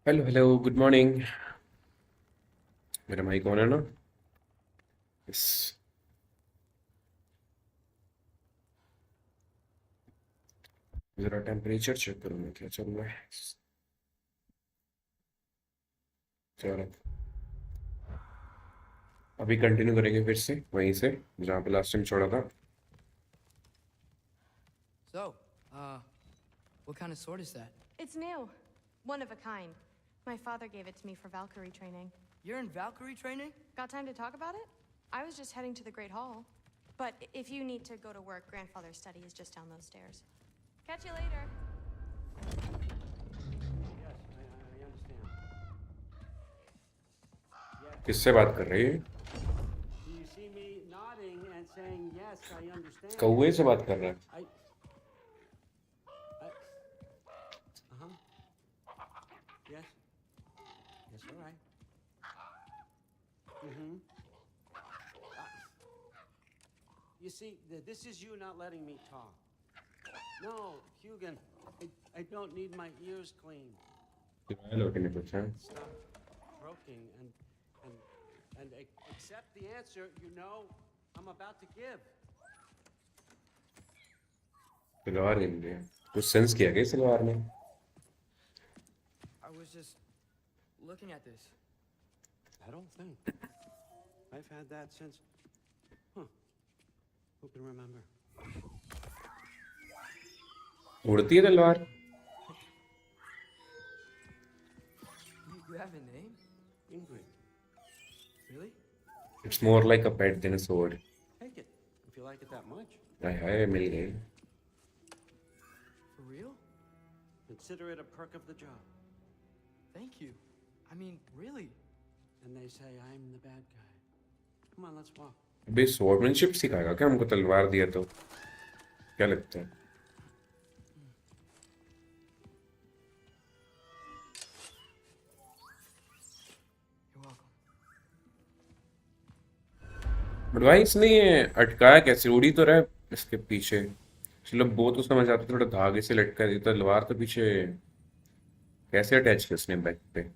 Hello hello good morning. मेरा mic on है ना? यस। जरा टेम्परेचर चेक करूंगा क्या चल रहा है। चलो अभी कंटिन्यू करेंगे फिर से वहीं से जहाँ पे लास्ट टाइम छोड़ा था। So, uh, what kind of sword is that? It's new. One of a kind. My father gave it to me for Valkyrie training. You're in Valkyrie training? Got time to talk about it? I was just heading to the Great Hall. But if you need to go to work, grandfather's study is just down those stairs. Catch you later. Yes, I understand. Yes. किससे बात कर रही है? Do you see me nodding and saying yes, I understand? कौवे से बात कर रहा है? Uh-huh. Yes. Yes, all right. Mm-hmm. You see, this is you not letting me talk. No, Hugin, I don't need my ears cleaned. Hello के लिए पूछा। Stop croaking and accept the answer you know I'm about to give. Salwar गिन रही है। कुछ sense किया क्या इस सलवार ने? I was just looking at this. I don't think. I've had that since. Huh. Who can remember? उड़ती है तलवार? You have a name? Ingrid. Really? It's more like a pet than a sword. Take it if you like it that much. हाय हाय मिल गई। For real? Consider it a perk of the job. Thank you. I mean, really. And they say I'm the bad guy. Come on, let's walk. अबे swordsmanship सिखाएगा क्या हमको? तलवार दिया तो क्या लगता है? You're welcome. बट भाई इसने ये अटकाया कैसे? उड़ी तो रहा है इसके पीछे। चलो वो तो समझ आता, थोड़ा धागे से लटका दी। तलवार तो पीछे कैसे अटैच किया उसने बैक पे?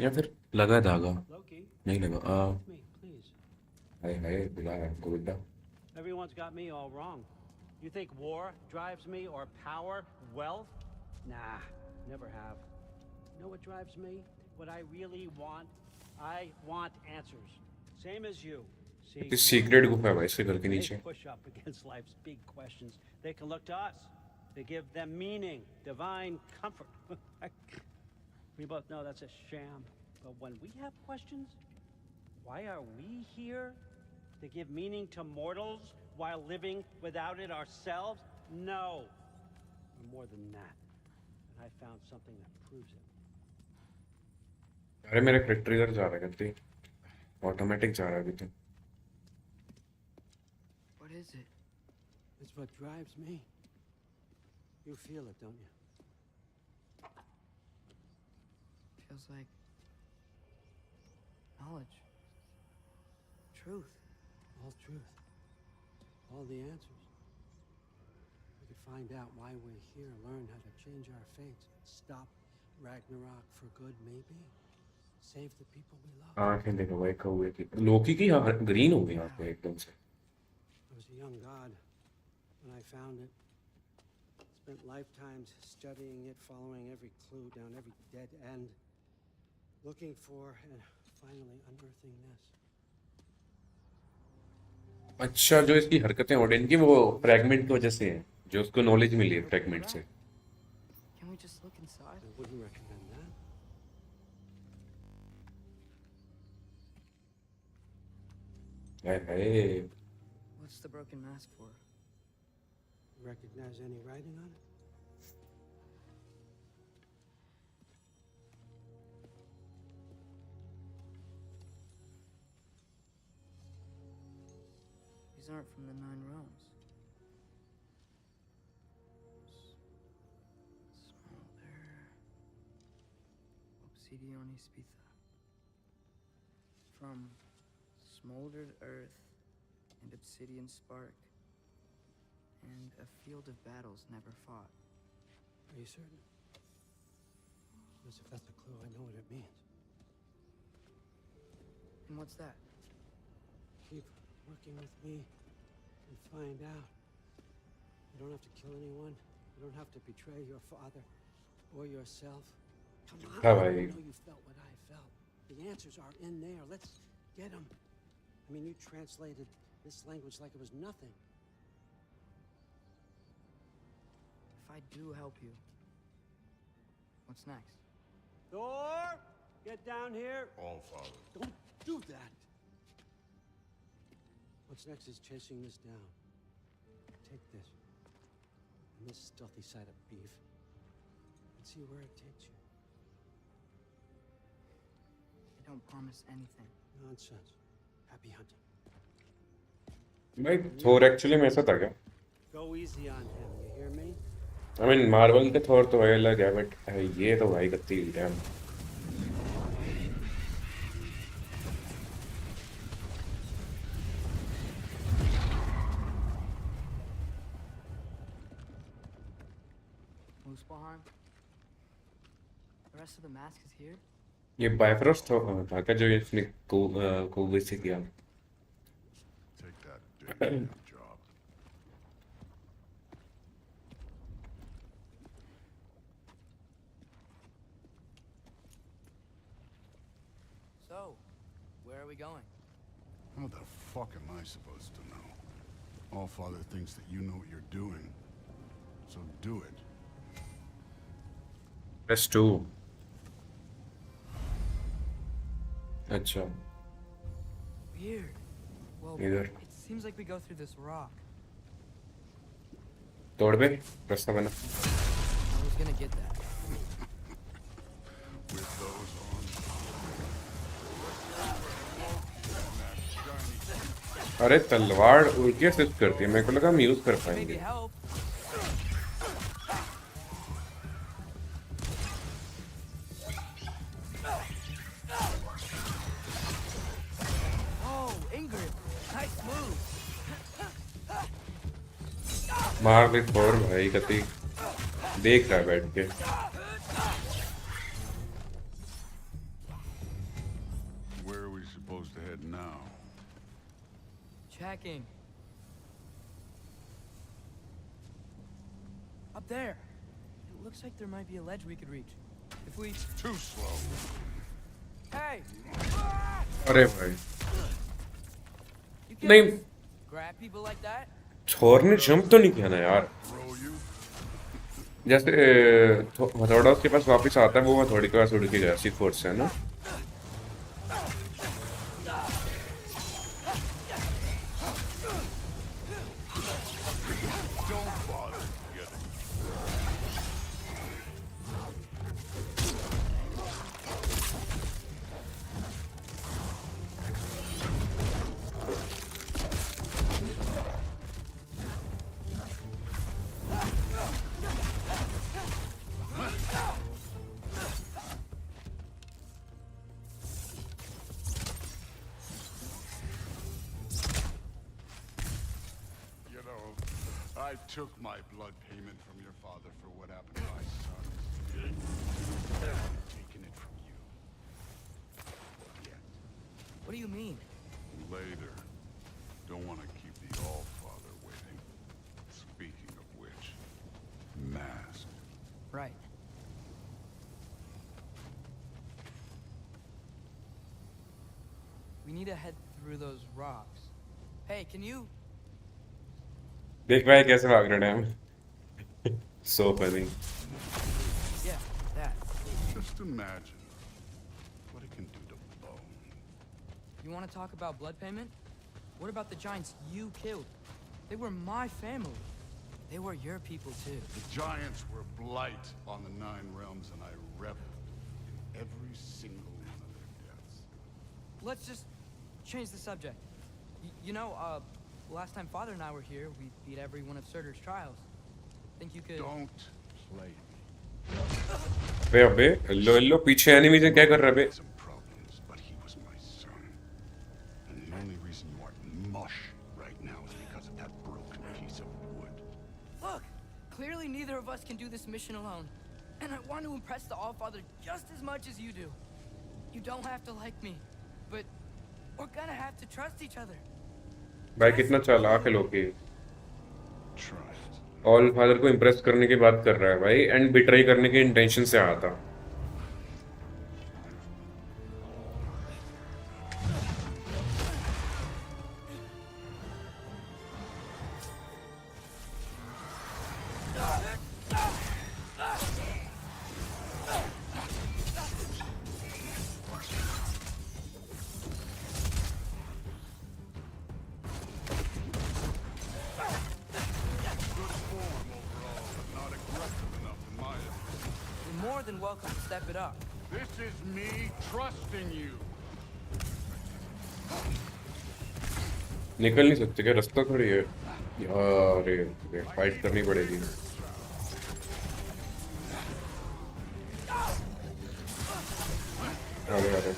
या फिर लगा धागा? Loki, नहीं लगा। come with me, please. हाय हाय बुला है हमको बेटा। Everyone's got me all wrong. You think war drives me or power, wealth? Nah, never have. You know what drives me? What I really want? I want answers. Same as you. See, इतनी secret गुफा है भाई इसके घर के they नीचे। push up against life's big questions. They can look to us. They give them meaning, divine comfort. We both know that's a sham. But when we have questions, why are we here? To give meaning to mortals while living without it ourselves? No. We're more than that. And I found something that proves it. अरे मेरा character इधर जा रहा है गलती। Automatic जा रहा है अभी तो। What is it? It's what drives me. You feel it, don't you? Feels like knowledge. Truth. All truth. All the answers. We could find out why we're here, learn how to change our fates, stop Ragnarok for good, maybe. Save the people we love. आंखें देखो भाई कौवे की। लोकी की green हो गई आंखें एकदम से। I was a young god when I found it. Spent lifetimes studying it, following every clue down every dead end, looking for and finally unearthing this. अच्छा जो इसकी हरकतें ओडिन की वो फ्रैगमेंट की वजह से है, जो उसको नॉलेज मिली है फ्रैगमेंट से। Can we just look inside? I wouldn't recommend that. Hi hi. What's the broken mask for? Recognize any writing on it? These aren't from the Nine Realms. Smolder. Obsidione Spitha. From smoldered earth and obsidian spark. And a field of battles never fought. Are you certain? Because if that's a clue, I know what it means. And what's that? Keep working with me and find out. You don't have to kill anyone. You don't have to betray your father or yourself. Come on, हाँ I भाई know you felt what I felt. The answers are in there. Let's get them. I mean, you translated this language like it was nothing. If I do help you, what's next? Thor, get down here. All Father. Don't do that. What's next is chasing this down. Take this and this stealthy side of beef and see where it takes you. I don't promise anything. Nonsense. Happy hunting. भाई थोर actually में ऐसा था क्या? Go easy on him, you hear me? I mean Marvel के थोर तो भाई अलग है बट ये तो भाई कत्ती dam Muspelheim? The rest of the mask is here? ये बायफ्रोस्ट था क्या जो इसने कोविड से किया Take that damn job. So, where are we going? How the fuck am I supposed to know? All Father thinks that you know what you're doing. So do it. Plus 2 अच्छा Weird. Well, इधर it seems like we go through this rock. तोड़ बे रास्ता बना I was gonna get that. With those on. अरे तलवार उल्टी assist करती है मेरे को लगा हम यूज कर Maybe पाएंगे help. Oh, Ingrid. Nice move. मार दे थोर भाई कत्ती देख रहा है बैठ के Where are we supposed to head now? Checking. Up there. It looks like there might be a ledge we could reach. If we... Too slow. Hey! अरे भाई You नहीं can grab people like that? थोर ने jump तो नहीं किया ना यार Throw you? जैसे हथौड़ा उसके पास वापस आता है वो हथौड़ी के पास उड़ के गया सी फोर्स से है ना Don't bother getting. You know, I took my blood payment from your father for what happened to my son. I'm taking it from you. Yet. What do you mean? Later. Don't want to keep the All-Father waiting. Speaking of which, mask. Right. We need to head through those rocks. Hey, can you... देख भाई कैसे भाग रहे हैं हम so funny Yeah, that. Just imagine what it can do to bone. You want to talk about blood payment? What about the giants you killed? They were my family. They were your people too. The giants were blight on the 9 realms, and I reveled in every single one of their deaths. Let's just change the subject. You know, last time Father and I were here, we beat every one of Surtur's trials. Think you could... Don't play me. बे अबे लो लो पीछे enemy से क्या कर रहा है बे Some problems, but he was my son. And the only reason you are mush right now is because of that broken piece of wood. Look! Clearly neither of us can do this mission alone. And I want to impress the Allfather just as much as you do. You don't have to like me, but we're gonna have to trust each other. भाई कितना चालाक है लोकी। Trust. All father को impress करने की बात कर रहा है भाई, एंड बिट्राई करने के इंटेंशन से आया था। Not aggressive enough in my opinion. You're more than welcome to step it up. This is me trusting you. निकल नहीं सकते क्या? रास्ता थोड़ी है यार, ये फाइट करनी पड़ेगी। अरे अरे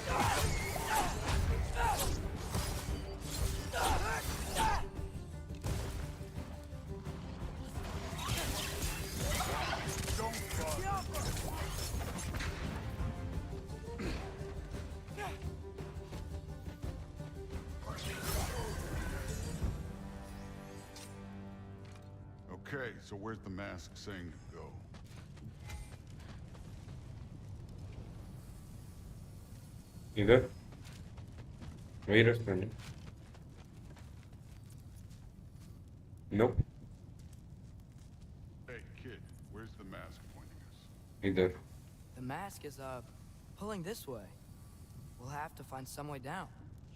Okay, so where's the mask saying to go? इधर वही रास्ता नहीं। No Hey, kid, where's the mask pointing us? इधर। The mask is, pulling this way. We'll have to find some way down.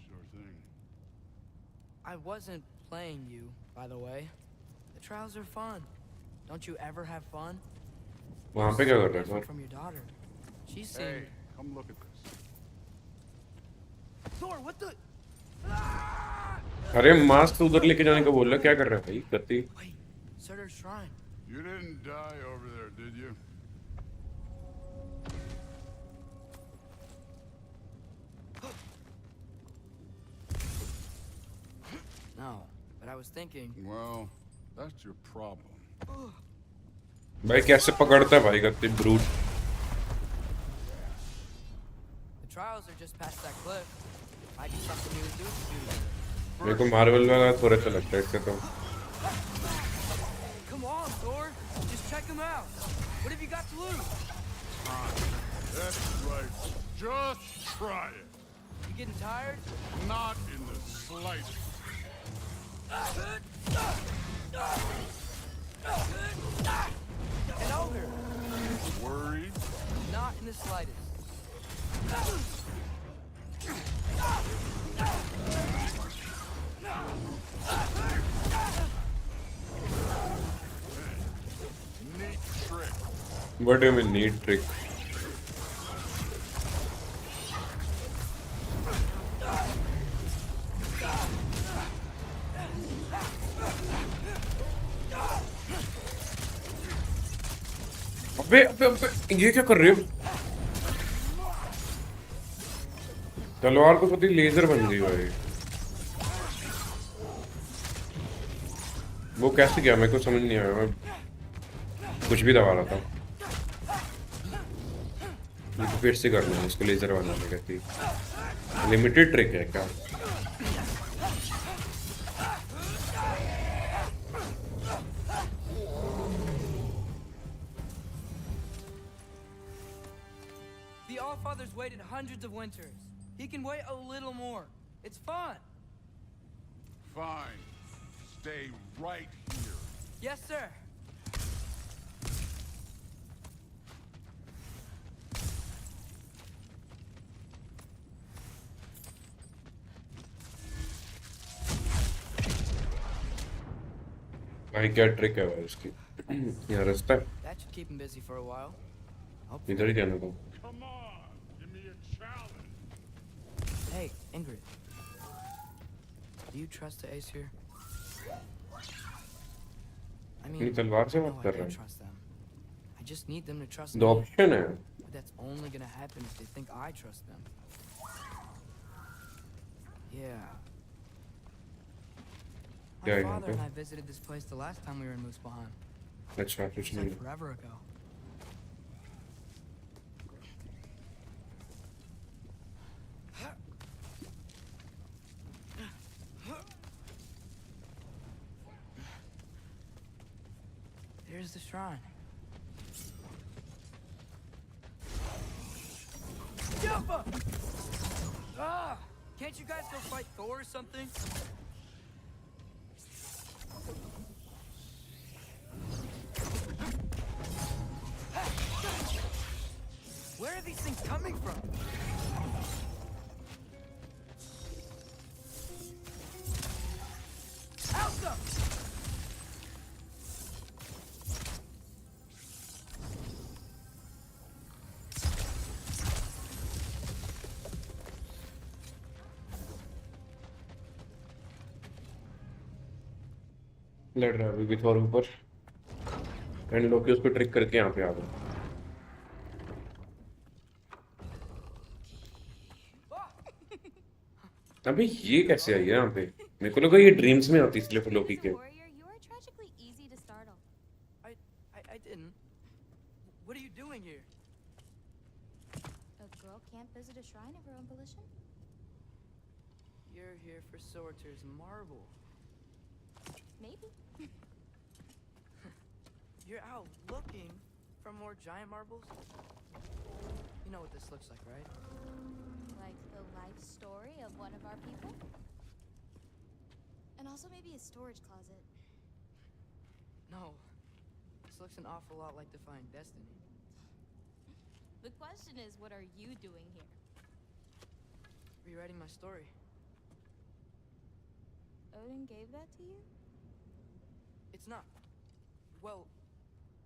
Sure thing. I wasn't playing you, by the way. The trials are fun. Don't you ever have fun? वहाँ पे क्या कर रहा है Different sir? from your daughter. She Hey, seemed... come look at this. Thor, what the... अरे mask तो उधर लेके जाने का बोल रहा है, क्या कर रहा है भाई गति? Wait, Surtur's shrine. You didn't die over there, did you? No, but I was thinking... Well, that's your problem. भाई कैसे पकड़ता है भाई गति brute? The trials are just past that cliff. Might be something you would do to do that. मेरे को Marvel वाला थोड़ा सा लगता है इससे तो। Come on, Thor. Just check him out. What have you got to lose? That's right. Just try it. You getting tired? Not in the slightest. An ogre. Worried? Not in the slightest. Neat trick. What do you mean neat trick? अबे अबे अबे ये क्या कर रहे हो? तलवार को पति लेजर बन गई भाई। वो कैसे किया मेरे को समझ नहीं आया, मैं कुछ भी दबा रहा था। ये तो फिर से करना है इसको लेजर बनाने का थी। लिमिटेड ट्रिक है क्या? The Allfather's waited hundreds of winters. He can wait a little more. It's fun. Fine. Stay right here. Yes, sir. भाई क्या ट्रिक है भाई इसकी? यहाँ रास्ता है, That should keep him busy for a while. इधर ही जाना था। Come on. Give me a challenge. Hey, Ingrid. Do you trust the Ace here? I mean, अपनी तलवार से I know बात I कर can रहा है। trust them. I just need them to trust दो me. ऑप्शन है। But that's only gonna happen if they think I trust them. Yeah. क्या My है यहाँ father पे? and I visited this place the last time we were in Muspelheim. अच्छा कुछ It's नहीं। like forever ago. Here's the shrine. Jumpa! Ah! Can't you guys go fight Thor or something? Where are these things coming from? Alpha! लड़ रहा है अभी भी थोर ऊपर। And लोकी उसको ट्रिक करके यहाँ पे आ गया। अबे ये कैसे आई है यहाँ पे? मेरे को लगा ये ड्रीम्स में आती इसलिए लोकी As के। a warrior, you are tragically easy to startle. I didn't. What are you doing here? A girl can't visit a shrine of her own volition? You're here for Sorter's marble. Maybe. You're out looking for more giant marbles? You know what this looks like, right? Like the life story of one of our people? And also maybe a storage closet. No. This looks an awful lot like Defying Destiny. The question is, what are you doing here? Rewriting my story. Odin gave that to you? It's not. Well,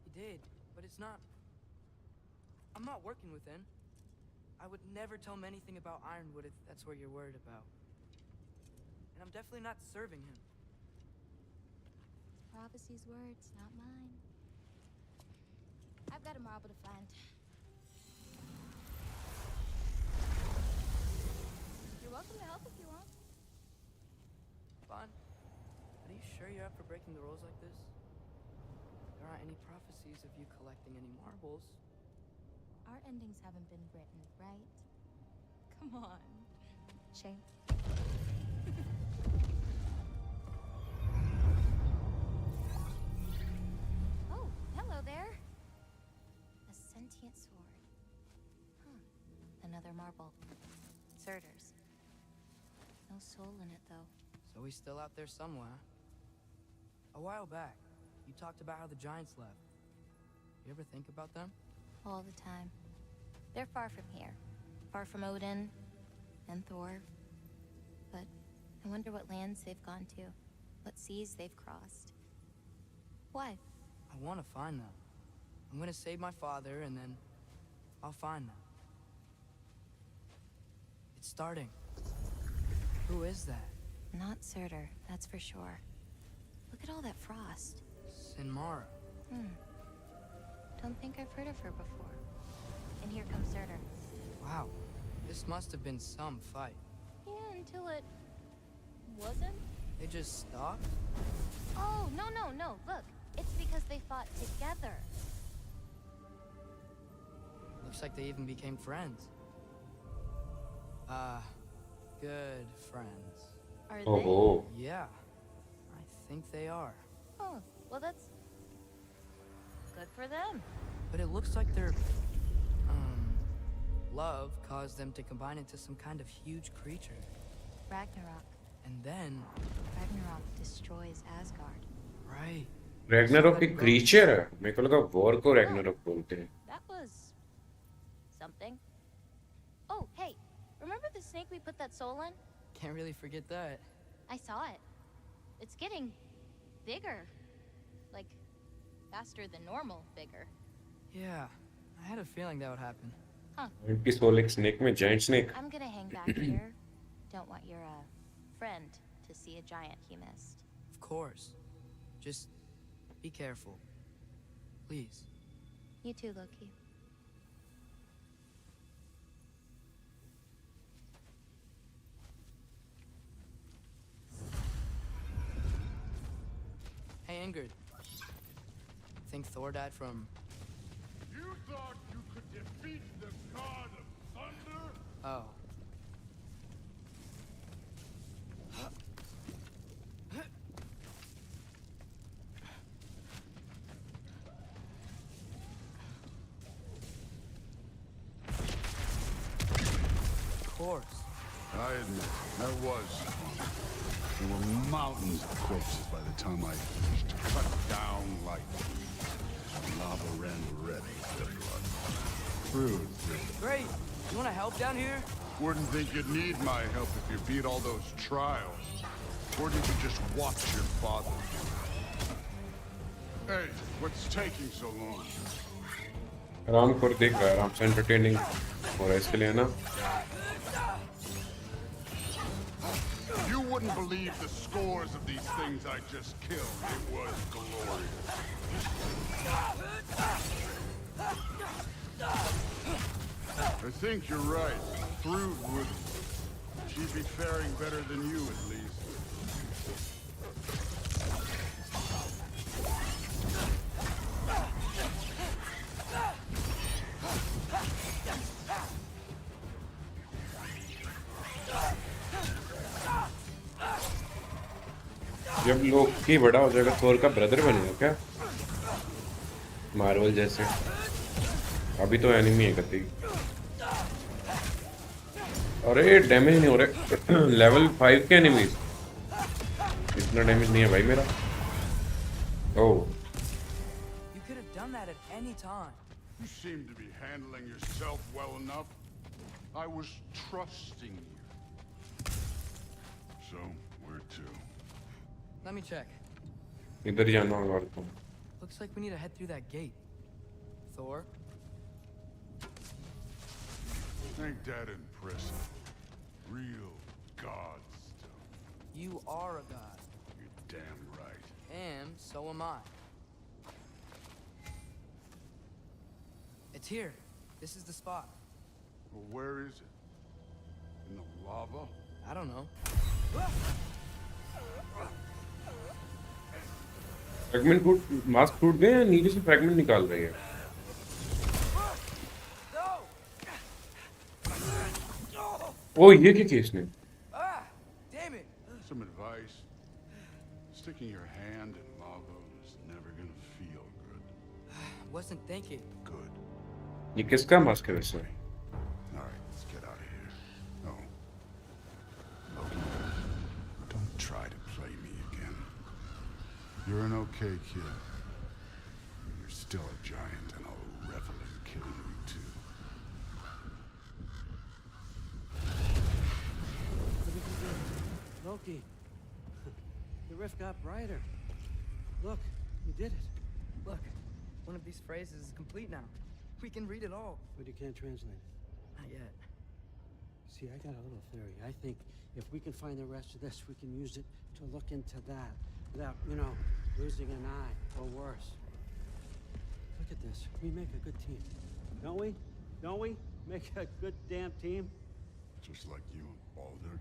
he did, but it's not. I'm not working with him. I would never tell him anything about Ironwood if that's what you're worried about. And I'm definitely not serving him. It's prophecy's words, not mine. I've got a marble to find. You're welcome to help if you want. Fine. But are you sure you're up for breaking the rules like this? There aren't any prophecies of you collecting any marbles. Our endings haven't been written, right? Come on. Shame. Oh, hello there. A sentient sword. Another marble. Surtur's. No soul in it, though. So he's still out there somewhere. A while back, you talked about how the giants left. You ever think about them? All the time. They're far from here. Far from Odin and Thor. But I wonder what lands they've gone to. What seas they've crossed. Why? I want to find them. I'm gonna save my father, and then I'll find them. It's starting. Who is that? Not Surtur, that's for sure. Look at all that frost. Sinmara. Don't think I've heard of her before. And here comes Surtur. Wow. This must have been some fight. Yeah, until it wasn't. They just stopped? Oh, no. Look, it's because they fought together. Looks like they even became friends. Good friends. Are Oh, they? oh. Yeah. I think they are. Oh, well, that's good for them. But it looks like their, love caused them to combine into some kind of huge creature. Ragnarok. And then, Ragnarok destroys Asgard. right. Ragnarok एक creature है। मेरे को लगा war को Ragnarok बोलते हैं। That was something. Oh, hey, remember the snake we put that soul in? Can't really forget that. I saw it. It's getting bigger. Like, faster than normal bigger. Yeah, I had a feeling that would happen. इनकी soul एक snake में giant snake. I'm gonna hang back here. Don't want your, friend to see a giant he missed. Of course. Just be careful. Please. You too, Loki. Hey, Ingrid. Think Thor died from... You thought you could defeat the god of thunder? Oh. course. I admit, that was fun. There were mountains of corpses by the time I finished. Cut down like lava ran red with their blood. Crude, really. Great. You want to help down here? Wouldn't think you'd need my help if you beat all those trials. Or did you just watch your father do it? Hey, what's taking so long? आराम कर देख रहा है, आराम से entertaining हो रहा है इसके लिए ना। You wouldn't believe the scores of these things I just killed. It was glorious. I think you're right. Thrud would... She'd be faring better than you, at least. जब लोकी बड़ा हो जाएगा थोर का ब्रदर बनेगा क्या? मार्वल जैसे। अभी तो एनिमी है कति। अरे डैमेज नहीं हो रहा। लेवल 5 के एनिमीज इतना डैमेज नहीं है भाई मेरा। ओह You could have done that at any time. You seem to be handling yourself well enough. I was trusting you. So, where to? Let me check. इधर ही जाना होगा और तो। Looks like we need to head through that gate. Thor? Ain't that impressive? Real god stuff. You are a god. You're damn right. And so am I. It's here. This is the spot. Well, where is it? In the lava? I don't know. Fragment टूट mask टूट गए या नीचे से fragment निकाल रही है? ओ ये क्या केस ने? Ah! Damn it! Some advice. Sticking your hand in lava is never gonna feel good. Wasn't thinking. Good. ये किसका मास्क है वैसे? Alright, let's get out of here. Oh. Loki, don't try to play me again. You're an okay kid. You're still a giant, and I'll revel in killing you too. Loki, the rift got brighter. Look, you did it. Look, one of these phrases is complete now. We can read it all. But you can't translate it. Not yet. See, I got a little theory. I think if we can find the rest of this, we can use it to look into that without, losing an eye or worse. Look at this. We make a good team. Don't we? Don't we? Make a good damn team? Just like you and Baldur.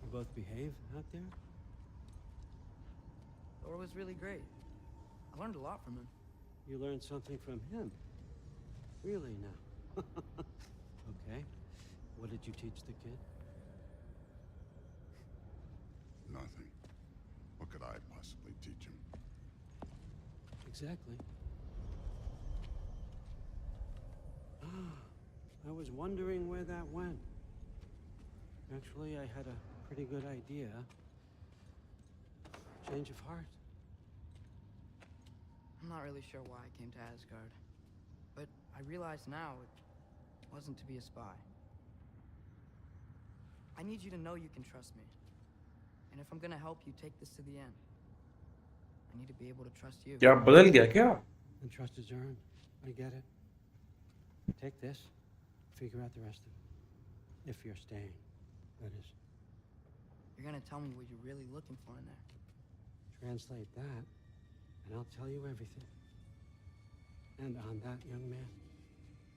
We both behave out there? Thor was really great. I learned a lot from him. You learned something from him? Really now? Okay. What did you teach the kid? Nothing. What could I possibly teach him? Exactly. I was wondering where that went. Actually, I had a pretty good idea. Change of heart. I'm not really sure why I came to Asgard. But I realize now it wasn't to be a spy. I need you to know you can trust me. And if I'm gonna help you take this to the end, I need to be able to trust you. क्या बदल गया क्या? And trust is earned. I get it. Take this. Figure out the rest of it. If you're staying, that is. You're gonna tell me what you're really looking for in there. Translate that, and I'll tell you everything. And on that, young man,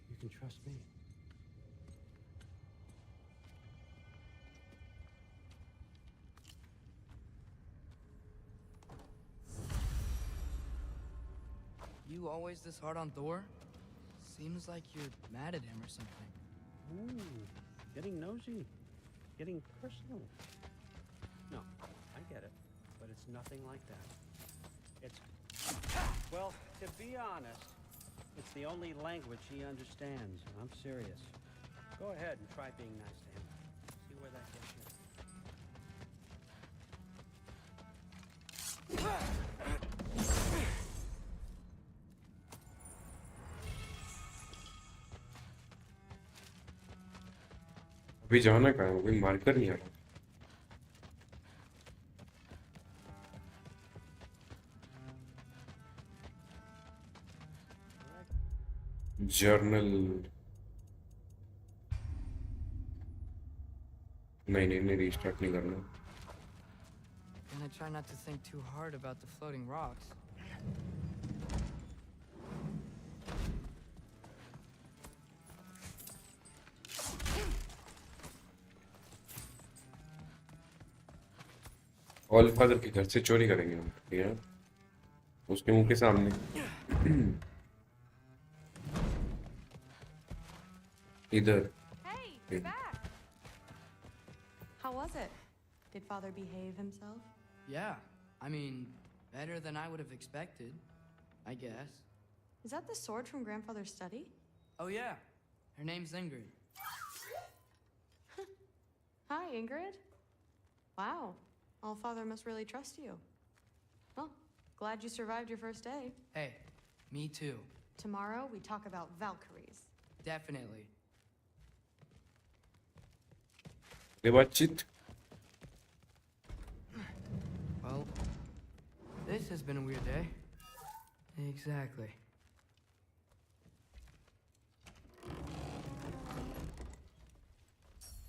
you can trust me. You always this hard on Thor? Seems like you're mad at him or something. Ooh, getting nosy. Getting personal. No, I get it. But it's nothing like that. It's... Well, to be honest, it's the only language he understands. I'm serious. Go ahead and try being nice to him. See where that gets you. अभी जाना कहाँ है? कोई marker नहीं आ रहा। Journal नहीं restart नहीं करना। And I try not to think too hard about the floating rocks. All father के घर से चोरी करेंगे हम, ठीक है? उसके मुंह के सामने। इधर। Hey, you're back. How was it? Did Father behave himself? Yeah, I mean, better than I would have expected, I guess. Is that the sword from Grandfather's study? Oh yeah, her name's Ingrid. Hi, Ingrid. Wow, All-Father must really trust you. Well, glad you survived your first day. Hey, me too. Tomorrow, we talk about Valkyries. Definitely. बातचीत। Well, this has been a weird day. Exactly.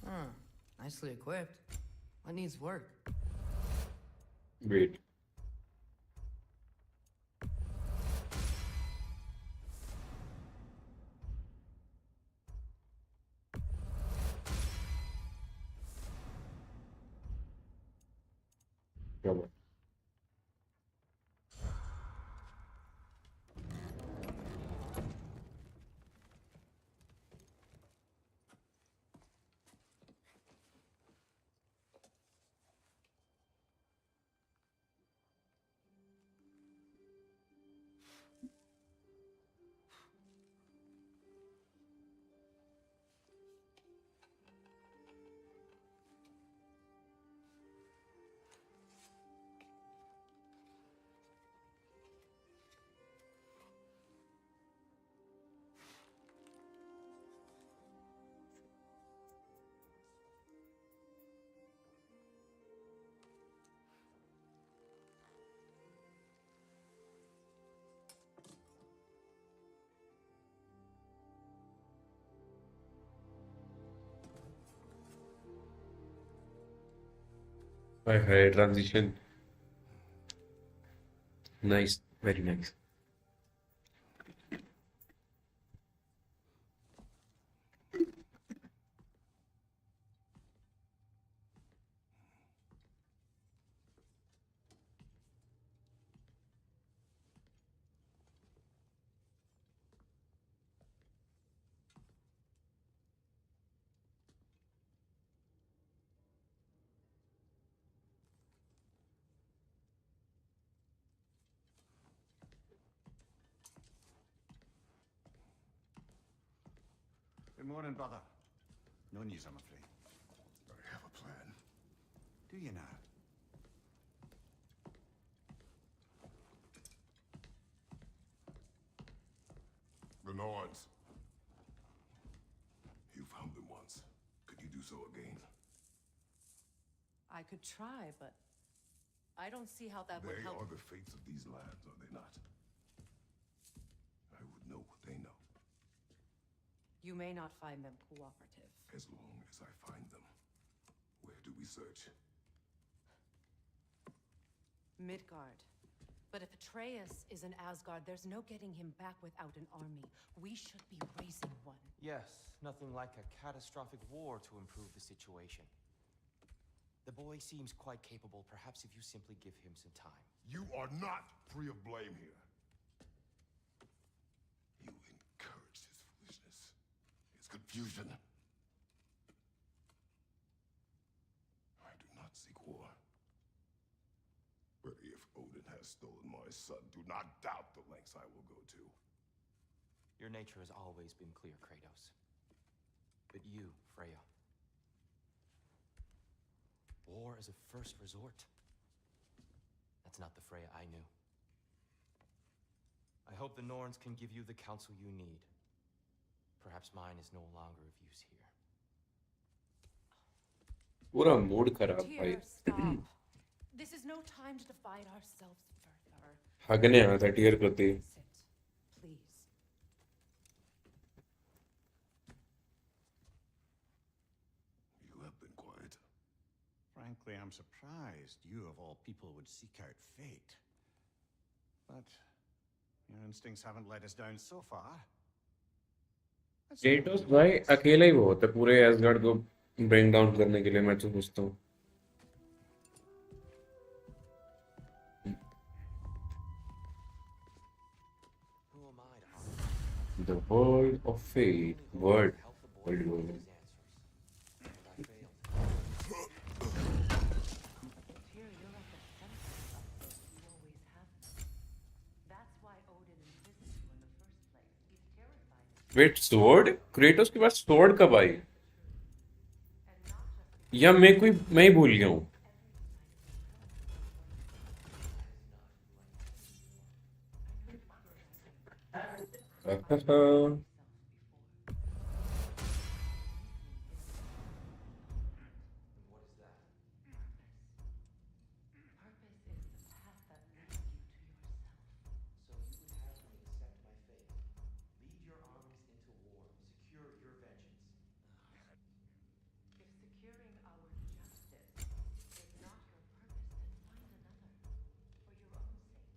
Huh, nicely equipped. What needs work? Wait. क्या बात? हाय हाय transition. Nice, very nice. Good morning, brother. No news, I'm afraid. I have a plan. Do you now? The Nords. You found them once. Could you do so again? I could try, but I don't see how that would They help. are the fates of these lands, are they not? I would know what they know, You may not find them cooperative. as long as I find them. Where do we search? Midgard. But if Atreus is in Asgard, there's no getting him back without an army. We should be raising one. Yes, nothing like a catastrophic war to improve the situation. The boy seems quite capable. Perhaps if you simply give him some time. You are not free of blame here. You encouraged his foolishness, his confusion. I do not seek war. But if Odin has stolen my son, do not doubt the lengths I will go to. Your nature has always been clear, Kratos. But you, Freya. War as a first resort. That's not the Freya I knew. I hope the Norns can give you the counsel you need. Perhaps mine is no longer of use here. पूरा mood खराब भाई। Dear, stop. This is no time to divide ourselves further. हगने आया था tier करते ही। Sit, please. You have been quiet. Frankly, I'm surprised you, of all people, would seek out fate. But your instincts haven't let us down so far. Let's see Kratos what भाई happens. अकेला ही बहुत है पूरे ash gourd को bring down करने के लिए, मैं तो सोचता हूँ। Who am I to argue? The world of fate, Only world, hope to help the boy world, find world. his answers. And I failed. Tyr, you're at the center of this. You always have been. That's why Odin imprisoned you in the first place. He's terrified of you. Wait sword, Kratos के पास sword कब आई? And not just या मैं ही भूल गया हूँ। What is that? purpose is the path that leads you to yourself. So you would have me accept my fate. Lead your armies into war. Secure your vengeance. If securing our justice is not your purpose, then find another. For your own sake.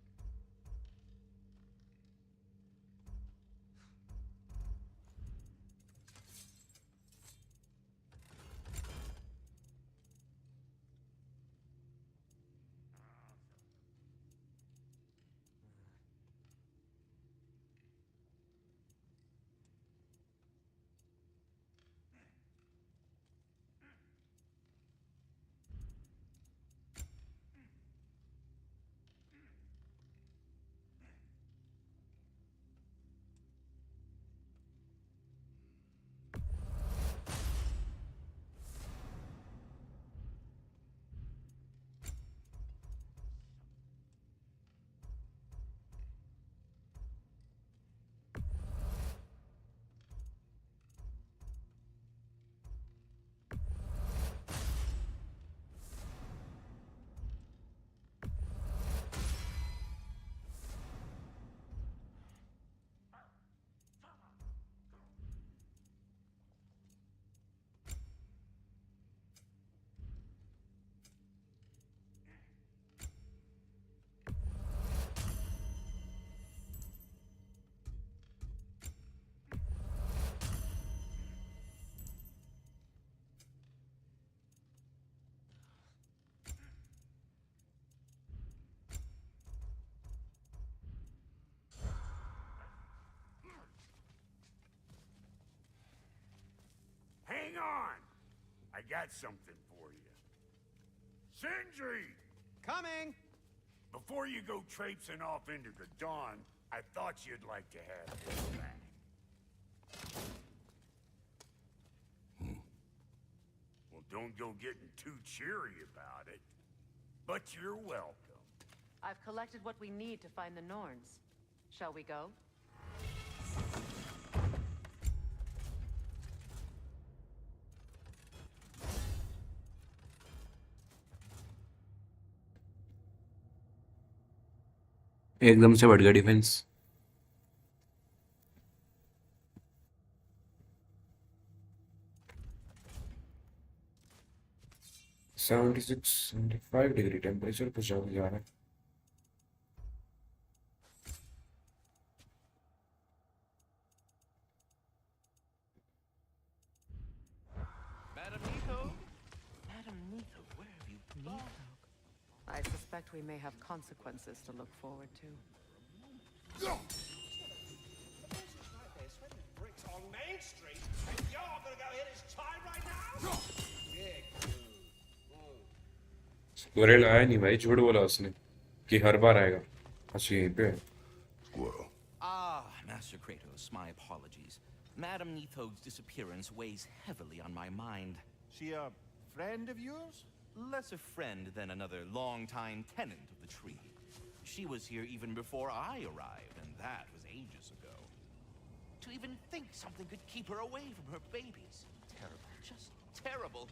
Hang on! I got something for you. Sindri! Coming! Before you go traipsing off into the dawn, I thought you'd like to have this back. Well, don't go getting too cheery about it. But you're welcome. I've collected what we need to find the Norns. Shall we go? एकदम से बढ़ गया defence. Seventy six 75 degree temperature पे जा रहा है। Madam Neitho, where have you been? I suspect we may have consequences to look forward to. Bricks on Main Street, and you're gonna go hit his time right now? Squirrel आया नहीं भाई, झूठ बोला उसने कि हर बार आएगा। अच्छा यहीं पे है। Squirrel. Ah, Master Kratos, my apologies. Madame Nitho's disappearance weighs heavily on my mind. She a friend of yours? Less a friend than another longtime tenant of the tree. She was here even before I arrived, and that was ages ago. To even think something could keep her away from her babies. Terrible. Just terrible.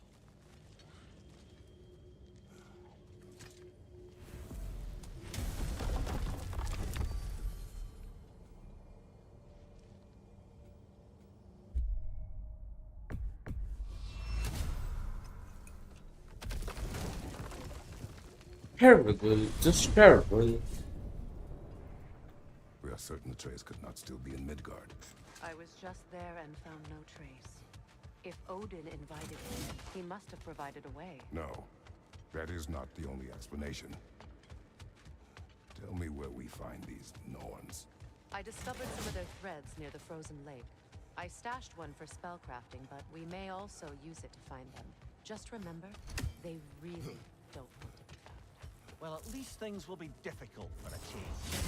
Terrible, just terrible. We are certain the trace could not still be in Midgard. I was just there and found no trace. If Odin invited him, he must have provided a way. No, that is not the only explanation. Tell me where we find these Norns. I discovered some of their threads near the frozen lake. I stashed one for spellcrafting, but we may also use it to find them. Just remember, they really don't want to be found. Well, at least things will be difficult for a change.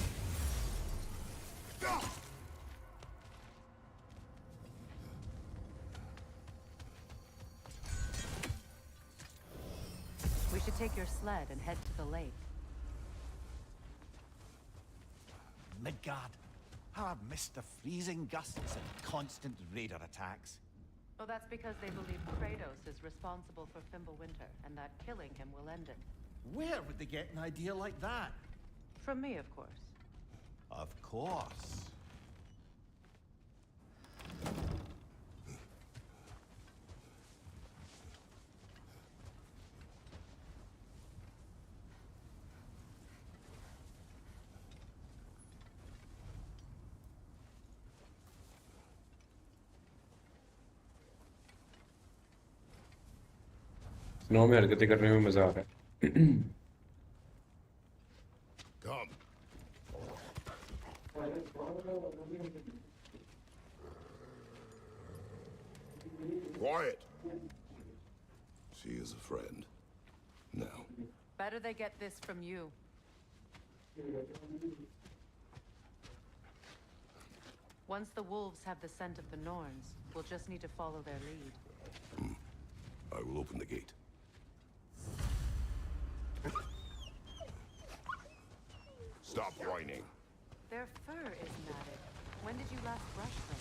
We should take your sled and head to the lake. Midgard. How I've missed the freezing gusts and constant raider attacks. Well, that's because they believe Kratos is responsible for Fimbulwinter, and that killing him will end it. Where would they get an idea like that? From me, of course. Of course. Snow में हरकतें करने में मजा आ रहा है. Come. Quiet. She is a friend. Now. Better they get this from you. Once the wolves have the scent of the Norns, we'll just need to follow their lead. I will open the gate. Stop whining. Their fur is matted. When did you last brush them?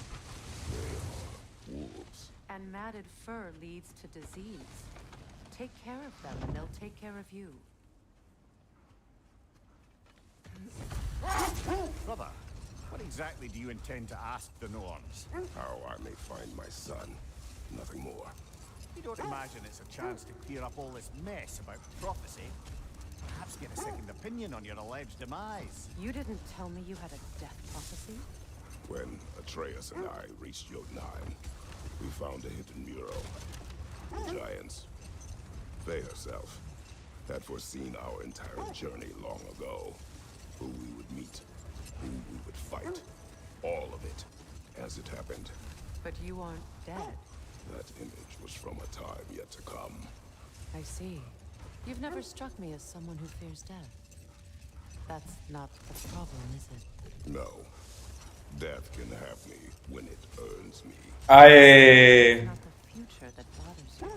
They are wolves. And matted fur leads to disease. Take care of them, and they'll take care of you. Brother, what exactly do you intend to ask the Norns? How I may find my son. Nothing more. You don't imagine it's a chance to clear up all this mess about prophecy? Perhaps get a second opinion on your alleged demise. You didn't tell me you had a death prophecy? When Atreus and I reached Jotunheim, we found a hidden mural. The giants, Faye herself, had foreseen our entire journey long ago. Who we would meet, who we would fight. All of it, as it happened. But you aren't dead. That image was from a time yet to come. I see. You've never struck me as someone who fears death. That's not the problem, is it? No. Death can have me when it earns me. It's not the future that bothers you.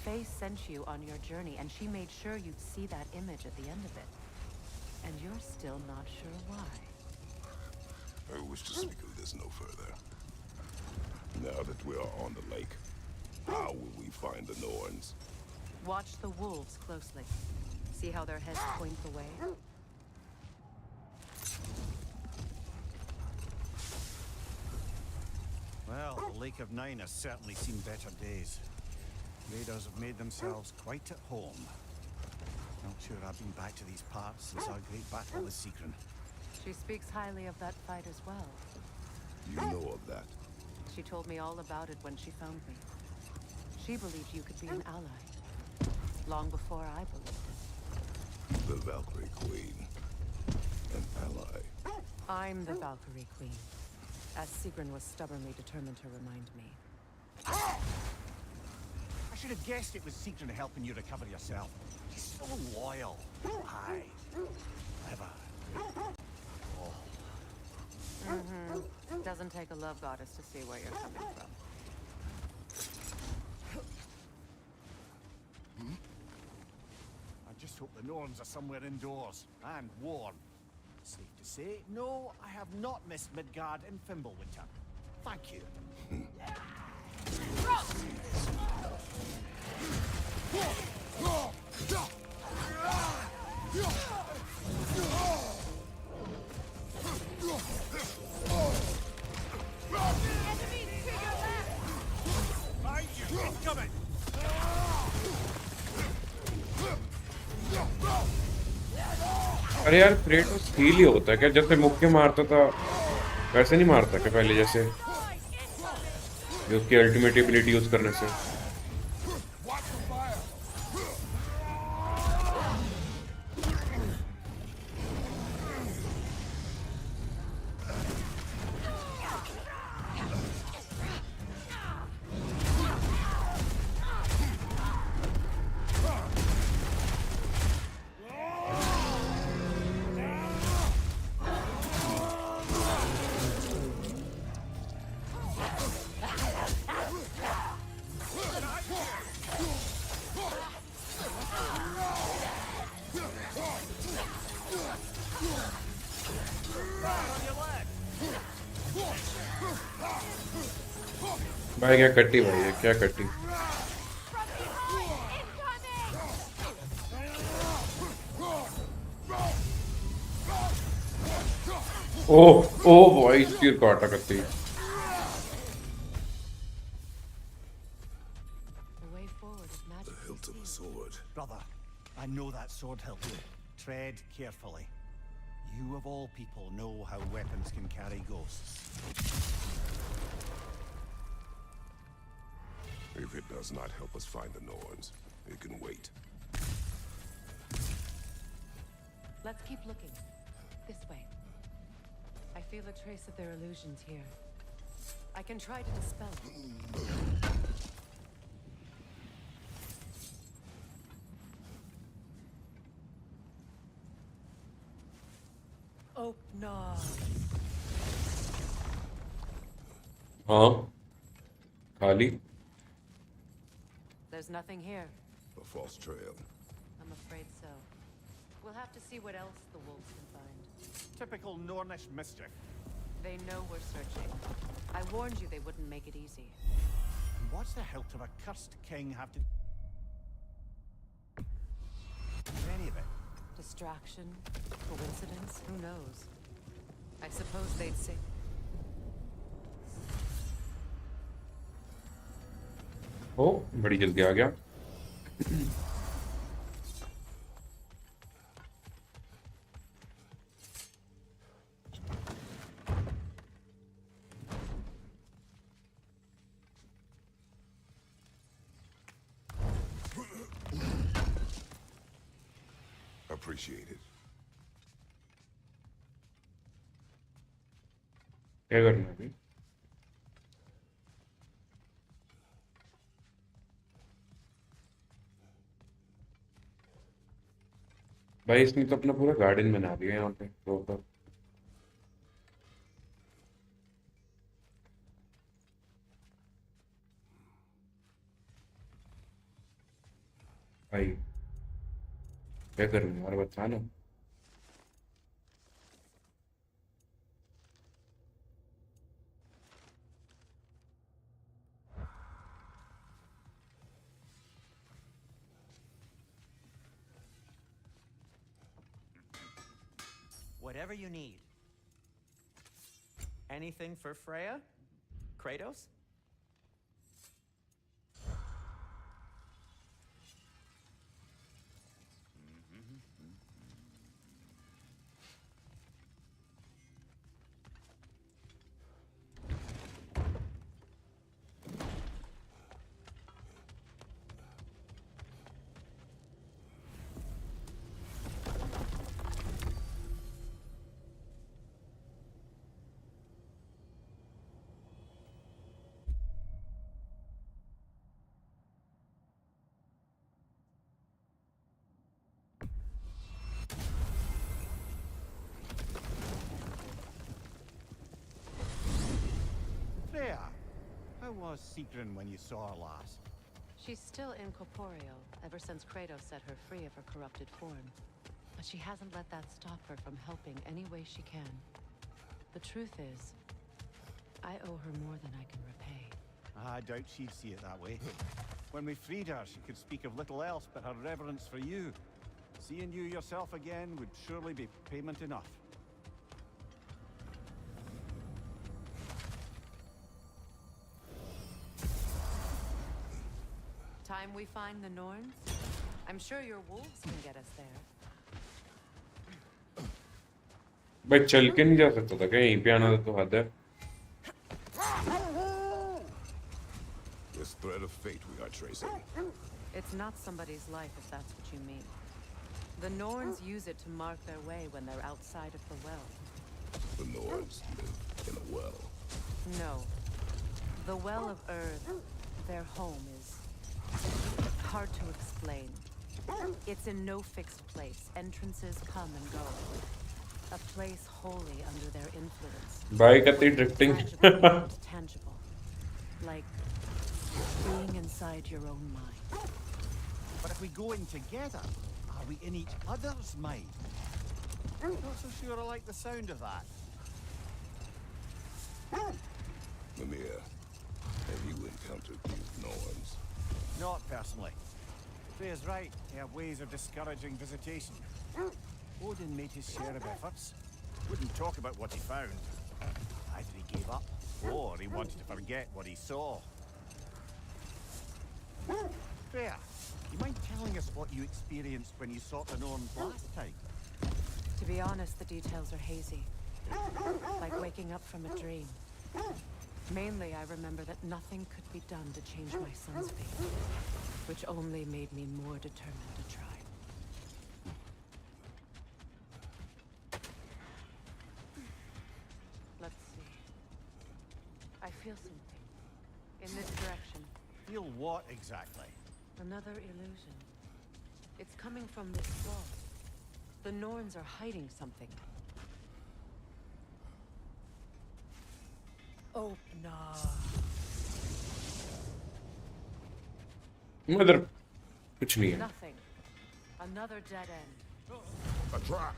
Faye sent you on your journey, and she made sure you'd see that image at the end of it. And you're still not sure why. I wish to speak of this no further. Now that we are on the lake, how will we find the Norns? Watch the wolves closely. See how their heads point the way? Well, the Lake of Nine has certainly seen better days. Raiders have made themselves quite at home. Not sure I've been back to these parts since our great battle with Sigrun. She speaks highly of that fight as well. You know of that? She told me all about it when she found me. She believed you could be an ally. Long before I believed it. The Valkyrie Queen. An ally. I'm the Valkyrie Queen. As Sigrun was stubbornly determined to remind me. I should have guessed it was Sigrun helping you recover yourself. She's so loyal. Aye. Clever. Doesn't Doesn't take a love goddess to see where you're coming from. I just hope the Norns are somewhere indoors and warm. Safe to say, no, I have not missed Midgard and Fimbulwinter. Thank you. अरे यार Kratos heal ही होता है क्या? जैसे मुक्के मारता था वैसे नहीं मारता क्या पहले जैसे, जो उसकी अल्टीमेट एबिलिटी यूज करने से? भाई क्या कट्टी भाई है, क्या कट्टी। ओह ओह भाई तीर काटा कट्टी। The hilt of a sword. Brother, I know that sword hilt. Tread carefully. You of all people know how weapons can carry ghosts. If it does not help us find the Norns, it can wait. Let's keep looking. This way. I feel a trace of their illusions here. I can try to dispel it. Oh, no. हाँ खाली। There's nothing here. A false trail. I'm afraid so. We'll have to see what else the wolves can find. Typical Nornish mischief. They know we're searching. I warned you they wouldn't make it easy. And what's the hilt of a cursed king have to do any of it? Distraction? Coincidence? Who knows? I suppose they'd say... ओ बड़ी जल्दी आ गया। Appreciate it. क्या करना है अभी? भाई इसने तो अपना पूरा गार्डन बना दिया यहाँ पे प्रॉपर। भाई क्या करूँ यार बता ना। Whatever you need. Anything for Freya? Kratos? was Sigrun when you saw her last? She's still incorporeal, ever since Kratos set her free of her corrupted form. But she hasn't let that stop her from helping any way she can. The truth is, I owe her more than I can repay. I doubt she'd see it that way. When we freed her, she could speak of little else but her reverence for you. Seeing you yourself again would surely be payment enough. Time we find the Norns? I'm sure your wolves can get us there. भाई चल के नहीं जा सकता था क्या? यहीं पे आना तो हद है। This thread of fate we are tracing. It's not somebody's life, if that's what you mean. The Norns use it to mark their way when they're outside of the well. The Nords live in a well. No. The Well of Earth, their home, is hard to explain. It's in no fixed place. Entrances come and go. A place wholly under their influence. भाई कितनी drifting. Tangible and tangible. Like being inside your own mind. But if we go in together, are we in each other's mind? Not so sure I like the sound of that. Mimir, have you encountered these Norns? Not personally. Freya's right. They have ways of discouraging visitation. Odin made his share of efforts. Wouldn't talk about what he found. Either he gave up, or he wanted to forget what he saw. Freya, you mind telling us what you experienced when you sought the Norns last time? To be honest, the details are hazy. Like waking up from a dream. Mainly, I remember that nothing could be done to change my son's fate, which only made me more determined to try. Let's see. I feel something. In this direction. Feel what exactly? Another illusion. It's coming from this wall. The Norns are hiding something. Open up. Mother कुछ नहीं है। Nothing. Another dead end. A trap!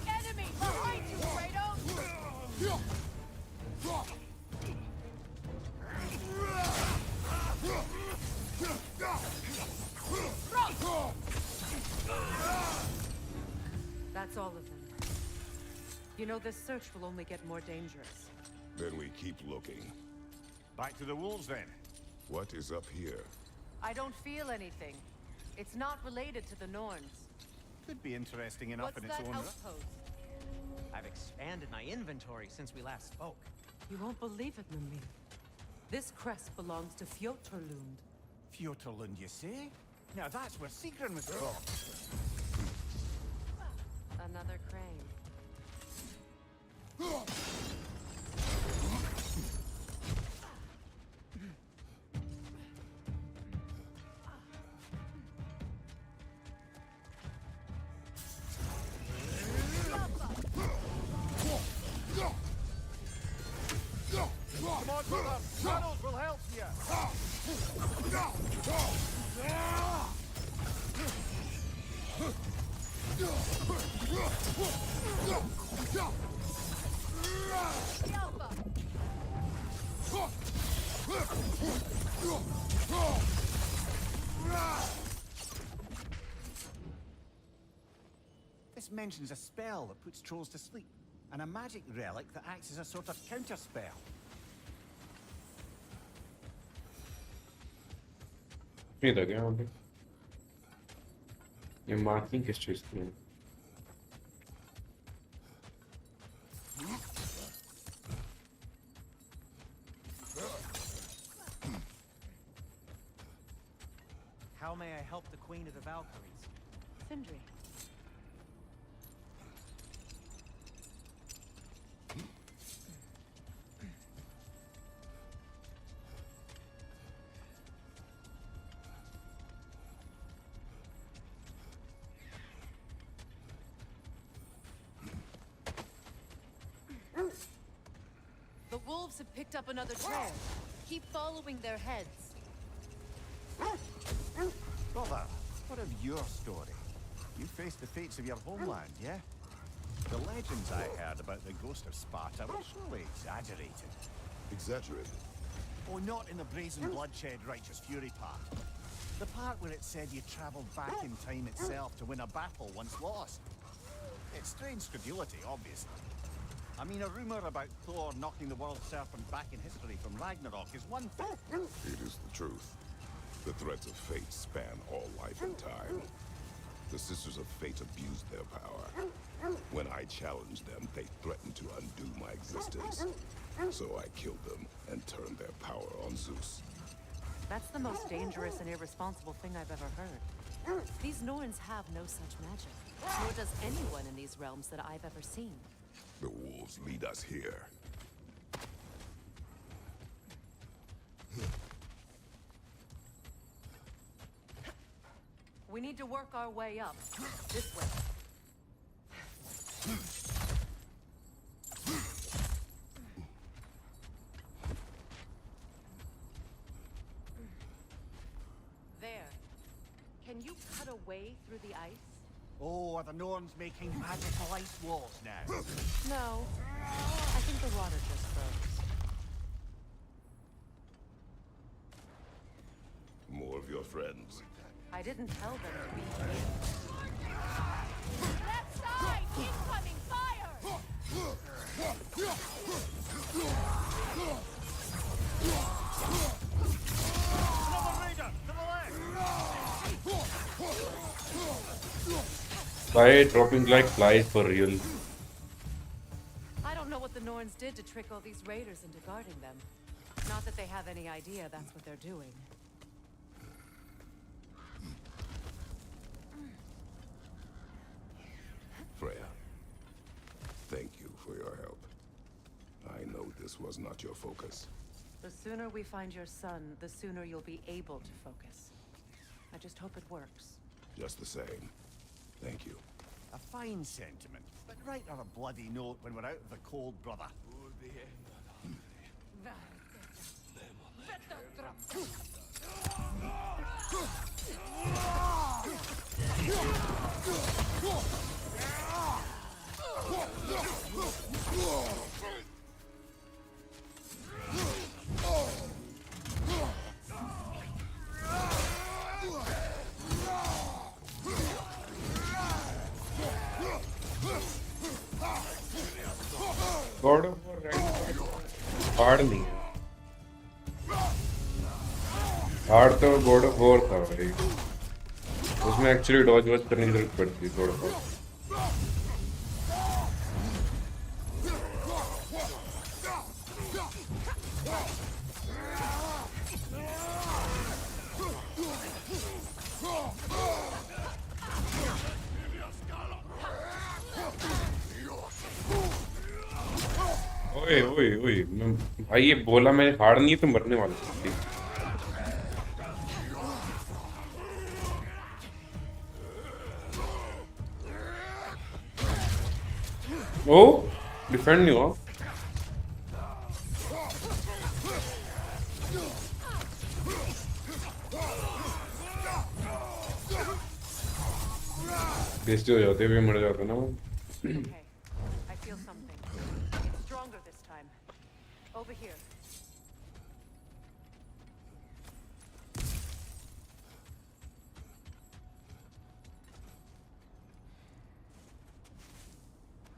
Enemy behind you, Kratos! That's all of them. You know, this search will only get more dangerous. Then we keep looking. Back to the wolves then. What is up here? I don't feel anything. It's not related to the Norns. Could be interesting enough What's in its that own right. outpost? I've expanded my inventory since we last spoke. You won't believe it, Mimir. This crest belongs to Fjotorlund. Fjotorlund, you say? Now that's where Sigrun was from. Another crane. Come on, brother. Shadows will help you. This mentions a spell that puts trolls to sleep, and a magic relic that acts as a sort of counterspell. नहीं था क्या वहाँ पे? ये marking किस चीज़ की है? I helped the Queen of the Valkyries. Sindri. The wolves have picked up another trail. Keep following their heads. Brother, what of your story? You faced the fates of your homeland, yeah? The legends I heard about the ghost of Sparta were surely exaggerated. Exaggerated? Oh, not in the brazen bloodshed righteous fury part. The part where it said you travelled back in time itself to win a battle once lost. It's strange credulity, obviously. I mean, a rumour about Thor knocking the world serpent back in history from Ragnarok is one thing. It is the truth. The threats of fate span all life and time. The Sisters of Fate abused their power. When I challenged them, they threatened to undo my existence. So I killed them and turned their power on Zeus. That's the most dangerous and irresponsible thing I've ever heard. These Norns have no such magic, nor does anyone in these realms that I've ever seen. The wolves lead us here. We need to work our way up. This way. There. Can you cut a way through the ice? Oh, are the Norns making magical ice walls now? No. I think the water just froze. More of your friends. I didn't tell them to be here. Left side! Incoming fire! Another raider! To the left! Fly dropping like flies for real. I don't know what the Norns did to trick all these raiders into guarding them. Not that they have any idea that's what they're doing. Freya, thank you for your help. I know this was not your focus. The sooner we find your son, the sooner you'll be able to focus. I just hope it works. Just the same. Thank you. A fine sentiment, but write her a bloody note when we're out of the cold, brother. God of War Ragnarok hard नहीं है. Hard तो God of war था भाई. उसमें actually Dodge watch करने की जरूरत पड़ती है थोड़ा बहुत. ओए ओए ओए भाई ये बोला मैंने हार्ड नहीं है तो मरने वाला था. ओ डिफेंड नहीं हुआ. बेइज्जती हो जाते हुए मर जाता ना. Okay, I feel something. It's stronger this time. Over here.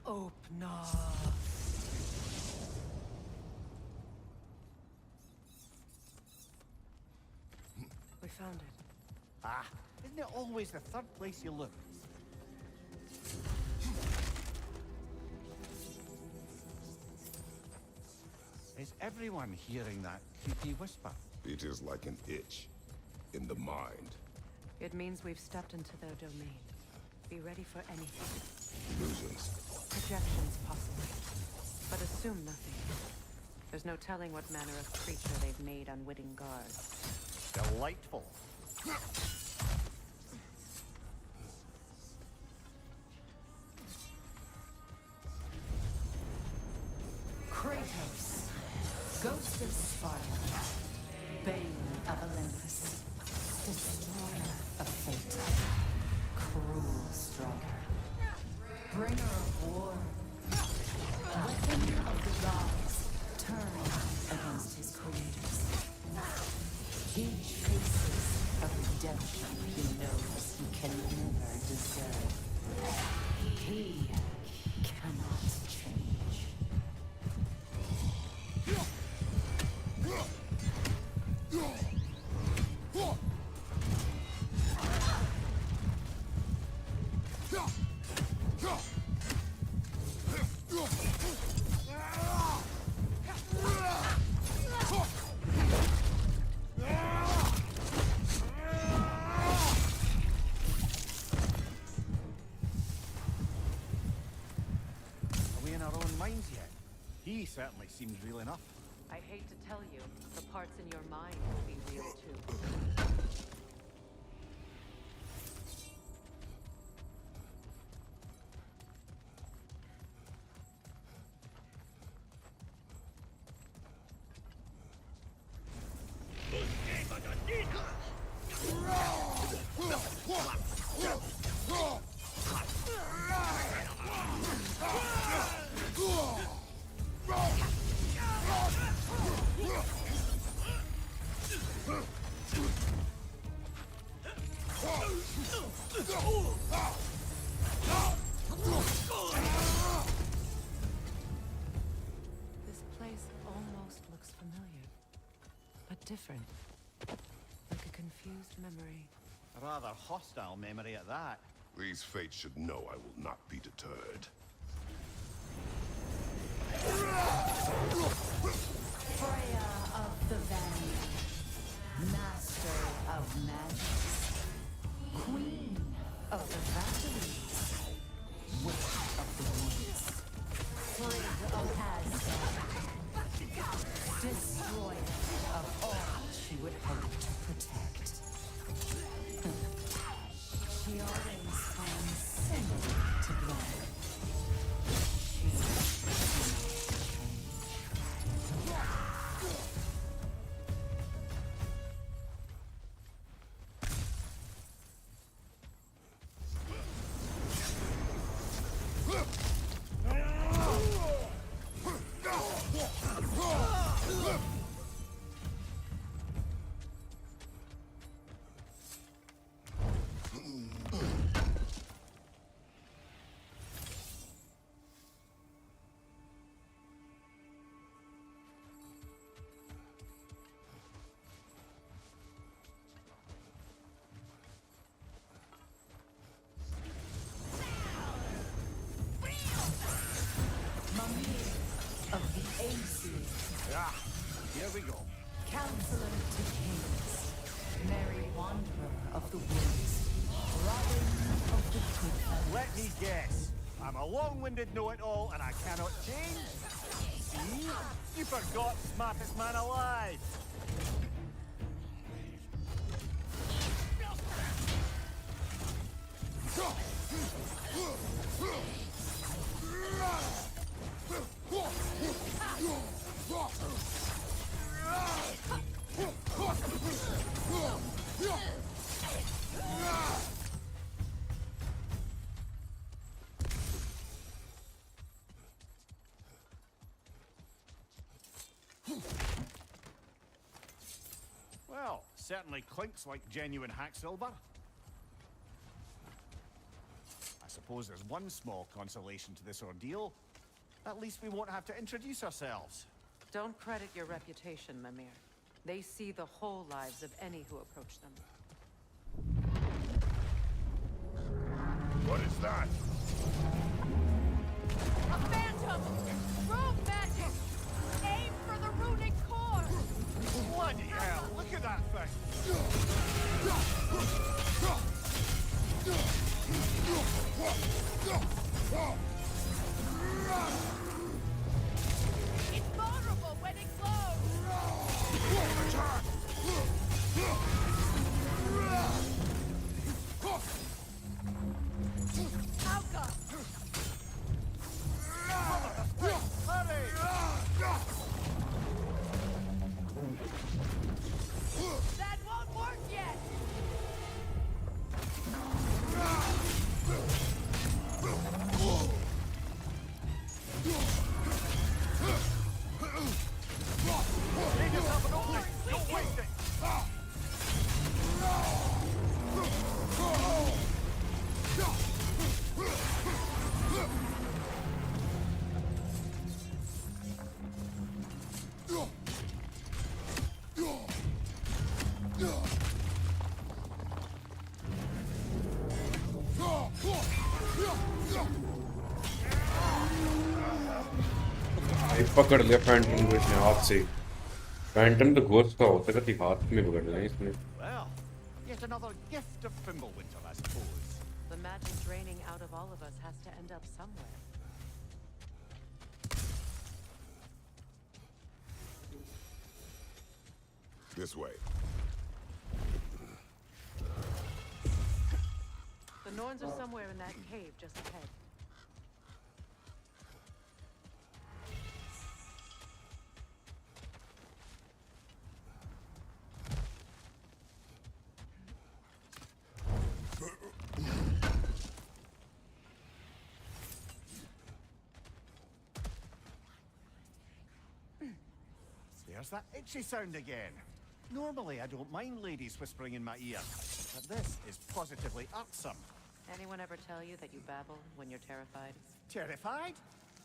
Open up. We found it. Ah, isn't it always the third place you look? Is everyone hearing that creepy whisper? It is like an itch in the mind. It means we've stepped into their domain. Be ready for anything. Illusions. Projections, possibly. But assume nothing. There's no telling what manner of creature they've made unwitting guards. Delightful. Kratos, Ghost of Sparta, Bane of Olympus, Destroyer of Fate, Cruel Striker, Bringer of War, Weapon of the Gods, turned against his creators. He chases a redemption he knows he can never deserve. He cannot change. Are we in our own minds yet? He certainly seems real enough. I hate to tell you, the parts in your mind will be real too. This place almost looks familiar, but different. Like a confused memory. A rather hostile memory at that. These fates should know I will not be deterred. Freya of the Vanguard, Master of Magics, Queen of the Valkyries, Witch of the Woods, Frigg of Asgard, Destroyer of all she would hope to protect. She always finds somebody to blame. She cannot change. Of the Aces. Ah, here we go. Counselor to Kings. Merry Wanderer of the Woods. Robin of the Good. Let me guess. I'm a long-winded know-it-all and I cannot change? See? You forgot smartest man alive. Well, certainly clinks like genuine hack silver. I suppose there's one small consolation to this ordeal. At least we won't have to introduce ourselves. Don't credit your reputation, Mimir. They see the whole lives of any who approach them. What is that? A phantom! Rogue magic! Aim for the runic core! Bloody hell, look at that thing! It's vulnerable when it glows! Outcome! That won't work yet! Leave yourself an opening. Don't waste it. भाई पकड़ लिया Phantom को इसने हाथ से। Phantom तो ghost का होता है, कभी हाथ में पकड़ लिया इसने। Well, yet another gift of Fimbulwinter, I suppose. The magic draining out of all of us has to end up somewhere. This way. The Norns are somewhere in that cave just ahead. There's that itchy sound again. Normally, I don't mind ladies whispering in my ear, but this is positively irksome. Anyone ever tell you that you babble when you're terrified? Terrified?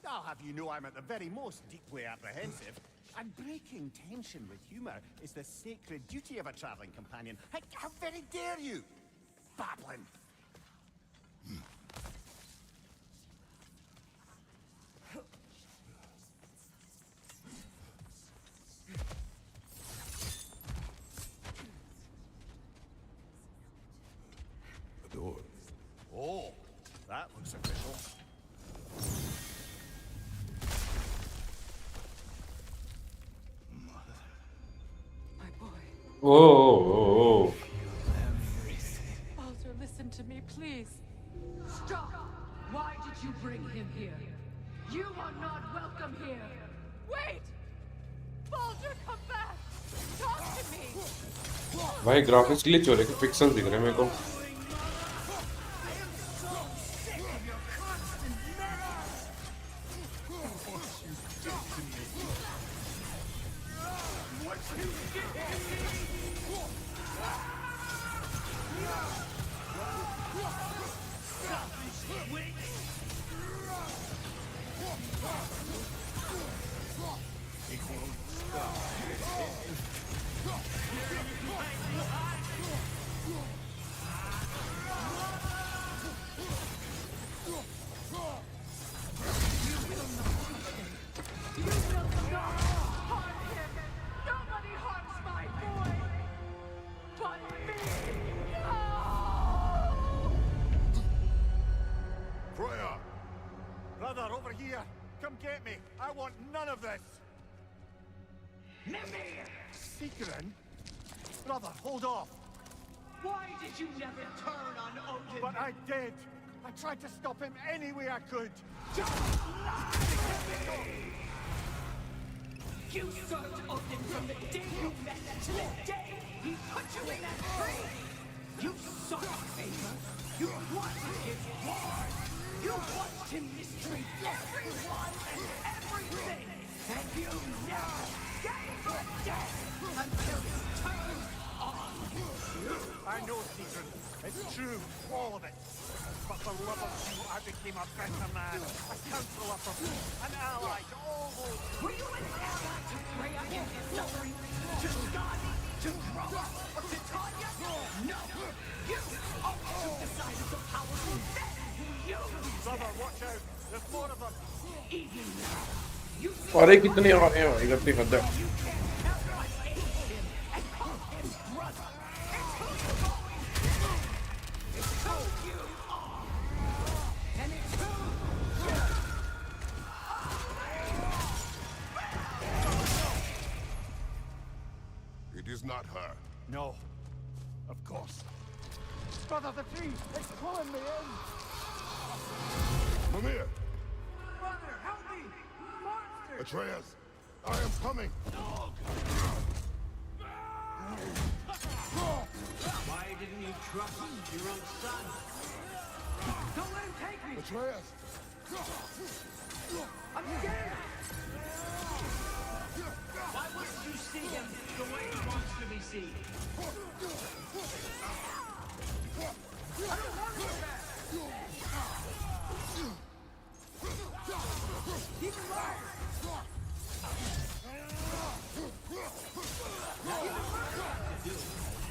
I'll have you know I'm at the very most deeply apprehensive. And breaking tension with humour is the sacred duty of a travelling companion. How very dare you? Babbling. The door. Oh, that looks official. My boy. Oh. Baldur, listen to me, please. Stop! Why did you bring him here? You are not welcome here! Wait! Baldur, come back! Talk to me! भाई graphics glitch हो रहे हैं, pixel दिख रहे हैं मेरे को। Nobody harms my boy! But me! Freya! Brother, over here! Come get me! I want none of this! Mimir! Secret? Brother, hold off! Why did you never turn on Odin? But I did! I tried to stop him any way I could! Just lie to me! You served Odin from the day you met to the day he put you in that tree! You sought his favor! You wanted his ward! You watched him mistreat everyone and everything! And you never gave a damn until he turned on you! I know, Secret. It's true, all of it. But for love of you, I became a better man, a counselor for me, an ally to all those... Were you an ally to Freya in his suffering? To Skadi? To Groa? Or to Tanya? No! You always took the side of the powerful, then you used Brother, them. watch out! There's more of them! Even now, you अरे कितने आ रहे हैं भाई, कितनी हद है। you can't help but hate him and call him brother. It's who you've always been. It's who you are. And it's who not her. No. Of course. Brother, the tree! It's pulling me in! Mimir! Brother, help me! Monster! Atreus! I am coming! Why didn't you trust your own son? Don't let him take me! Atreus! I'm scared! Why wouldn't you see him the way he wants to be seen? I don't want to go back! He's alive!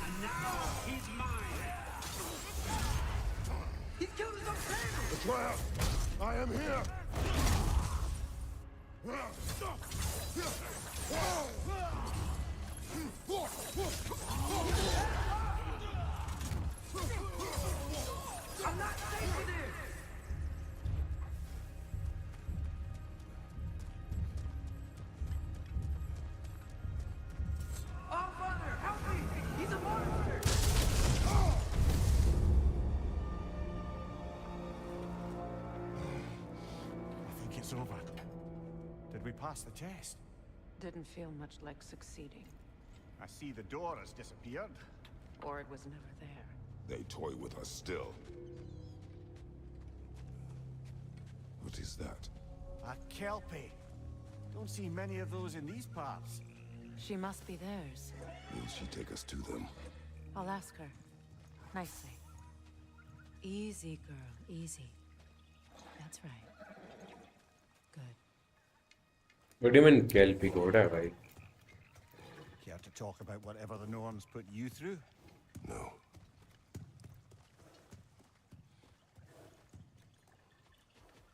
And now he's mine! He's killed his own family! Atreus! I am here! I'm not safe with this! Oh, Father, help me! He's a monster! I think it's over. Did we pass the test? Didn't feel much like succeeding. I see the door has disappeared. Or it was never there. They toy with us still. What is that? A kelpie. Don't see many of those in these parts. She must be theirs. Will she take us to them? I'll ask her. Nicely. Easy, girl. Easy. That's right. Good. What do you mean Kelpie code है भाई? Care to talk about whatever the norms put you through? No.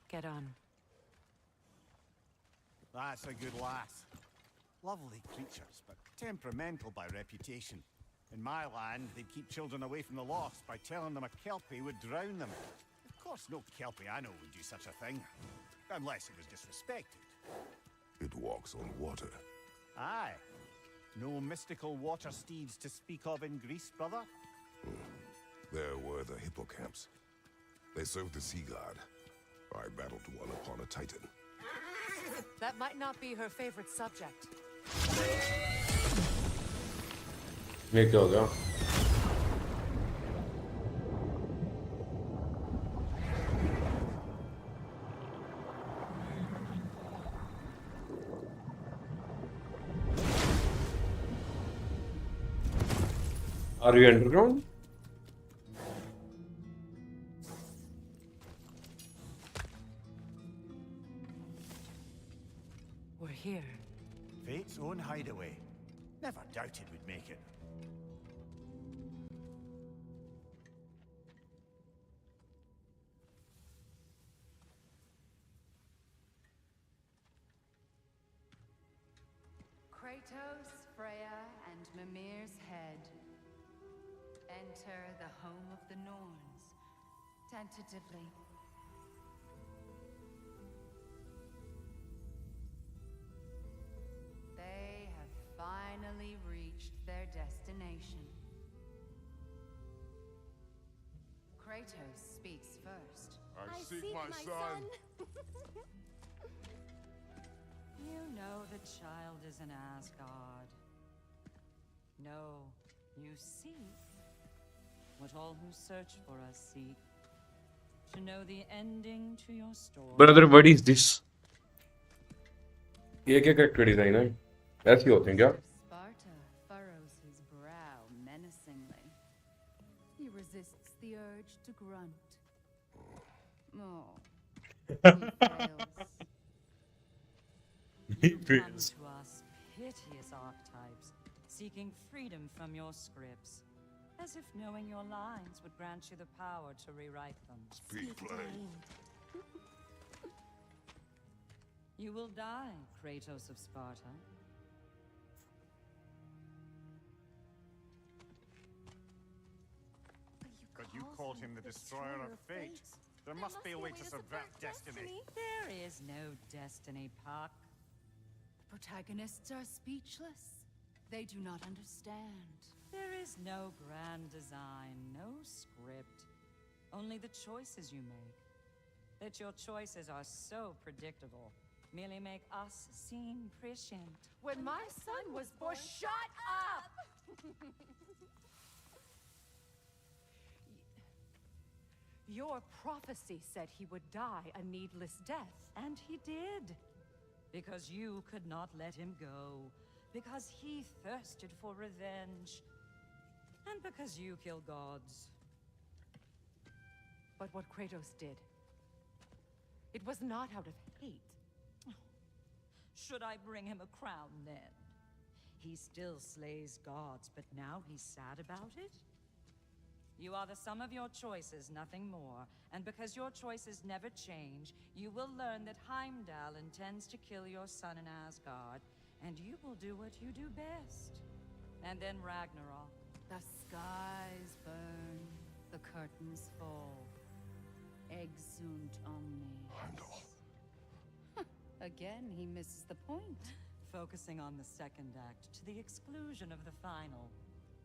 Get on. That's a good lass. Lovely creatures, but temperamental by reputation. In my land, they'd keep children away from the lost by telling them a kelpie would drown them. Of course, no kelpie I know would do such a thing. Unless it was disrespected. It walks on water. Aye. No mystical water steeds to speak of in Greece, brother? There were the hippocamps. They served the sea god. I battled one upon a titan. That might not be her favorite subject. ये क्या हो गया? Are we underground? We're here. Fate's own hideaway. Never doubted we'd make it. Kratos, Freya, and Mimir's head. Enter the home of the Norns, tentatively. They have finally reached their destination. Kratos speaks first. I seek my son. You know the child is in Asgard. No, you seek what all who search for us seek. To know the ending to your story. Brother, what is this? ये क्या character design है? ऐसे होते हैं क्या? Sparta furrows his brow menacingly. He resists the urge to grunt. Oh, he fails. You come to us, piteous archetypes, seeking freedom from your scripts, as if knowing your lines would grant you the power to rewrite them. Speak plain. You will die, Kratos of Sparta. But you called him the destroyer of fate. There must be a way to subvert destiny. There is no destiny, Puck. The protagonists are speechless. They do not understand. There is no grand design, no script. Only the choices you make. That your choices are so predictable merely make us seem prescient. When my son was born, shut up! Your prophecy said he would die a needless death. And he did. Because you could not let him go. Because he thirsted for revenge. And because you kill gods. But what Kratos did, it was not out of hate. Should I bring him a crown then? He still slays gods, but now he's sad about it? You are the sum of your choices, nothing more. And because your choices never change, you will learn that Heimdall intends to kill your son in Asgard, and you will do what you do best. And then Ragnarok. The skies burn, the curtains fall. Exunt omnes. Heimdall. Again, he misses the point. Focusing on the second act to the exclusion of the final.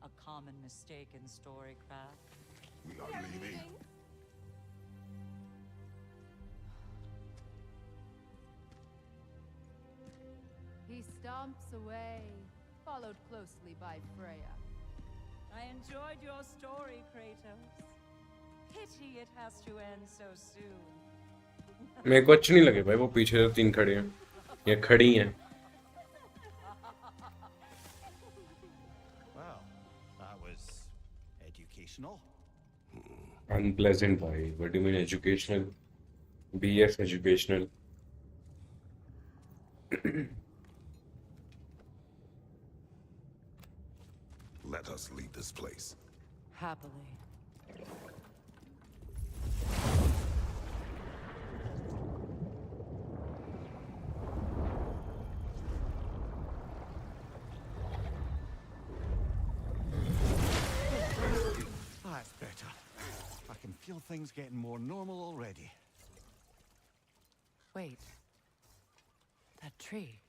A common mistake in storycraft. We are leaving. He stomps away, followed closely by Freya. I enjoyed your story, Kratos. Pity it has to end so soon. मेरे को अच्छे नहीं लगे भाई वो पीछे जो 3 खड़े हैं या खड़ी हैं. Well, that was educational. Unpleasant भाई. What do you mean educational? BS educational. Let us leave this place. Happily. That's better. I can feel things getting more normal already. Wait. That tree.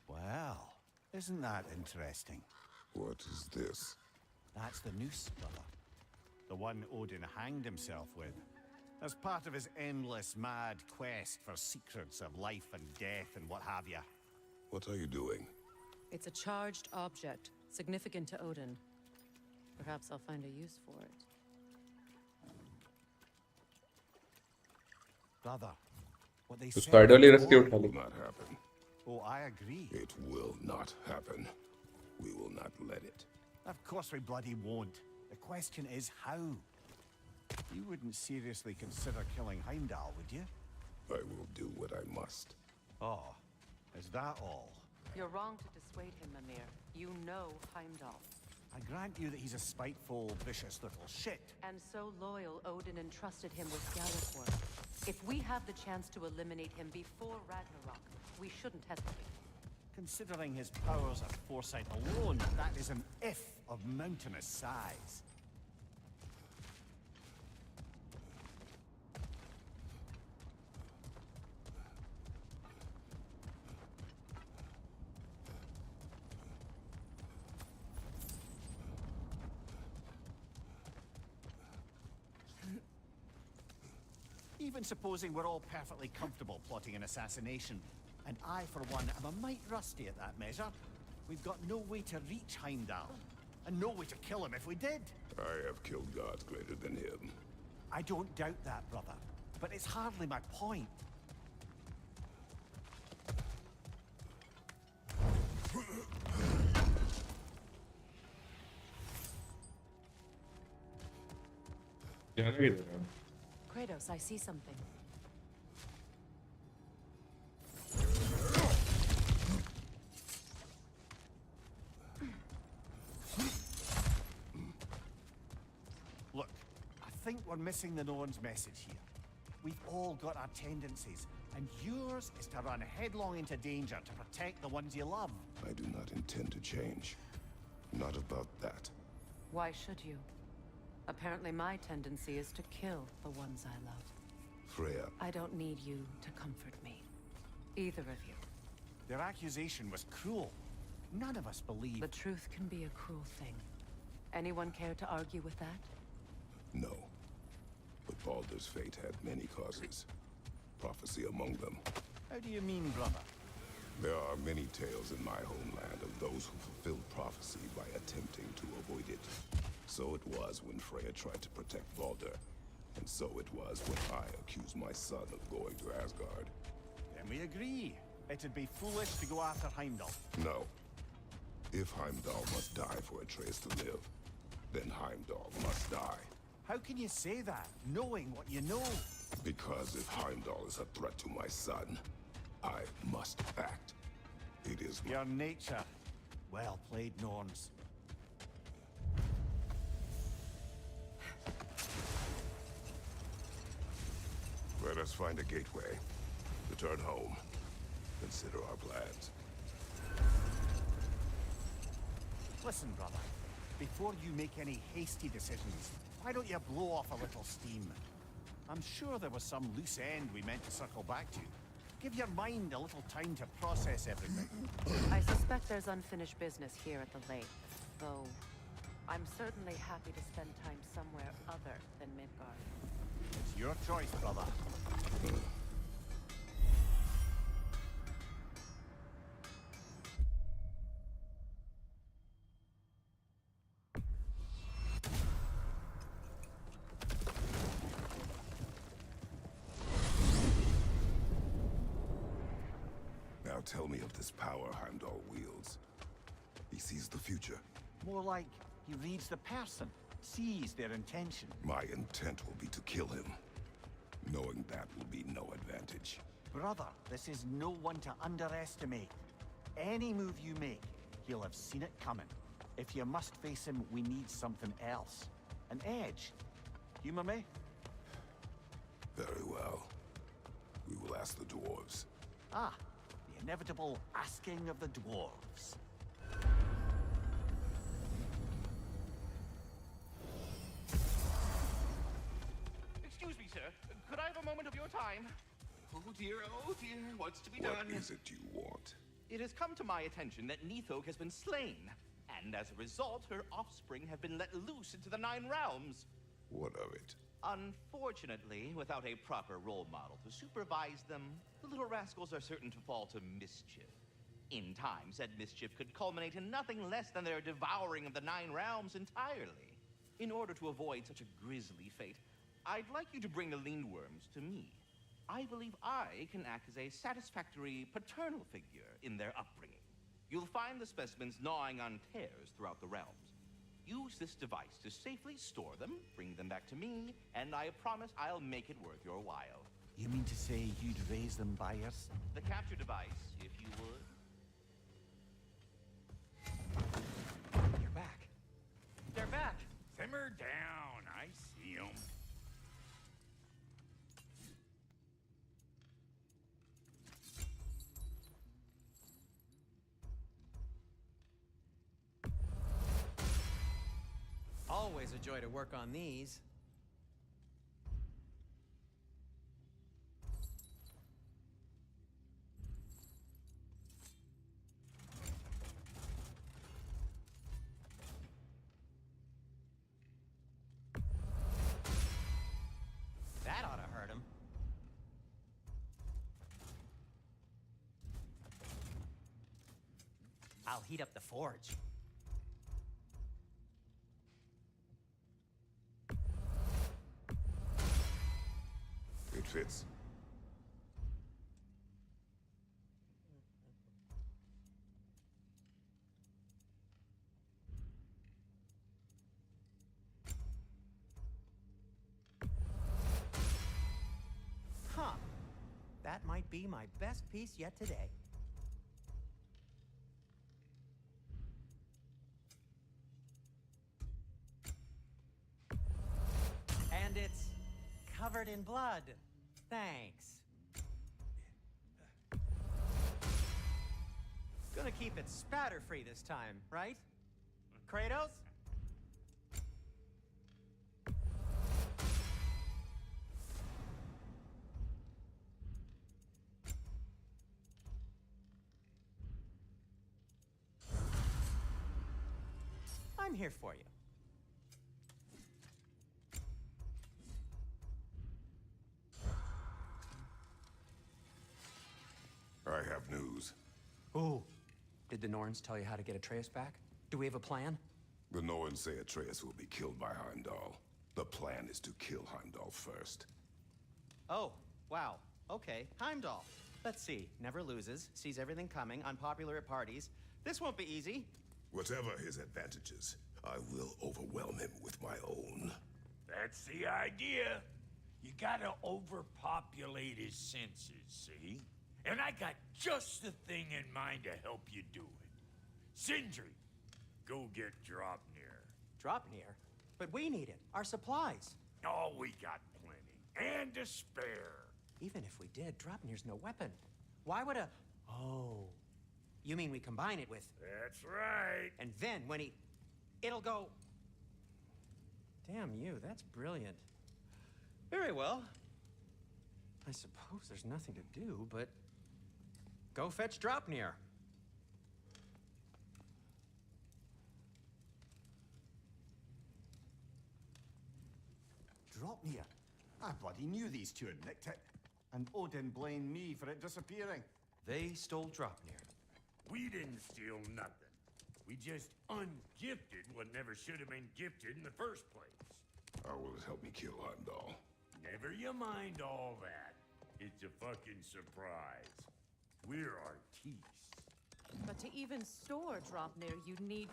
Well, isn't that interesting? What is this? That's the noose, brother. The one Odin hanged himself with. As part of his endless, mad quest for secrets of life and death and what have you. What are you doing? It's a charged object, significant to Odin. Perhaps I'll find a use for it. Brother, what they तो said spider वाली रस्सी before- उठा ली. Will not happen. Oh, I agree. It will not happen. We will not let it. Of course we bloody won't. The question is how. You wouldn't seriously consider killing Heimdall, would you? I will do what I must. Oh, is that all? You're wrong to dissuade him, Mimir. You know Heimdall. I grant you that he's a spiteful, vicious little shit. And so loyal, Odin entrusted him with Skeletor. If we have the chance to eliminate him before Ragnarok, we shouldn't hesitate. Considering his powers of foresight alone, that is an if of mountainous size. Even supposing we're all perfectly comfortable plotting an assassination, and I, for one, am a mite rusty at that measure, we've got no way to reach Heimdall, and no way to kill him if we did. I have killed gods greater than him. I don't doubt that, brother, but it's hardly my point. जाना किधर है? Kratos, I see something. Look, I think we're missing the Norn's message here. We've all got our tendencies, and yours is to run headlong into danger to protect the ones you love. I do not intend to change. Not about that. Why should you? Apparently my tendency is to kill the ones I love. Freya, I don't need you to comfort me. Either of you. Their accusation was cruel. None of us believe... The truth can be a cruel thing. Anyone care to argue with that? No. But Baldur's fate had many causes. Prophecy among them. How do you mean, brother? There are many tales in my homeland of those who fulfilled prophecy by attempting to avoid it. So it was when Freya tried to protect Baldur. And so it was when I accused my son of going to Asgard. Then we agree. It'd be foolish to go after Heimdall. No. If Heimdall must die for Atreus to live, then Heimdall must die. How can you say that, knowing what you know? Because if Heimdall is a threat to my son, I must act. It is your nature. Well played, Norns. Let us find a gateway. Return home. Consider our plans. Listen, brother. Before you make any hasty decisions, why don't you blow off a little steam? I'm sure there was some loose end we meant to circle back to. Give your mind a little time to process everything. I suspect there's unfinished business here at the lake, though I'm certainly happy to spend time somewhere other than Midgard. It's your choice, brother. Now tell me of this power Heimdall wields. He sees the future. More like he reads the person, sees their intention. My intent will be to kill him. Knowing that will be no advantage. Brother, this is no one to underestimate. Any move you make, he'll have seen it coming. If you must face him, we need something else. An edge. Humor me? Very well. We will ask the dwarves. Ah, the inevitable asking of the dwarves. Excuse me, sir. Could I have a moment of your time? Oh dear, what's to be done? What is it you want? It has come to my attention that Nithog has been slain, and as a result, her offspring have been let loose into the Nine Realms. What of it? Unfortunately, without a proper role model to supervise them, the little rascals are certain to fall to mischief. In time, said mischief could culminate in nothing less than their devouring of the Nine Realms entirely. In order to avoid such a grisly fate, I'd like you to bring the Lindworms to me. I believe I can act as a satisfactory paternal figure in their upbringing. You'll find the specimens gnawing on tears throughout the realms. Use this device to safely store them, bring them back to me, and I promise I'll make it worth your while. You mean to say you'd raise them by yourself? The capture device, if you would. You're back. They're back! Simmer down. I see 'em. Always a joy to work on these. That ought to hurt him. I'll heat up the forge. It fits. Huh. That might be my best piece yet today. And it's covered in blood. Thanks. Gonna keep it spatter-free this time, right? Kratos? I'm here for you. I have news. Ooh. Did the Norns tell you how to get Atreus back? Do we have a plan? The Norns say Atreus will be killed by Heimdall. The plan is to kill Heimdall first. Oh, wow. Okay, Heimdall. Let's see. Never loses, sees everything coming, unpopular at parties. This won't be easy. Whatever his advantages, I will overwhelm him with my own. That's the idea. You gotta overpopulate his senses, see? And I got just the thing in mind to help you do it. Sindri, go get Dropnir. Dropnir? But we need it. Our supplies. Oh, we got plenty. And to spare. Even if we did, Dropnir's no weapon. Why would a... Oh. You mean we combine it with... That's right. And then when he... It'll go... Damn you, that's brilliant. Very well. I suppose there's nothing to do, but... Go fetch Dropnir. Dropnir? I bloody knew these two had nicked it. And Odin blamed me for it disappearing. They stole Dropnir. We didn't steal nothing. We just ungifted what never should have been gifted in the first place. How will it help me kill Heimdall? Never you mind all that. It's a fucking surprise. We're artistes. But to even store Dropnir, you'd need...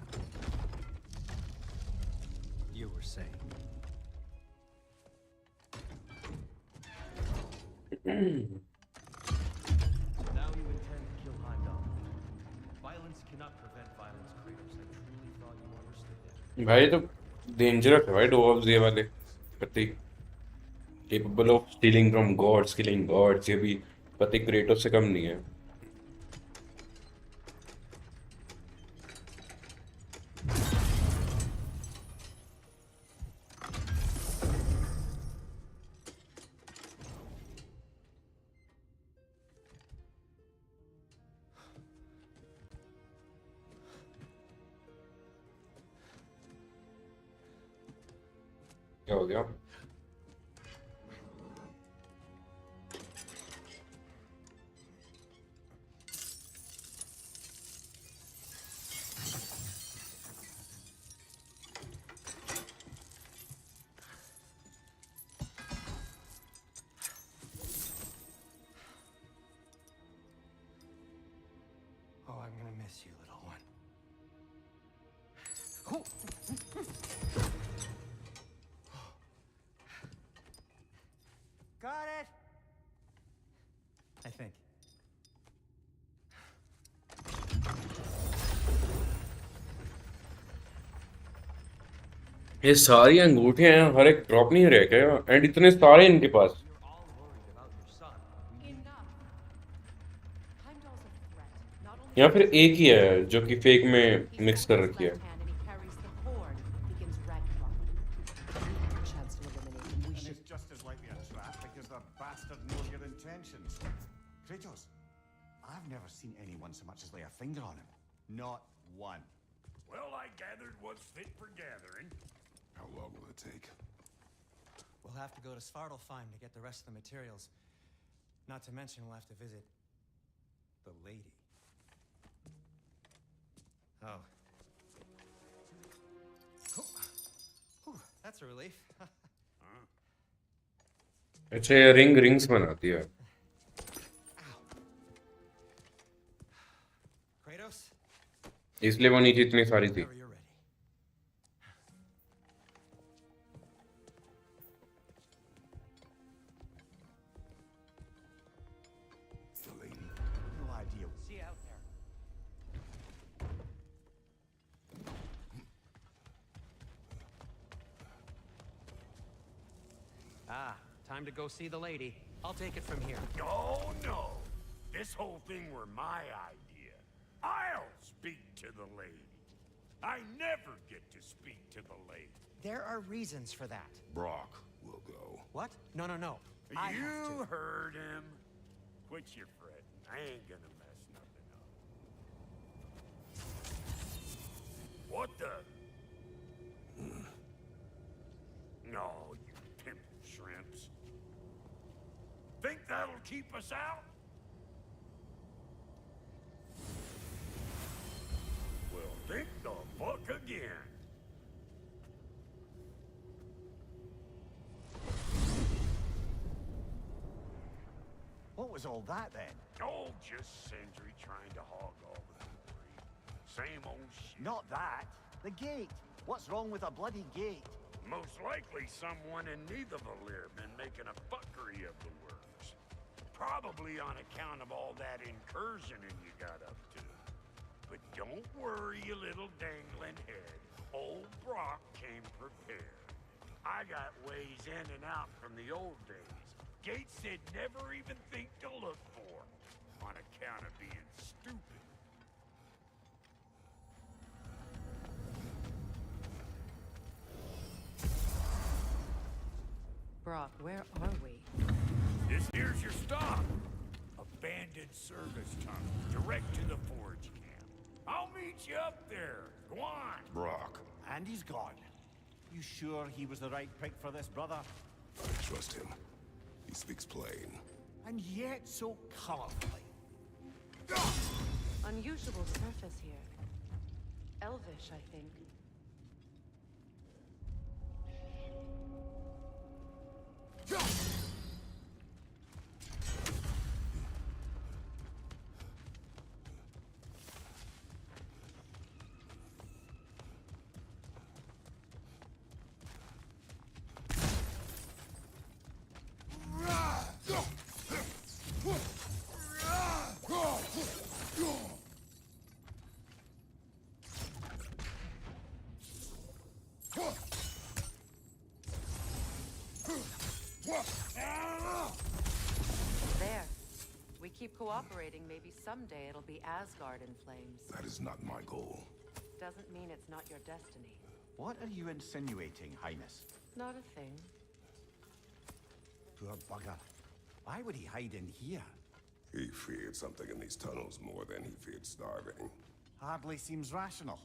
You were saying. Now you intend to kill Heimdall. Violence cannot prevent violence, Kratos. I truly thought you understood that. भाई तो dangerous है भाई dogs ये वाले पति capable of stealing from gods, killing gods. ये भी पति क्रेटोस से कम नहीं है. क्या हो गया? Oh, I'm gonna miss you, little one. Got it! I think. ये सारी अंगूठियां हैं, हर एक ड्रॉप नहीं रह गया एंड इतने सारे इनके पास. या फिर एक ही है जो कि फेक में मिक्स कर रखी है. And it's just as likely a trap because the bastard knows your intentions. Kratos, I've never seen anyone so much as lay a finger on him. Not one. Well, I gathered what's fit for gathering. How long will it take? We'll have to go to Svartalfheim to get the rest of the materials. Not to mention we'll have to visit the lady. Oh. Whew, that's a relief. अच्छा ये rings बनाती है. Kratos? इसलिए वो नीचे इतनी सारी थी. No idea. See you out there. Ah, time to go see the lady. I'll take it from here. Oh, no. This whole thing were my idea. I'll speak to the lady. I never get to speak to the lady. There are reasons for that. Brock will go. What? No, no, no. I have You to. heard him. Quit your fretting. I ain't gonna mess nothing up. What the? No, you pimple shrimps. Think that'll keep us out? Well, think the fuck again. What was all that then? Oh, just Sindri trying to hog all the glory. Same old shit. Not that. The gate. What's wrong with a bloody gate? Most likely someone in Nidavellir been making a fuckery of the works. Probably on account of all that incursioning you got up to. But don't worry, you little dangling head. Old Brock came prepared. I got ways in and out from the old days. Gates said never even think to look for, on account of being stupid. Brock, where are we? This here's your stop. Abandoned service tunnel, direct to the forge camp. I'll meet you up there. Go on. Brock. And he's gone. You sure he was the right pick for this, brother? I trust him. He speaks plain. And yet so colorfully. Unusual surface here. Elvish, I think. There. We keep cooperating, maybe someday it'll be Asgard in flames. That is not my goal. Doesn't mean it's not your destiny. What are you insinuating, Highness? Not a thing. Poor bugger. Why would he hide in here? He feared something in these tunnels more than he feared starving. Hardly seems rational.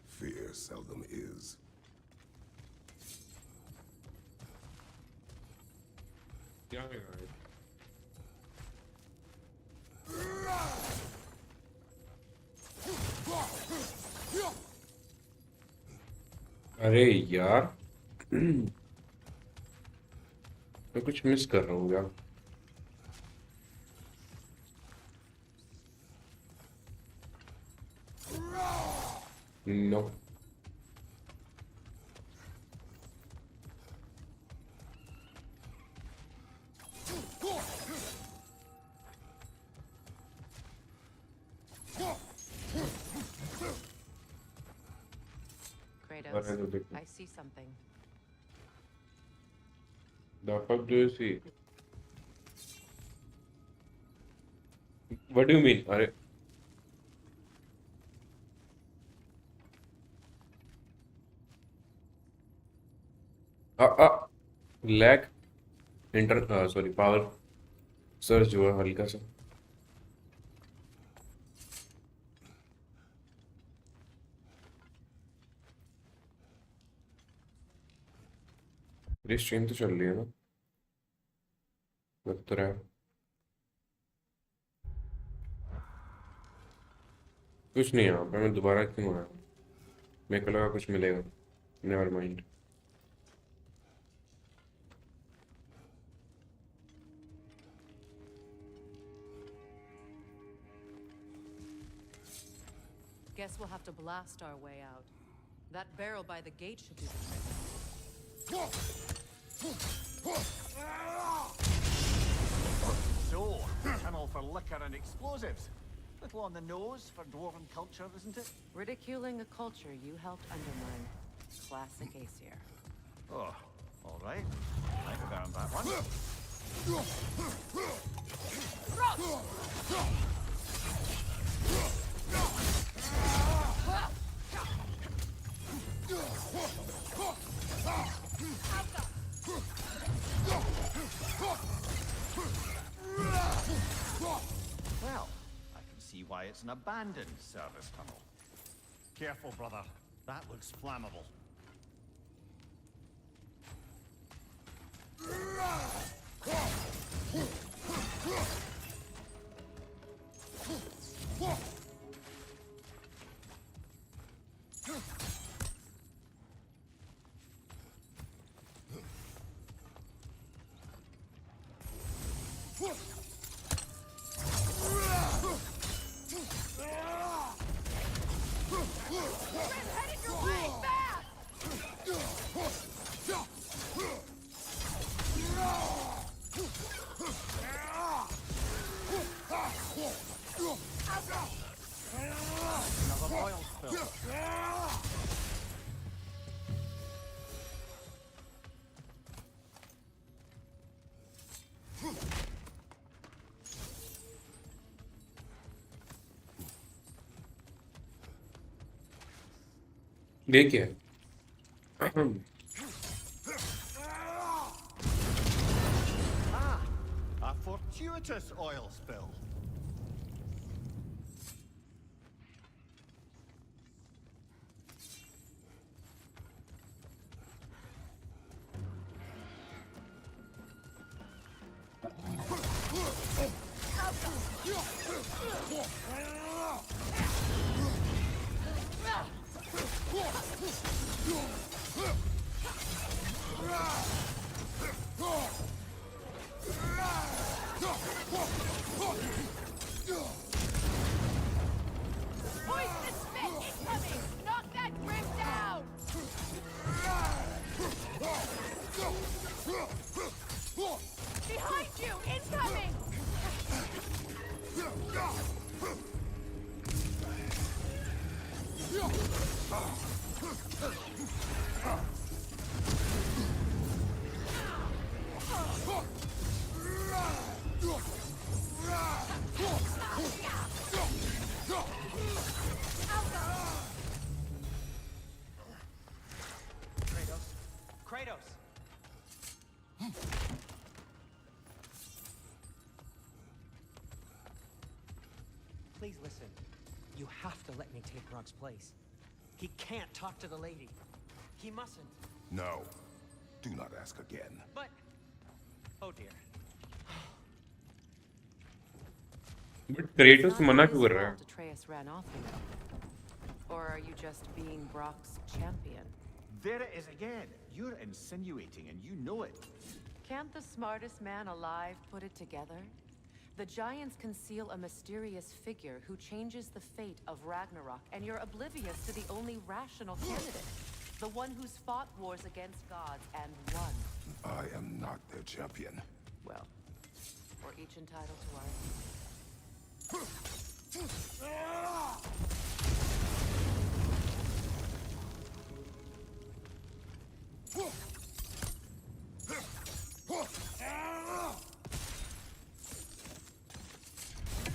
Fear seldom is. अरे यार मैं कुछ miss कर रहा हूँ यार no Kratos, I see something. The fuck do you see? What do you mean? अरे lag sorry power search हुआ हल्का सा मेरी स्ट्रीम तो चल रही है ना लग तो रहा है कुछ नहीं यहाँ पे मैं दोबारा क्यों आया मेरे को लगा कुछ मिलेगा never mind Guess we'll have to blast our way out. That barrel by the gate should do the trick. So, tunnel for liquor and explosives. Little on the nose for dwarven culture, isn't it? Ridiculing a culture you helped undermine. Classic Aesir. Oh, all right. I could earn that one. Well, I can see why it's an abandoned service tunnel. Careful, brother. That looks flammable. Another oil spill. ये क्या है? Ah, a fortuitous oil spill. Poisonous spit incoming! Knock that grim down! Behind you! Incoming! Kratos! Please listen. You have to let me take Rock's place. He can't talk to the lady. He mustn't. No. Do not ask again. But... Oh dear. But Kratos It's not मना his क्यों कर रहा है? fault Atreus ran off, you know. Or are you just being Brock's champion? There it is again. You're insinuating and you know it. Can't the smartest man alive put it together? The Giants conceal a mysterious figure who changes the fate of Ragnarok, and you're oblivious to the only rational candidate. The one who's fought wars against gods and won. I am not their champion. Well, we're each entitled to our...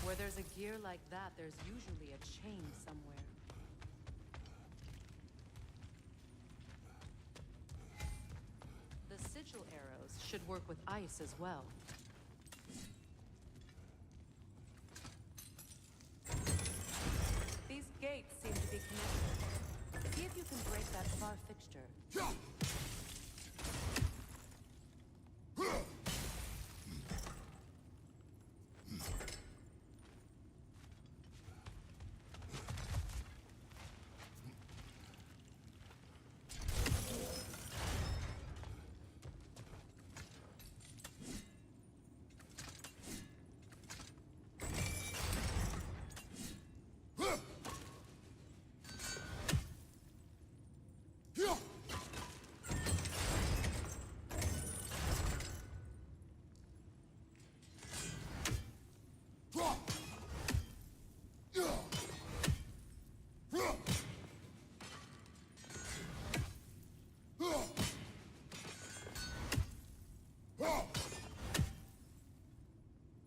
Where there's a gear like that, there's usually a chain somewhere. The sigil arrows should work with ice as well. These gates seem to be connected. See if you can break that far fixture.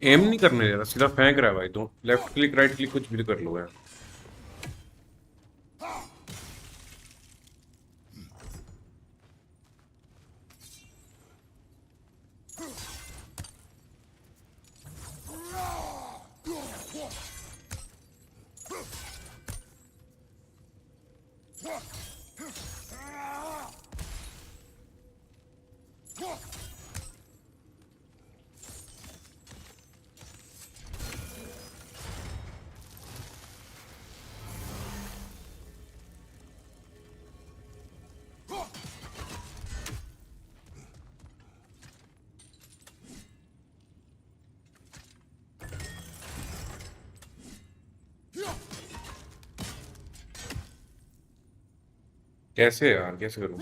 एम नहीं करने दे रहा, सीधा फेंक रहा है भाई। तो लेफ्ट क्लिक राइट क्लिक कुछ भी कर लो यार। कैसे यार, कैसे करूं?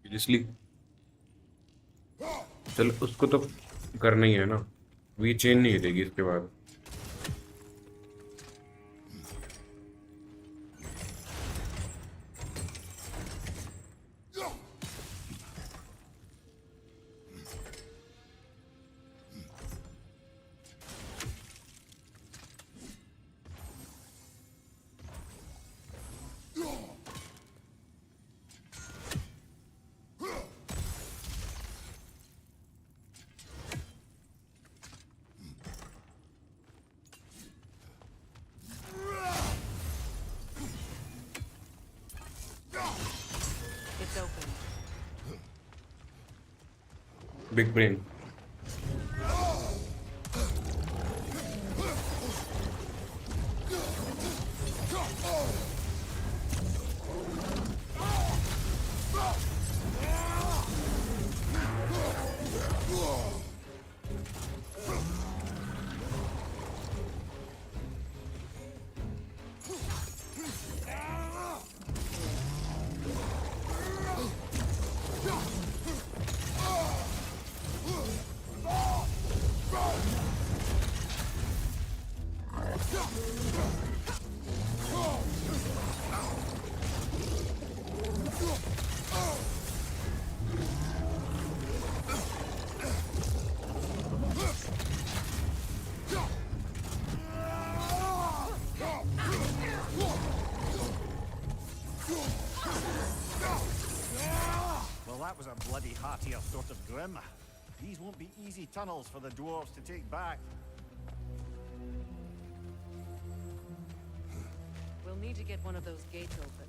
सीरियसली? चल उसको तो करना ही है ना, वी चेन नहीं देगी इसके बाद। It's open. Big brain. Well, that was a bloody heartier sort of grim. These won't be easy tunnels for the dwarves to take back. We'll need to get one of those gates open.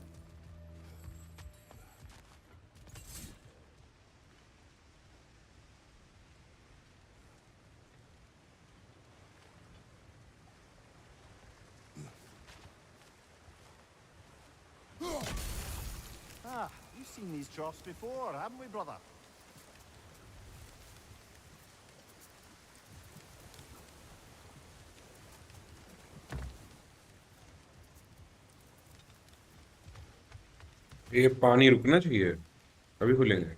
Ah, we've seen these troughs before, haven't we, brother? ये पानी रुकना चाहिए, अभी खुलेंगे।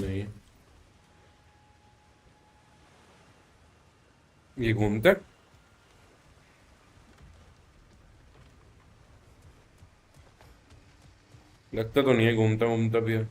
नहीं, ये घूमता है? लगता तो नहीं है घूमता घूमता भी है।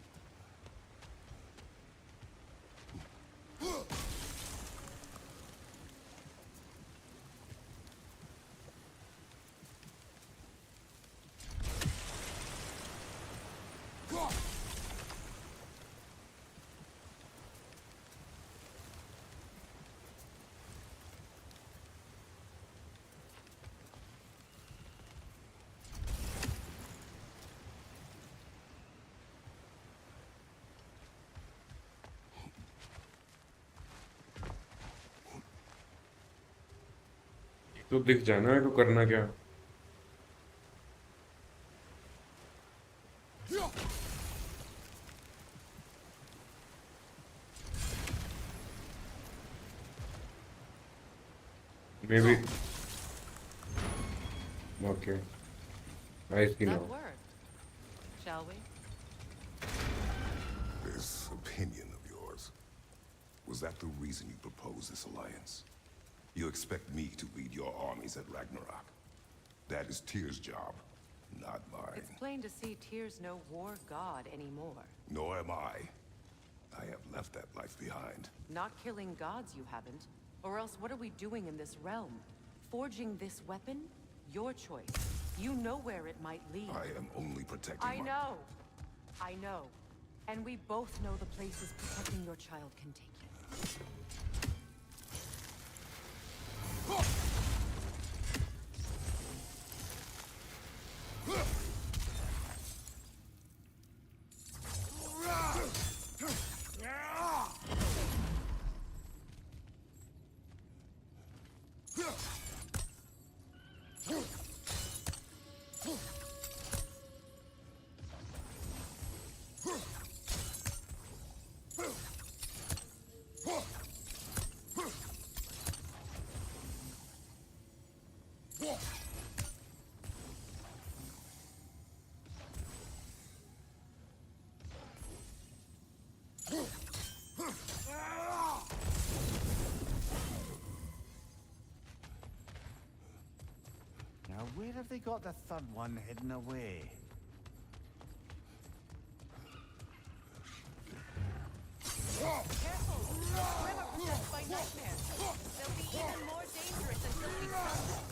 तो दिख जाना है, तो करना क्या? Maybe okay, I see That now. worked. Shall we? This opinion of yours, was that the reason you proposed this alliance? You expect me to lead your armies at Ragnarok? That is Tyr's job, not mine. It's plain to see Tyr's no war god anymore. Nor am I. I have left that life behind. Not killing gods, you haven't. Or else what are we doing in this realm? Forging this weapon? Your choice. You know where it might lead. I am only protecting I know. I know. And we both know the places protecting your child can take you. where have they got the third one hidden away? Careful! Grim are possessed by nightmares. They'll be even more dangerous until we stop them.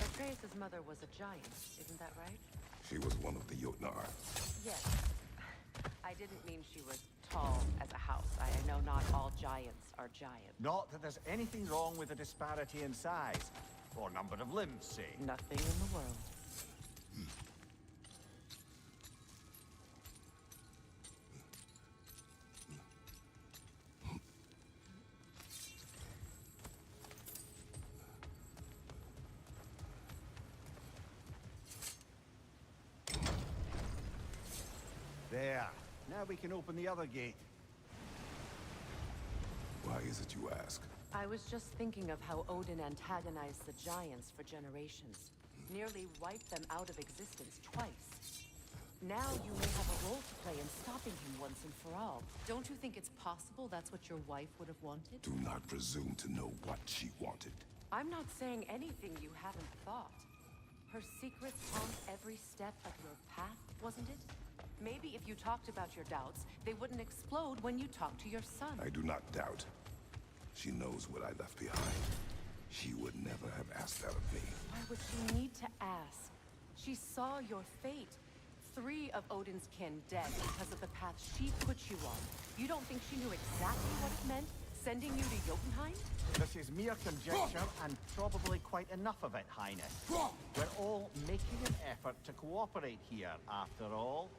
Atreus' mother was a giant, isn't that right? She was one of the Jotnar. Yes. I didn't mean she was tall as a house. I know not all giants are giants. Not that there's anything wrong with the disparity in size, or number of limbs, say. Nothing in the world. There. Now we can open the other gate. Why is it you ask? I was just thinking of how Odin antagonized the giants for generations. Nearly wiped them out of existence twice. Now you may have a role to play in stopping him once and for all. Don't you think it's possible that's what your wife would have wanted? Do not presume to know what she wanted. I'm not saying anything you haven't thought. Her secrets haunt every step of your path, wasn't it? Maybe if you talked about your doubts, they wouldn't explode when you talked to your son. I do not doubt. She knows what I left behind. She would never have asked that of me. Why would she need to ask? She saw your fate. 3 of Odin's kin dead because of the path she put you on. You don't think she knew exactly what it meant, sending you to Jotunheim? This is mere conjecture, and probably quite enough of it, Highness. We're all making an effort to cooperate here, after all.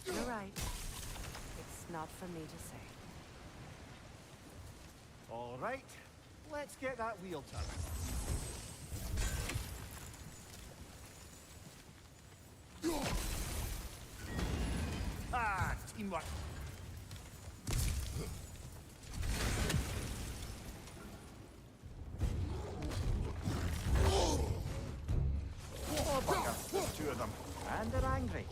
You're right. It's not for me to say. All right, let's get that wheel turning. Ah, teamwork. Oh, bugger. There's 2 of them, and they're angry.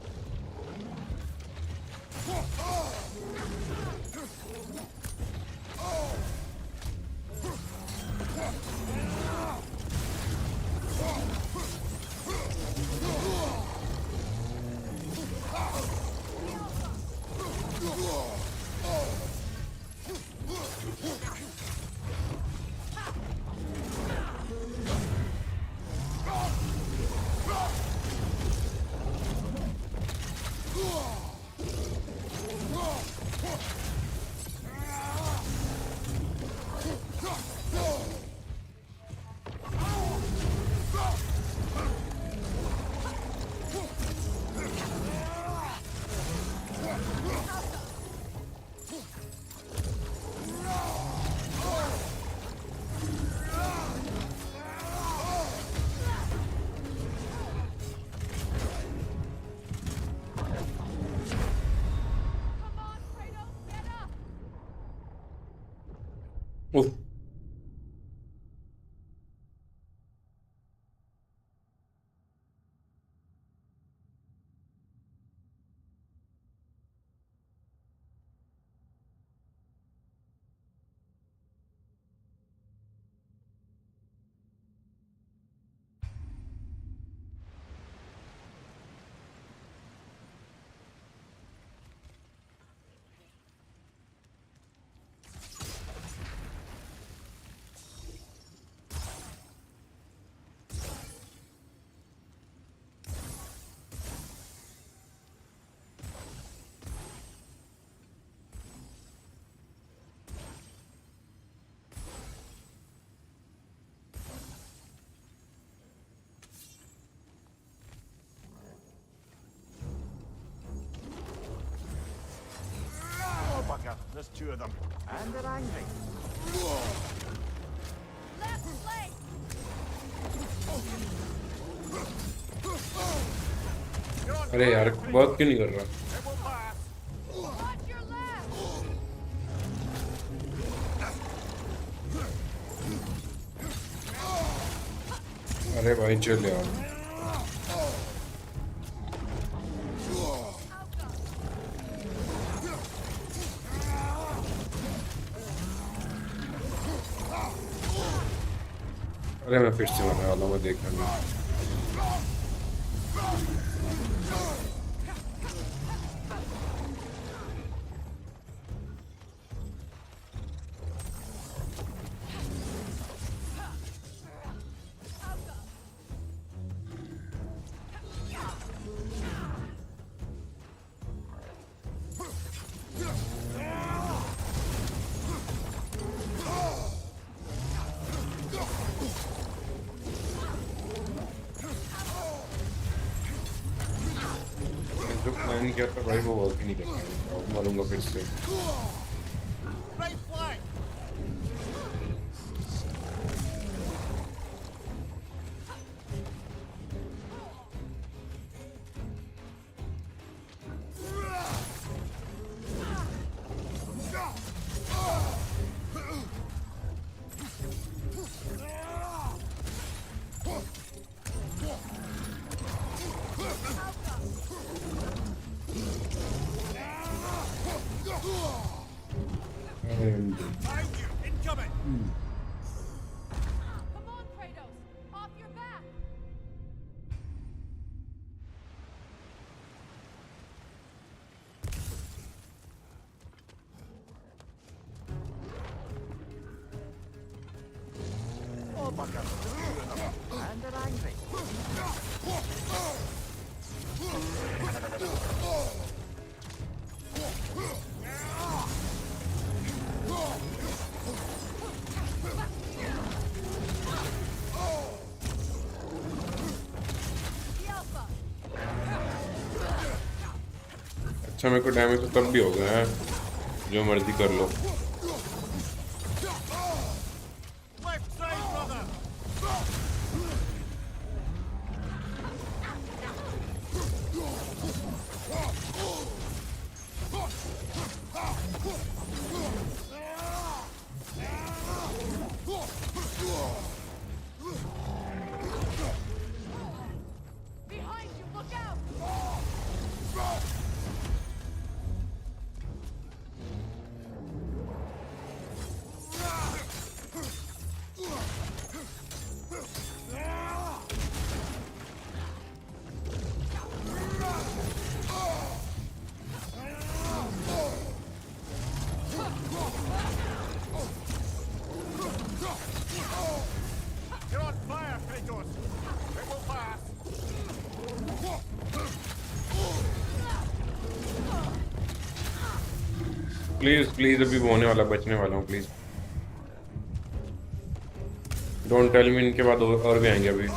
There's two of them, and they're angry. Left flank! अरे यार बहुत क्यों नहीं कर रहा? Watch your left! अरे भाई चल यार. अरे मैं फिर से मरने वाला हूँ, मैं देखना नहीं. जो प्लान किया था भाई वो वर्क ही नहीं कर पाया. मरूंगा फिर से. Right flank! And Behind you! Incoming! Come on, Kratos! Off your back! Oh, bugger! There's two of them, and they're angry. अच्छा मेरे को डैमेज तो तब भी हो गया है. जो मर्जी कर लो. Left side, brother! Behind you, look out! You're on fire, Kratos! It will pass! Please please अभी वो होने वाला, बचने वाला हूँ प्लीज. डोंट टेल मी इनके बाद और भी आएंगे अभी.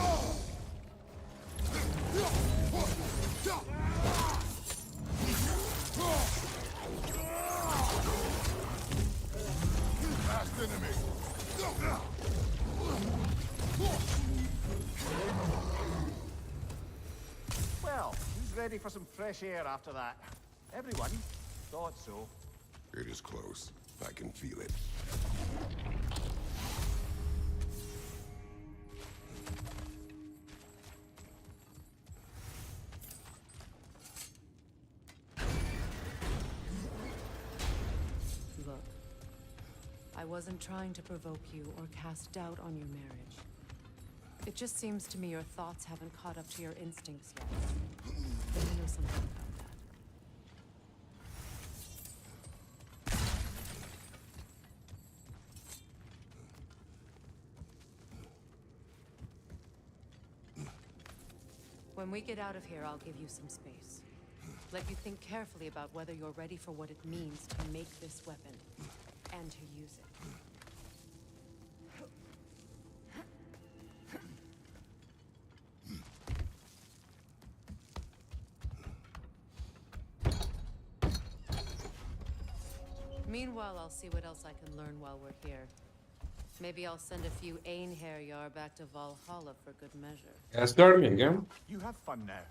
Last enemy. Well, who's ready for some fresh air after that? Everyone? Thought so. It is close. I can feel it. Look, I wasn't trying to provoke you or cast doubt on your marriage. It just seems to me your thoughts haven't caught up to your instincts yet. I know something about that. When we get out of here, I'll give you some space. Let you think carefully about whether you're ready for what it means to make this weapon and to use it. Meanwhile, I'll see what else I can learn while we're here. Maybe I'll send a few Einherjar back to Valhalla for good measure. Asgard में क्या? You have fun now.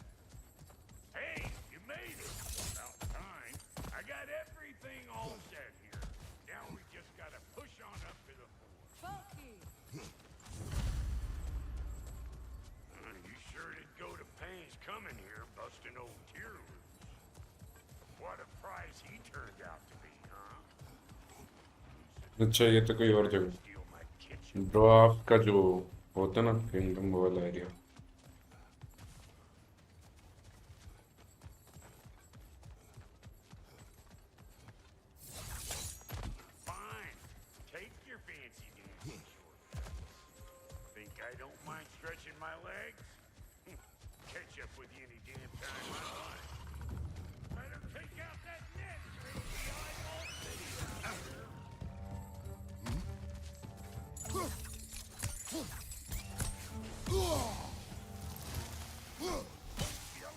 Hey, you made it. About time. I got everything all set here. Now we just gotta push on up to the fort. You sure did go to pains coming here, busting old tear loose. What a prize he turned out to be, huh? अच्छा ये तो कोई और जगह draft का जो होता है ना किंगडम वाला area Fine. Take your fancy dancing shortcuts. Think I don't mind stretching my legs? Catch up with you any damn time I like. Better take out that net, crazy eyeball city out here. You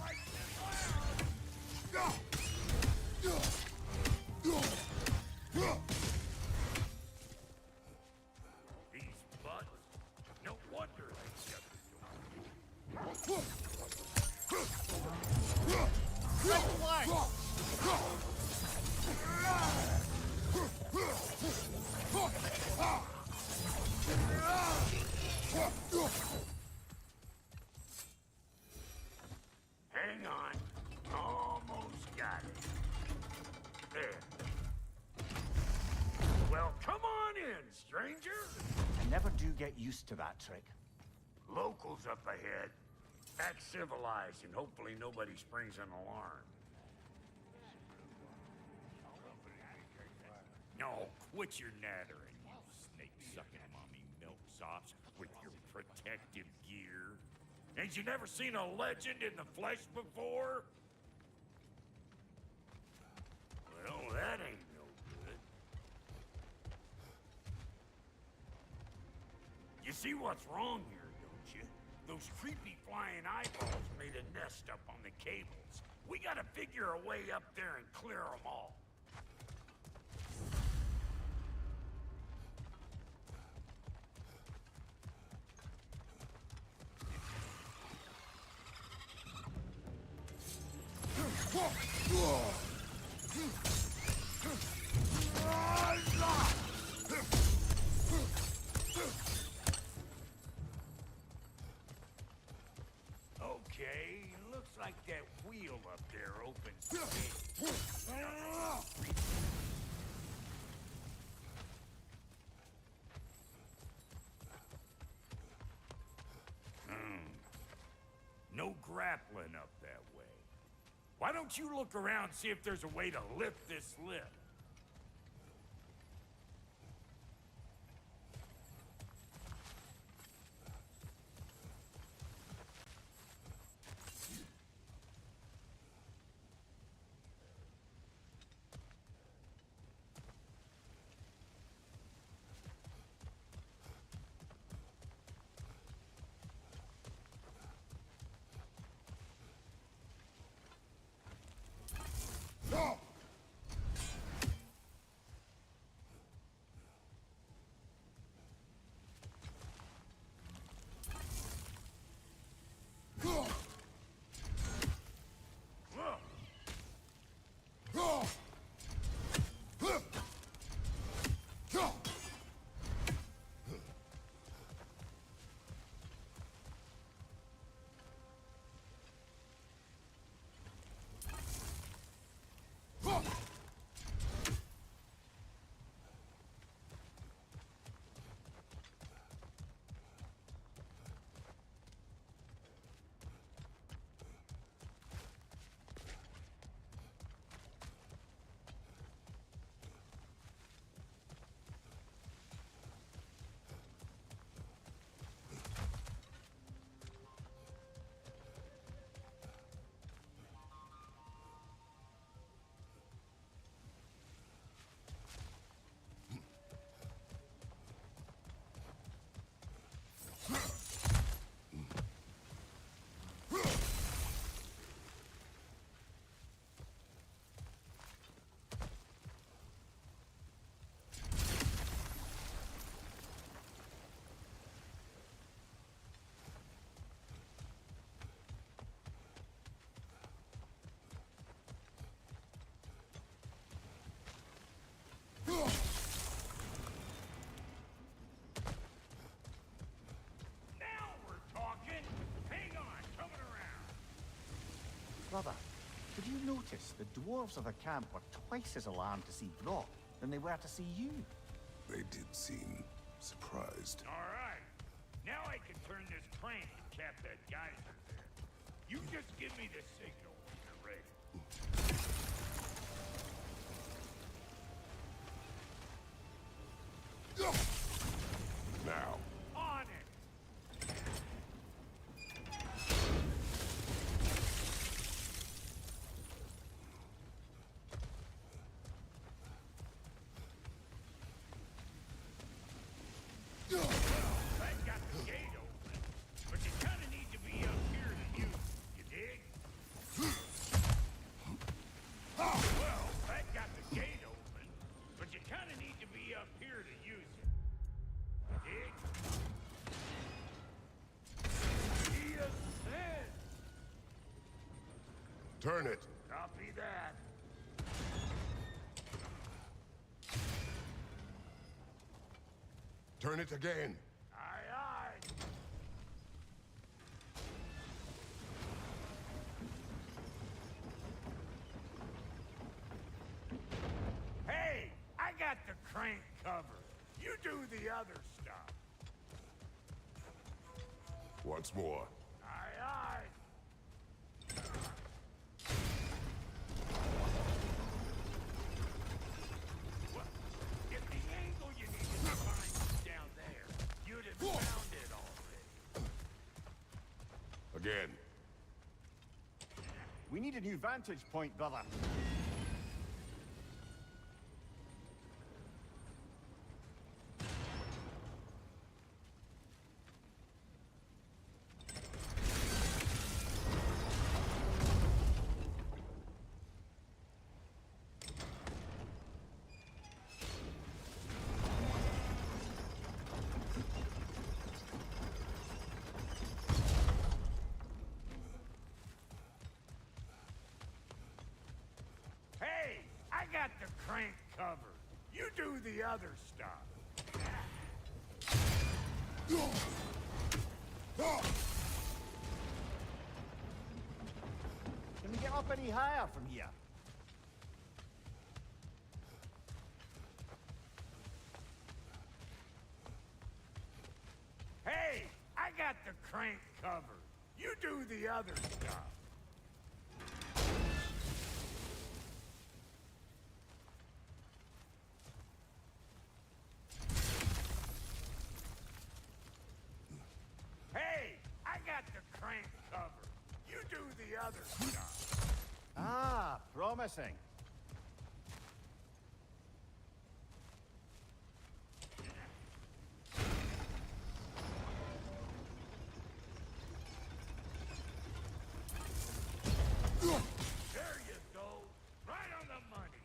like this These butts, no wonder they shut the door. Hang on. Almost got it. There. Well, come on in, stranger. I never do get used to that trick. Locals up ahead. Act civilized and hopefully nobody springs an alarm. No, quit your nattering, you snake-sucking mommy milksops with your protective gear. Ain't you never seen a legend in the flesh before? Well, that ain't no good. You see what's wrong here, don't you? Those creepy flying eyeballs made a nest up on the cables. We gotta figure a way up there and clear them all. Okay, looks like that wheel up there opens the gate. No grappling up that way. Why don't you look around and see if there's a way to lift this lift? brother, did you notice the dwarves of the camp were twice as alarmed to see Brock than they were to see you? They did seem surprised. All right. Now I can turn this crank and cap that geyser there. You just give me the signal when you're ready. Now. On it! Well, that got the gate open, but you kind of need to be up here to use it, you dig? Well, that got the gate open, but you kind of need to be up here to use it. You dig? He said. Turn it. Copy that. Turn it again. Aye, aye. Hey, I got the crank covered. You do the other stuff. Once more. Aye, aye. Well, if the angle you needed to find was down there, you'd have found it already. Again. We need a new vantage point, brother. Hey, I got the crank covered. You do the other stuff. Can we get up any higher from here? Hey, I got the crank covered. You do the other stuff. Hey, I got the crank covered. You do the other stuff. Ah, promising. There you go. Right on the money.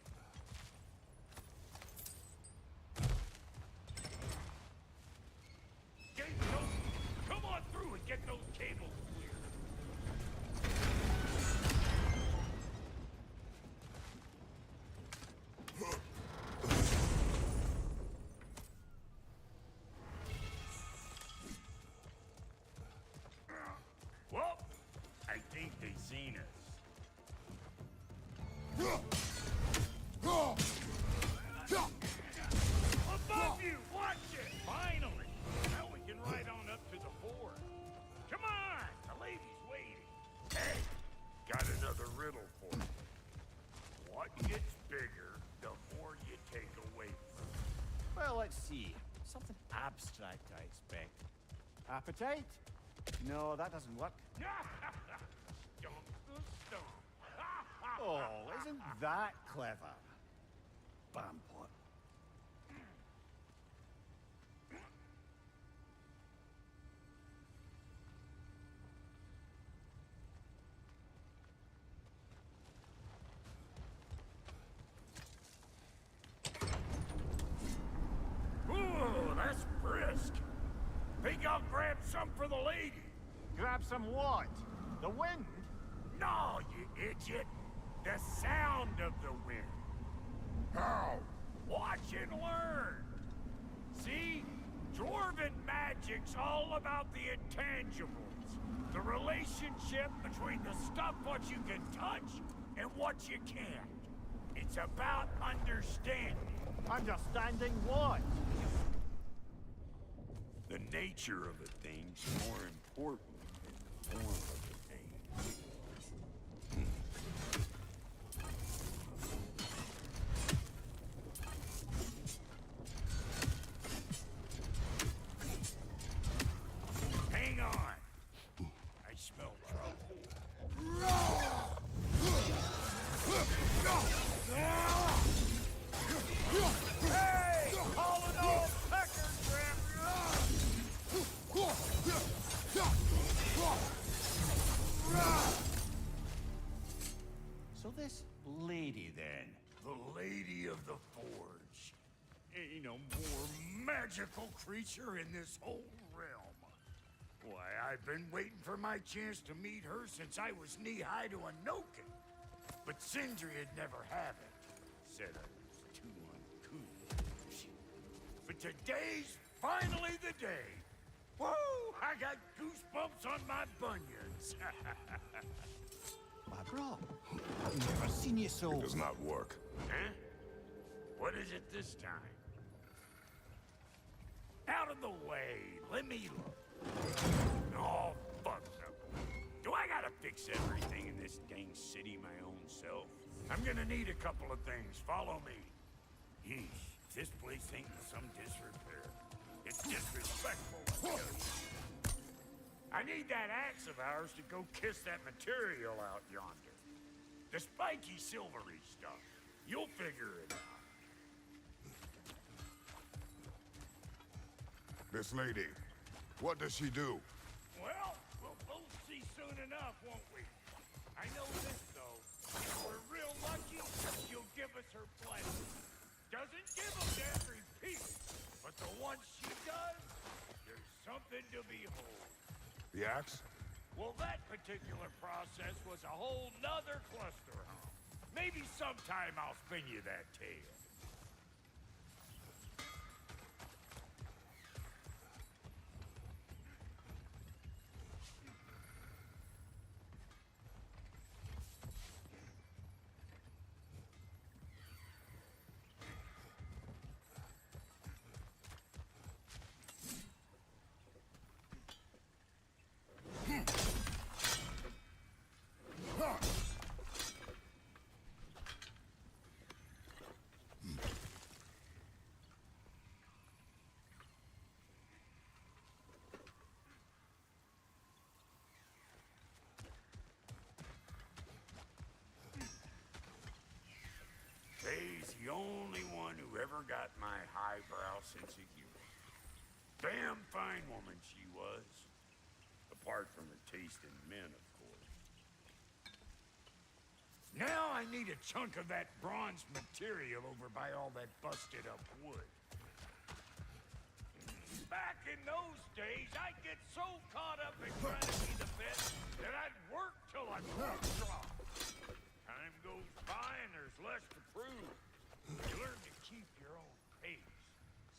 Gate open. Come on through and get those cables clear. Well, I think they seen us. Above you! Watch it! Finally! Now we can ride on up to the fort. Come on! The lady's waiting. Hey, got another riddle for you. What gets bigger, the more you take away from it? Well, let's see. Something abstract, I expect. Appetite? No, that doesn't work. Stomp the stomp. Oh, isn't that clever? Bampot. Ooh, that's brisk. Think I'll grab some for the lady? Grab some what? The wind? No, you idiot. The sound of the wind. How? Watch and learn. See? Dwarven magic's all about the intangibles. The relationship between the stuff what you can touch and what you can't. It's about understanding. Understanding what? The nature of a thing's more important than the form of a thing. Hang on. I smell trouble. Hey! All in all, pecker So this lady then? The Lady of the Forge. Ain't a more magical creature in this whole realm. Why, I've been waiting for my chance to meet her since I was knee-high to a Noken. But Sindri'd never have it. Said I was too uncouth. But today's finally the day. Woo! I got goosebumps on my bunions. My bro, I've never seen you so... It does not work. Huh? What is it this time? Out of the way. Let me look. Oh, fuck no. Do I gotta fix everything in this dang city my own self? I'm gonna need a couple of things. Follow me. Yeesh, this place ain't in some disrepair. It's disrespectful, I tell you. I need that axe of ours to go kiss that material out yonder. The spiky silvery stuff. You'll figure it out. This lady, what does she do? Well, we'll both see soon enough, won't we? I know this, though. If we're real lucky, she'll give us her blessing. Doesn't give them to every piece, but the ones she does, there's something to behold. The axe? Well, that particular process was a whole nother cluster hump. Maybe sometime I'll spin you that tale. Faye's the only one who ever got my highbrow sense of humor. Damn fine woman she was. Apart from her taste in men, of course. Now I need a chunk of that bronze material over by all that busted up wood. Back in those days, I'd get so caught up in trying to be the best that I'd work till I broke drop. Time goes by and there's less to prove. You learn to keep your own pace.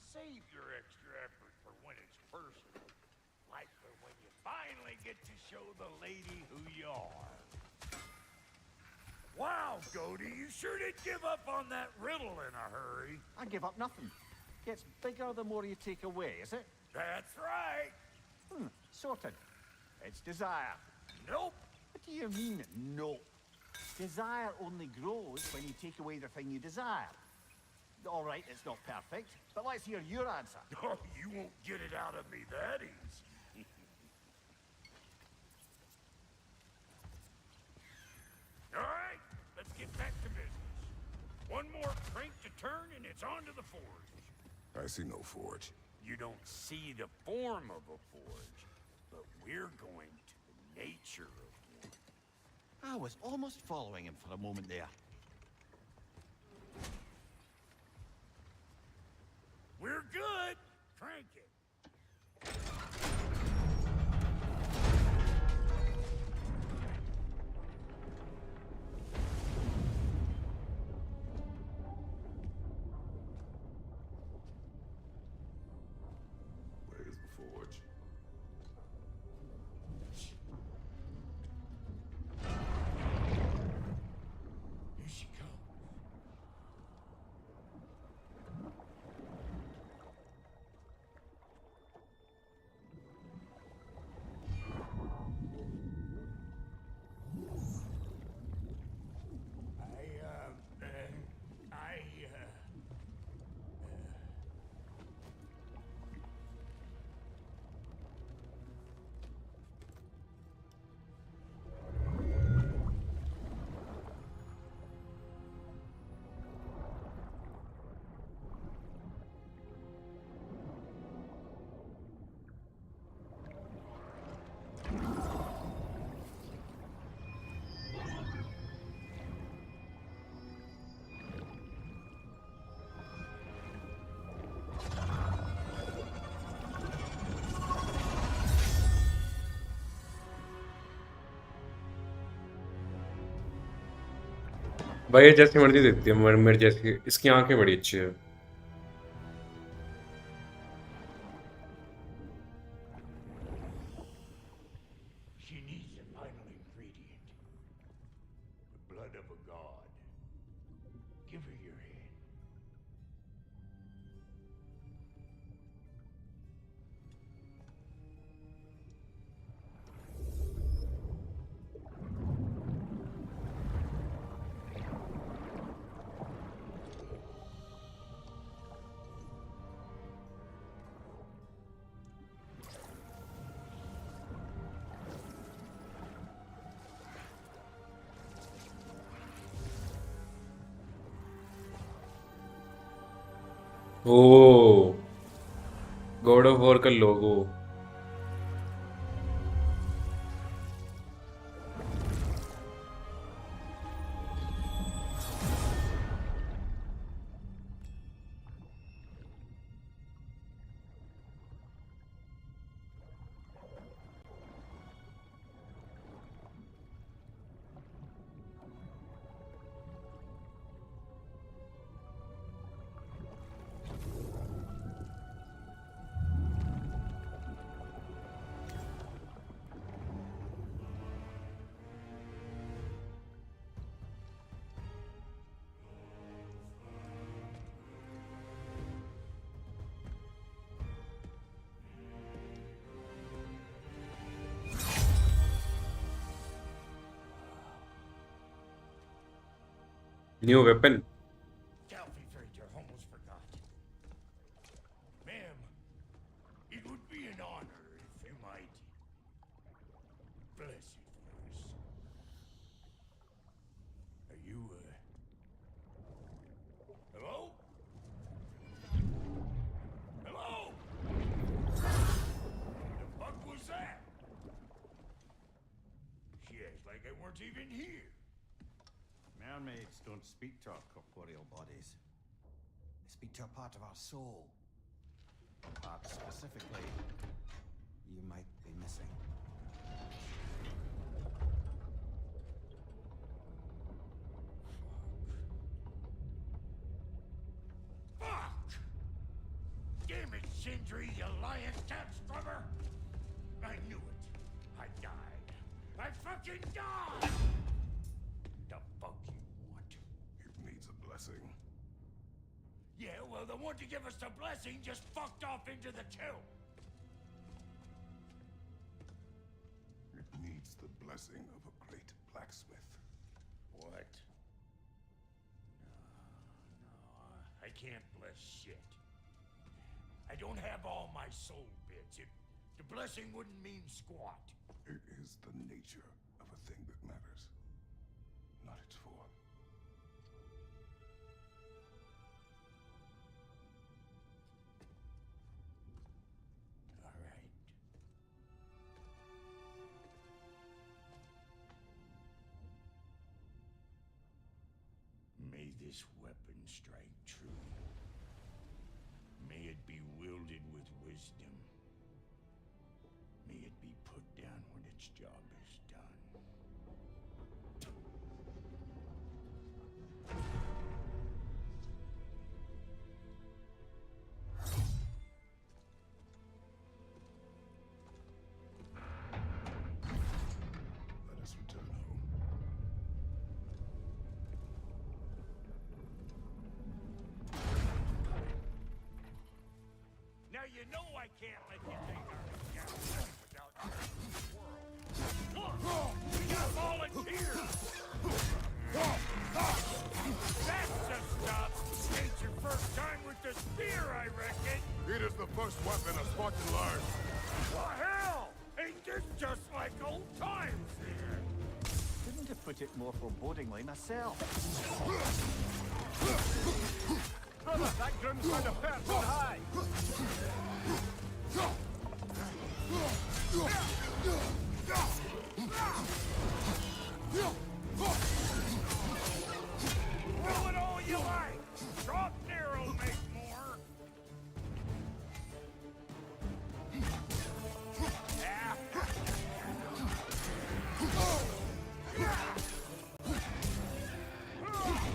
Save your extra effort for when it's personal. Like for when you finally get to show the lady who you are. Wow, Goldie, you sure did give up on that riddle in a hurry. I give up nothing. Gets bigger the more you take away, is it? That's right. Sorted. It's desire. Nope. What do you mean, nope? Desire only grows when you take away the thing you desire. All right, it's not perfect, but let's hear your answer. Oh, you won't get it out of me that easy. All right, let's get back to business. One more crank to turn and it's on to the forge. I see no forge. You don't see the form of a forge, but we're going to the nature of one. I was almost following him for a moment there. We're good. Crank it. भाई ये जैसी मर्जी दिखती है, मेरे जैसी। इसकी आंखें बड़ी अच्छी है। She needs the final ingredient. The blood of a god. Give her your hand. Oh, God of War का logo. New weapon. Calvifrator almost forgot. Ma'am, it would be an honor if you might bless it for us. Are you, hello? Hello? The fuck was that? She acts like I weren't even here. Mermaids don't speak to our corporeal bodies. They speak to a part of our soul. A part specifically you might be missing. Fuck! Damn it, Sindri, you lying cat scrubber! I knew it. I died. I fucking died! The fuck you want? It needs a blessing. Yeah, well, the one to give us the blessing just fucked off into the tomb. It needs the blessing of a great blacksmith. What? No, I can't bless shit. I don't have all my soul bits. The blessing wouldn't mean squat. It is the nature of a thing that matters, not its form. All right. May this weapon strike true. May it be wielded with wisdom. May it be put down when its job is done. Let us return home. Now you know I can't let you take our account without saving the world. Look! We got volunteers! That's the stuff! Ain't your first time with the spear, I reckon! It is the first weapon a Spartan learned. What hell? Ain't this just like old times here? Couldn't have put it more forebodingly myself. Brother, that groom's found a perch on high. Roll it all you like! Drop narrow, make more! Ah.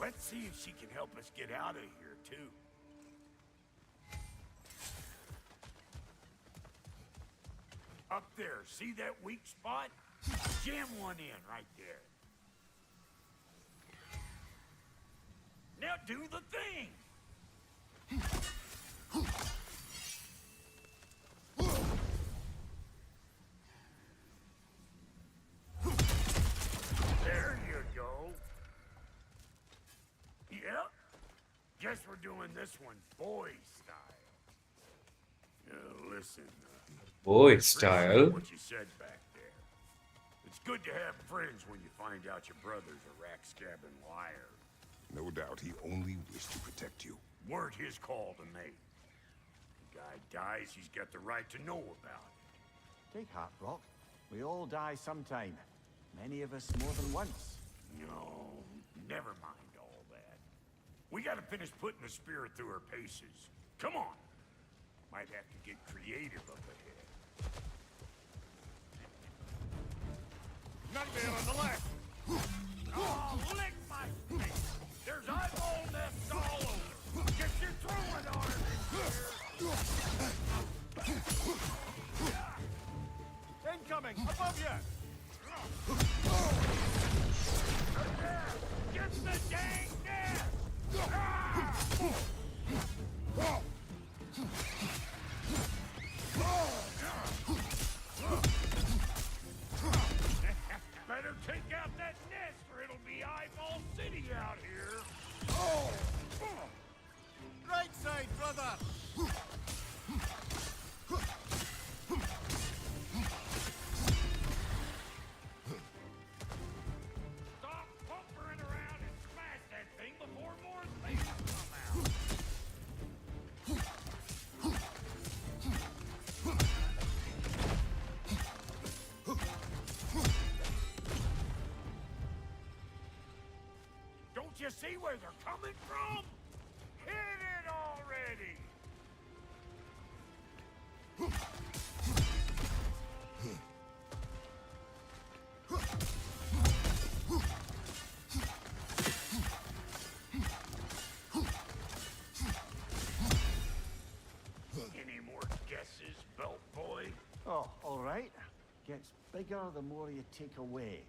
Let's see if she can help us get out of here, too. Up there, see that weak spot? Jam one in right there. Now do the thing! There you go. Yep. Guess we're doing this one boy style. Listen. Boy Appreciate style. what you said back there. It's good to have friends when you find out your brother's a rack-scabbing liar. No doubt he only wished to protect you. Weren't his call to make. The guy dies, he's got the right to know about it. Take heart, Brock. We all die sometime. Many of us more than once. No, never mind all that. We gotta finish putting the spirit through her paces. Come on. Might have to get creative up ahead. Nightmare on the left. Oh, lick my face. There's eyeball nests all over. Get your throwing arm in here. Incoming! Above you! Get the dang nest! Better take out that nest or it'll be Eyeball City out here. Right side, brother! Stop pumpering around and smash that thing before more things come out. Don't you see where they're coming from? Hit it already! Any more guesses, belt boy? Oh, all right. Gets bigger the more you take away.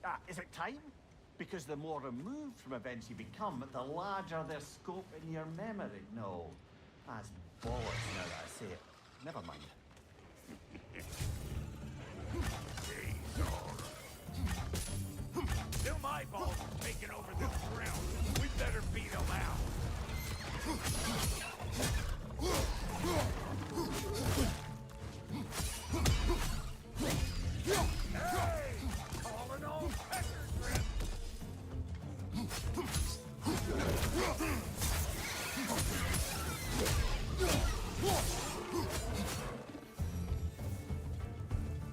Ah, is it time? Because the more removed from events you become, the larger their scope in your memory. No, that's bollocks now that I say it. Never mind. He's all right. Them eyeballs are taking over this ground. We better beat them out. Hey! Calling all pecker grip!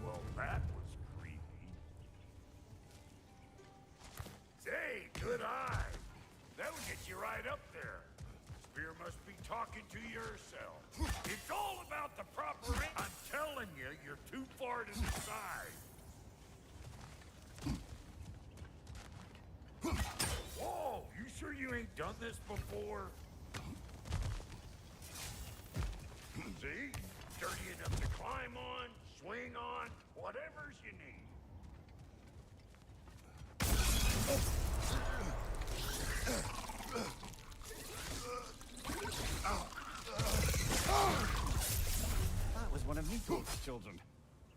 Well, that was creepy. Hey, good eye. That'll get you right up there. Spear must be talking to yourself. It's all about the proper aim. I'm telling you, you're too far to the side. Whoa, you sure you ain't done this before? See? Sturdy enough to climb on, swing on, whatever's you need. That was one of Mito's children.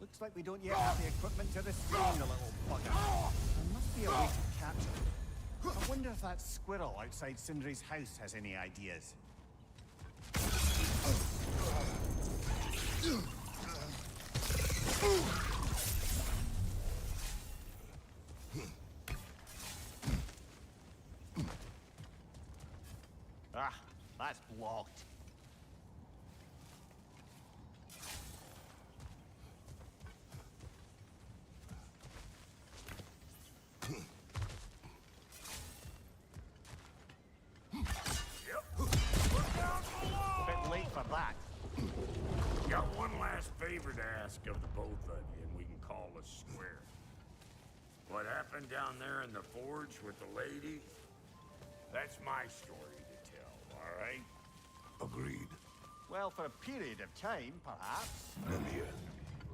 Looks like we don't yet have the equipment to restrain the little bugger. There must be a way to catch him. I wonder if that squirrel outside Sindri's house has any ideas. Ah, that's blocked. Bit late for that. Got one last favor to ask of the both of you, and we can call us square. What happened down there in the forge with the lady? That's my story to tell, all right? Agreed. Well, for a period of time, perhaps. Then here.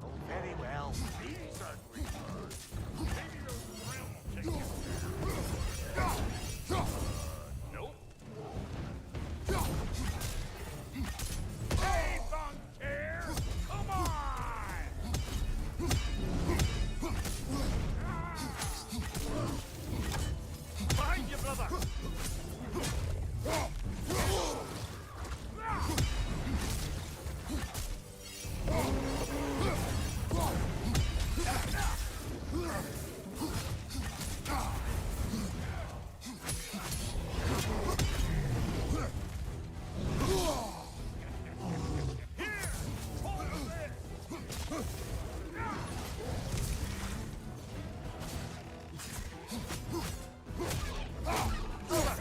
Oh, very well. These ugly birds. Maybe those realm will take you. Nope. Hey, Bunker! Come on! Behind you, brother!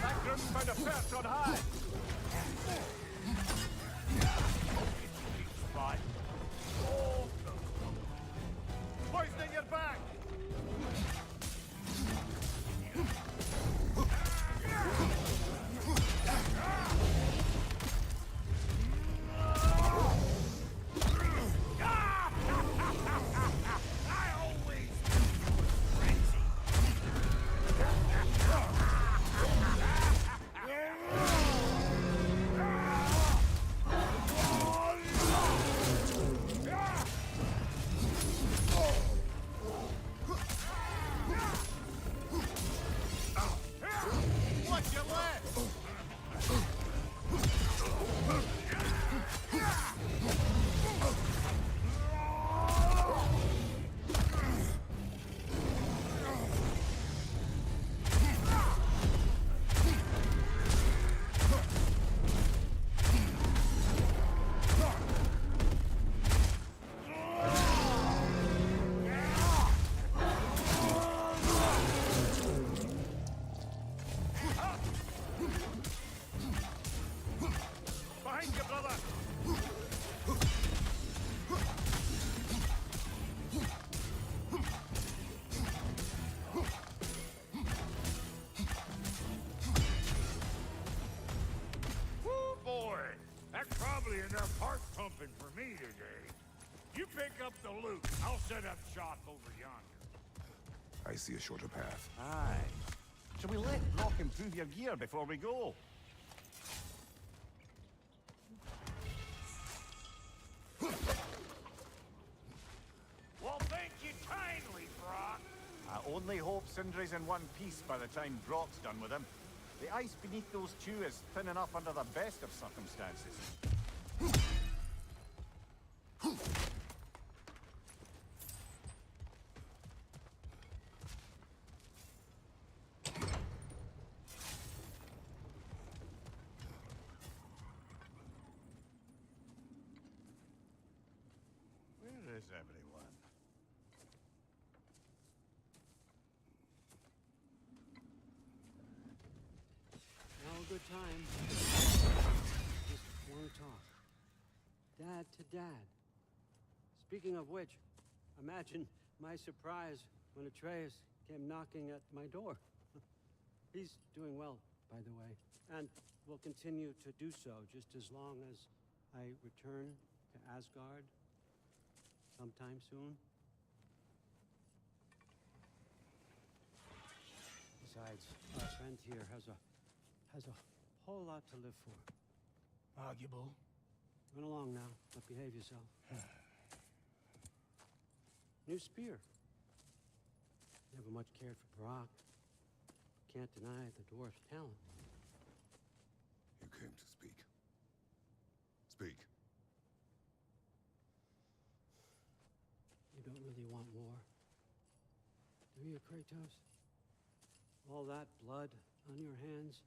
That group's found a perch on high! Spot. Poisoning your back! I always knew you were crazy. Watch your left! Behind you, brother! Woo, boy. That's probably enough heart pumping for me today. You pick up the loot. I'll set up shop over yonder. I see a shorter path. Aye. Shall we let Brock improve your gear before we go? Well, thank you kindly, Brock. I only hope Sindri's in one piece by the time Brock's done with him. The ice beneath those two is thin enough under the best of circumstances. Where is everyone? Now a good time. Just want to talk. Dad to dad. Speaking of which, imagine my surprise when Atreus came knocking at my door. He's doing well, by the way, and will continue to do so just as long as I return to Asgard sometime soon. Besides, our friend here has a whole lot to live for. Arguable. Run along now, but behave yourself. New spear. Never much cared for Brock. Can't deny the dwarf's talent. You came to speak. Speak. You don't really want more, do you, Kratos? All that blood on your hands,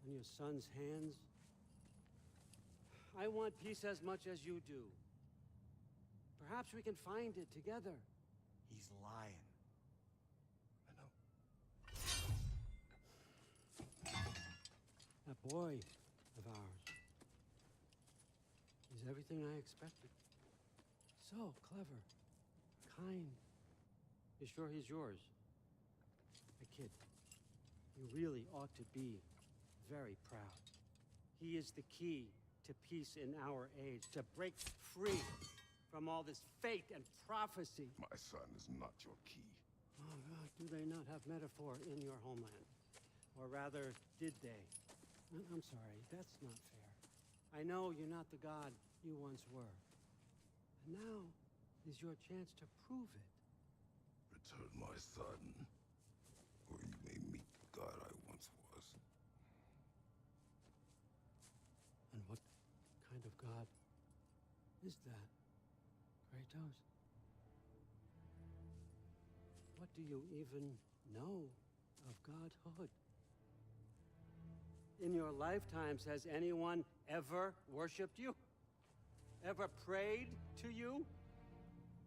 on your son's hands. I want peace as much as you do. Perhaps we can find it together. He's lying. That boy of ours is everything I expected. So clever, kind. You sure he's yours? A kid. You really ought to be very proud. He is the key to peace in our age, to break free from all this fate and prophecy. My son is not your key. Oh, God, do they not have metaphor in your homeland? Or rather, did they? I'm sorry, that's not fair. I know you're not the god you once were. And now is your chance to prove it. Return my son, or you may meet the god I once was. And what kind of god is that, Kratos? What do you even know of godhood? In your lifetimes, has anyone ever worshipped you? Ever prayed to you?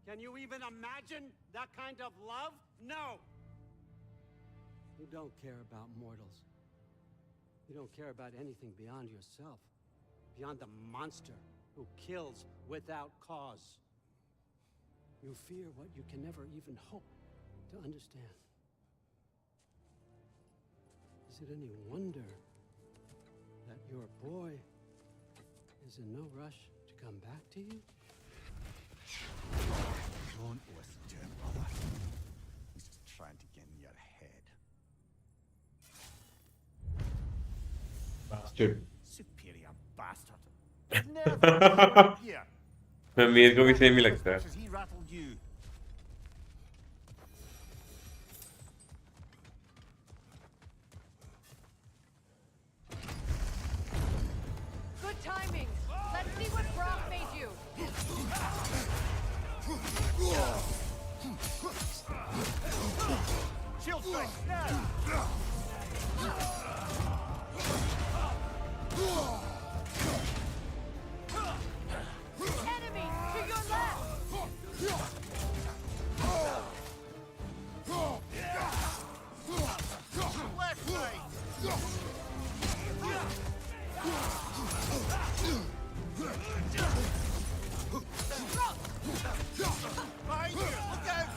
Can you even imagine that kind of love? No! You don't care about mortals. You don't care about anything beyond yourself, beyond the monster who kills without cause. You fear what you can never even hope to understand. Is it any wonder that your boy is in no rush to come back to you? Don't listen to him, brother. He's just trying to get in your head. Bastard. Superior bastard. Never here. मेरे को भी same ही लगता है. He rattled you. Good timing. Let's see what Brock made you. Shield strike now. Enemy to your left. Left right. Behind you, look out!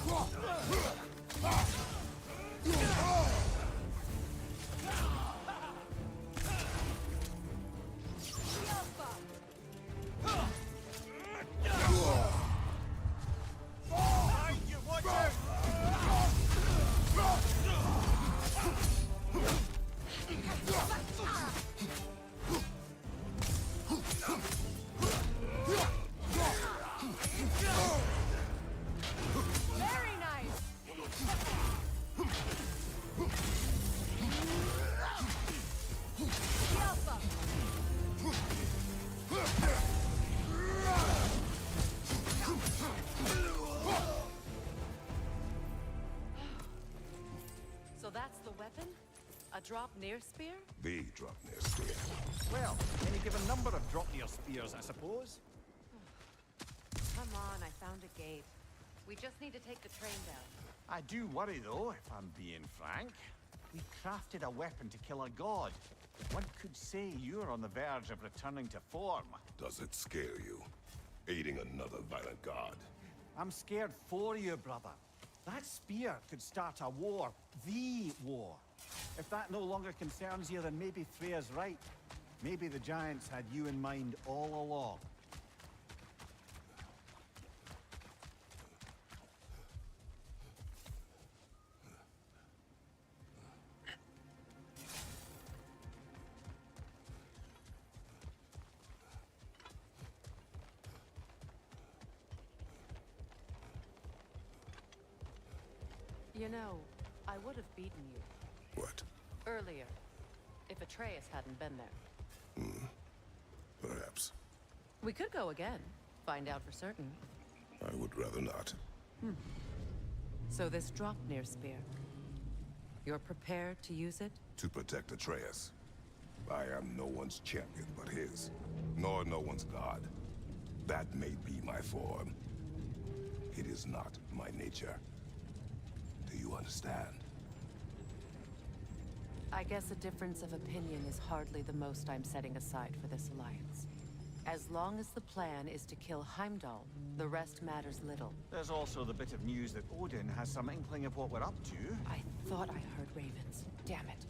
Behind you, watch out! Very nice. Alpha. So that's the weapon? A drop near spear? The drop near spear. Well, any given number of drop near spears, I suppose. Come on, I found a gate. We just need to take the train down. I do worry, though, if I'm being frank. We crafted a weapon to kill a god. One could say you're on the verge of returning to form. Does it scare you? Aiding another violent god? I'm scared for you, brother. That spear could start a war. The war. If that no longer concerns you, then maybe Freya's right. Maybe the Giants had you in mind all along. You know, I would have beaten you. What? Earlier. If Atreus hadn't been there. Perhaps. We could go again. Find out for certain. I would rather not. So this Draupnir spear. You're prepared to use it? To protect Atreus. I am no one's champion but his. Nor no one's god. That may be my form. It is not my nature. Do you understand? I guess a difference of opinion is hardly the most I'm setting aside for this alliance. As long as the plan is to kill Heimdall, the rest matters little. There's also the bit of news that Odin has some inkling of what we're up to. I thought I heard ravens. Damn it.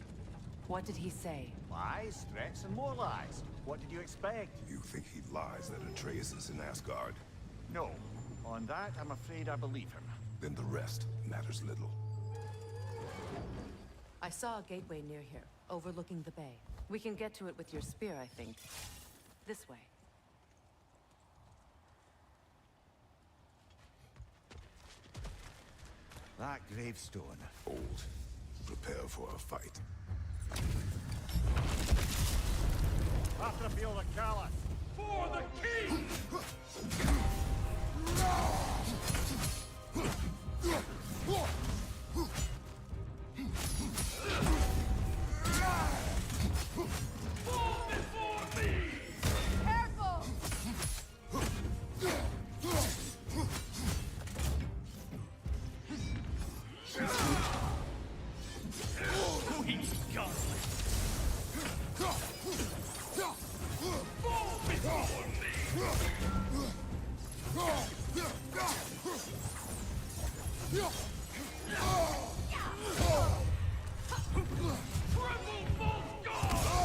What did he say? Lies, threats, and more lies. What did you expect? You think he lies that Atreus is in Asgard? No. On that, I'm afraid I believe him. Then the rest matters little. I saw a gateway near here, overlooking the bay. We can get to it with your spear, I think. This way. That gravestone. Old. Prepare for a fight. After feel the callous. For the king! Fall before me! Careful! Weak godless! Fall before me! Triple full guard!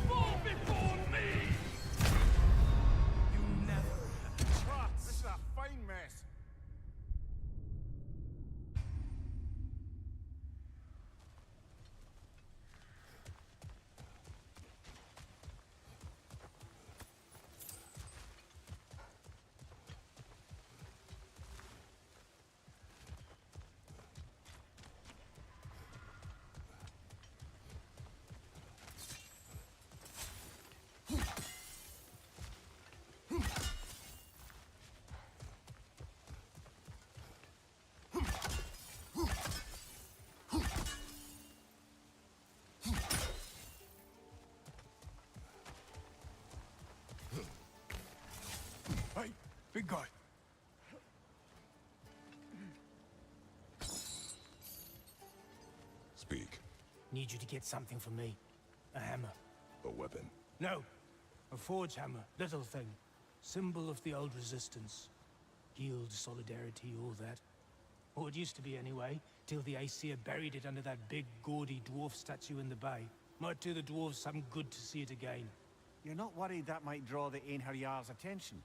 Fall before me! You never This is a fine mess. Hey, big guy. Speak. Need you to get something for me. A hammer. A weapon. No. A forge hammer. Little thing. Symbol of the old resistance. Guild, solidarity, all that. Or it used to be anyway, till the Aesir buried it under that big, gaudy dwarf statue in the bay. Might do the dwarves some good to see it again. You're not worried that might draw the Einherjar's attention?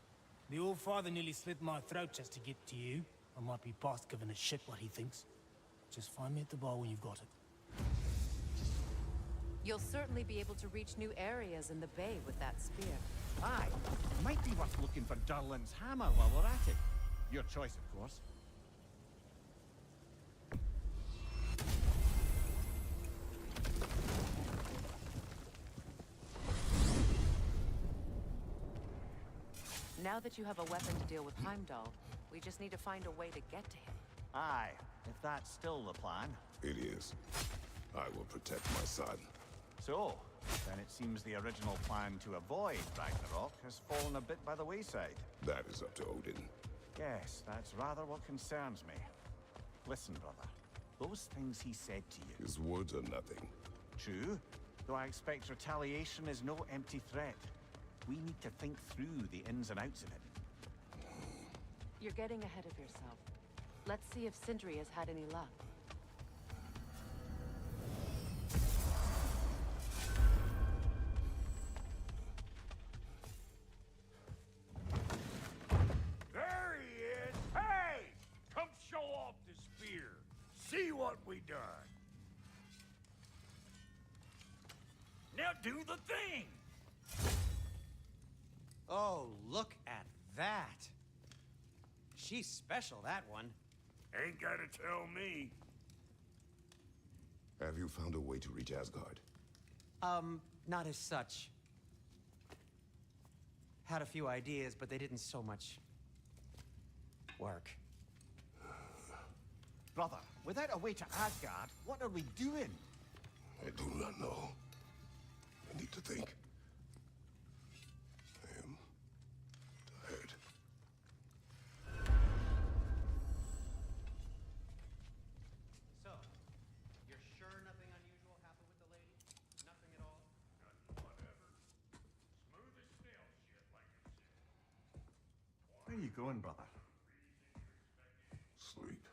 The old father nearly slit my throat just to get to you. I might be past giving a shit what he thinks. Just find me at the bar when you've got it. You'll certainly be able to reach new areas in the bay with that spear. Aye. Might be worth looking for Durlin's hammer while we're at it. Your choice, of course. Now that you have a weapon to deal with Heimdall, we just need to find a way to get to him. Aye, if that's still the plan. It is. I will protect my son. So, then it seems the original plan to avoid Ragnarok has fallen a bit by the wayside. That is up to Odin. Yes, that's rather what concerns me. Listen, brother. Those things he said to you. His words are nothing. True, though I expect retaliation is no empty threat. We need to think through the ins and outs of it. You're getting ahead of yourself. Let's see if Sindri has had any luck. There he is! Hey! Come show off the spear. See what we done. Now do the thing! Oh, look at that. She's special, that one. Ain't gotta tell me. Have you found a way to reach Asgard? Not as such. Had a few ideas, but they didn't so much work. Brother, without a way to Asgard, what are we doing? I do not know. I need to think. I am tired. So, you're sure nothing unusual happened with the lady? Nothing at all? Whatever. Smooth as snail shit, like I said. Where are you going, brother? Sleep.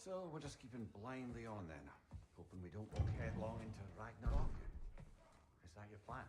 So we're just keeping blindly on then, hoping we don't walk headlong into Ragnarok. Is that your plan?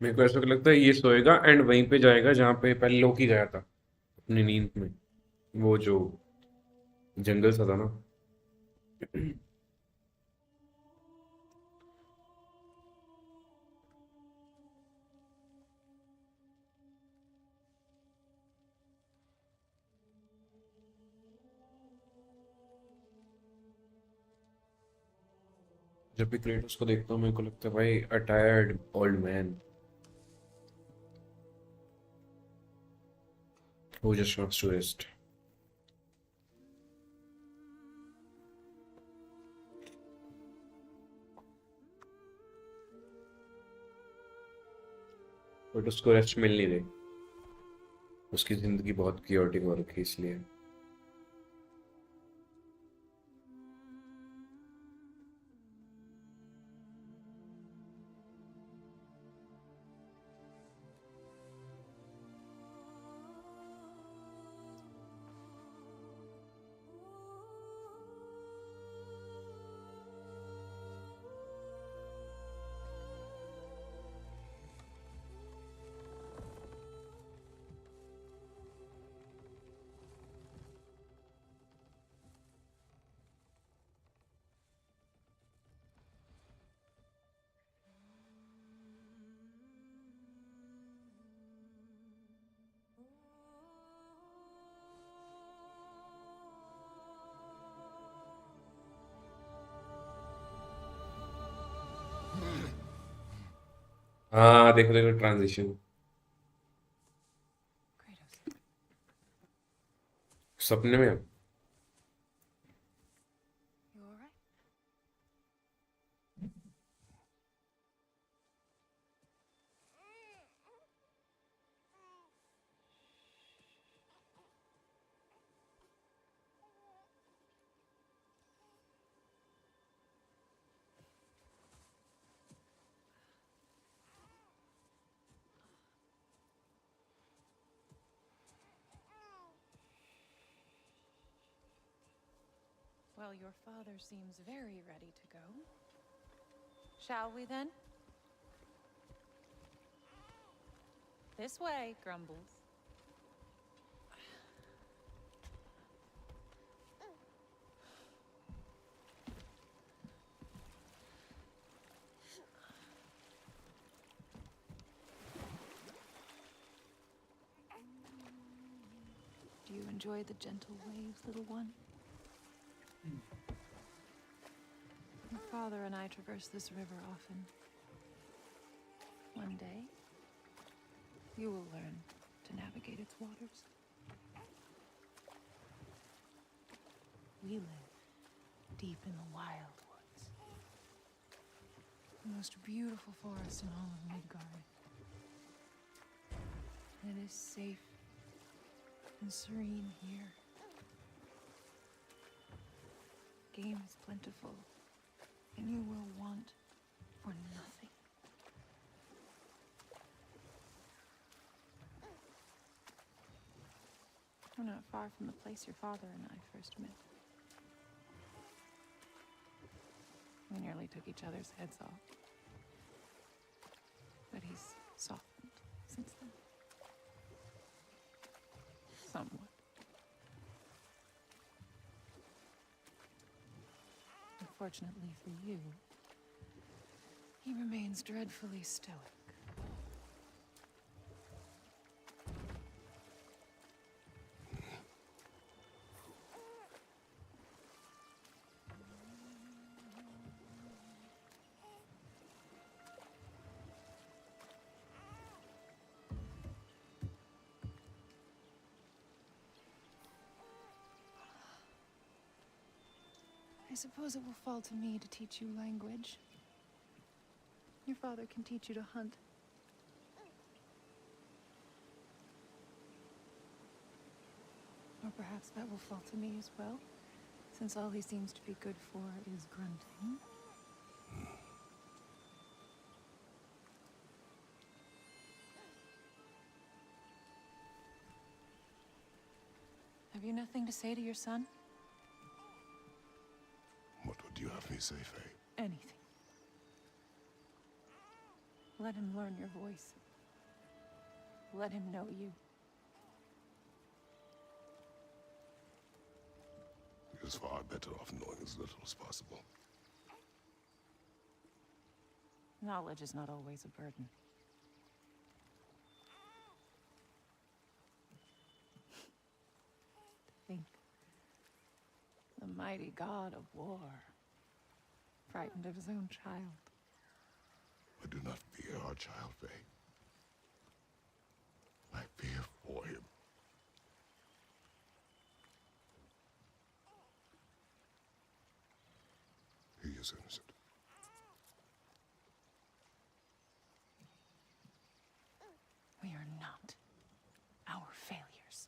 मेरे को ऐसा लगता है ये सोएगा and वहीं पे जाएगा जहाँ पे पहले लोकी गया था अपनी नींद में, वो जो जंगल सा था ना। जब भी क्रेटोस को देखता हूँ मेरे को लगता है भाई a tired old man who just wants to rest. But उसको रेस्ट मिल नहीं रही, उसकी जिंदगी बहुत क्योटिक हो रखी है इसलिए। हाँ देखो देखो ट्रांजिशन, सपने में। Well, your father seems very ready to go. Shall we then? This way, Grumbles. Do you enjoy the gentle waves, little one? Your father and I traverse this river often. One day, you will learn to navigate its waters. We live deep in the wild woods. The most beautiful forest in all of Midgard. And it is safe and serene here. Game is plentiful, and you will want for nothing. We're not far from the place your father and I first met. We nearly took each other's heads off. But he's softened since then. Somewhat. Unfortunately for you, he remains dreadfully stoic. I suppose it will fall to me to teach you language. Your father can teach you to hunt. Or perhaps that will fall to me as well, since all he seems to be good for is grunting. Have you nothing to say to your son? What would you have me say, Faye? Anything. Let him learn your voice. Let him know you. He is far better off knowing as little as possible. Knowledge is not always a burden. Think. The mighty god of war, frightened of his own child. I do not fear our child, Faye. I fear for him. He is innocent. We are not our failures.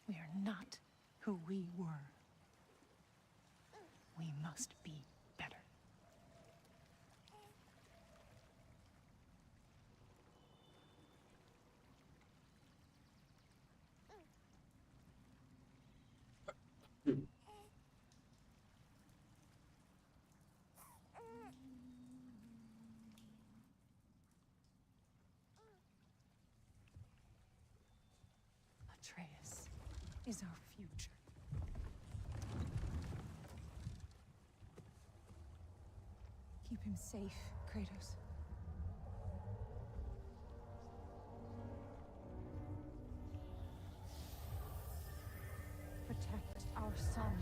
We are not who we were. We must be better. Atreus is our future. Keep him safe, Kratos. Protect our son.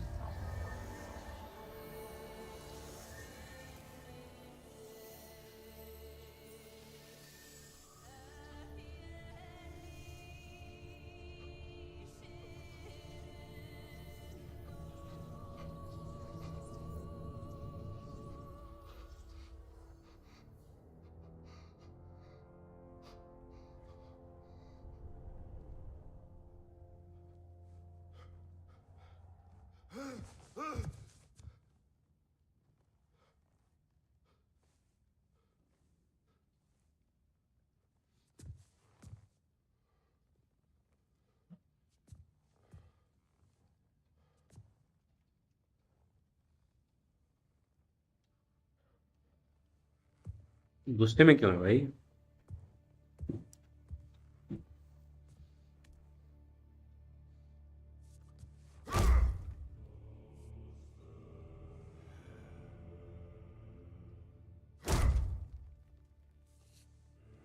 गुस्से में क्यों है भाई?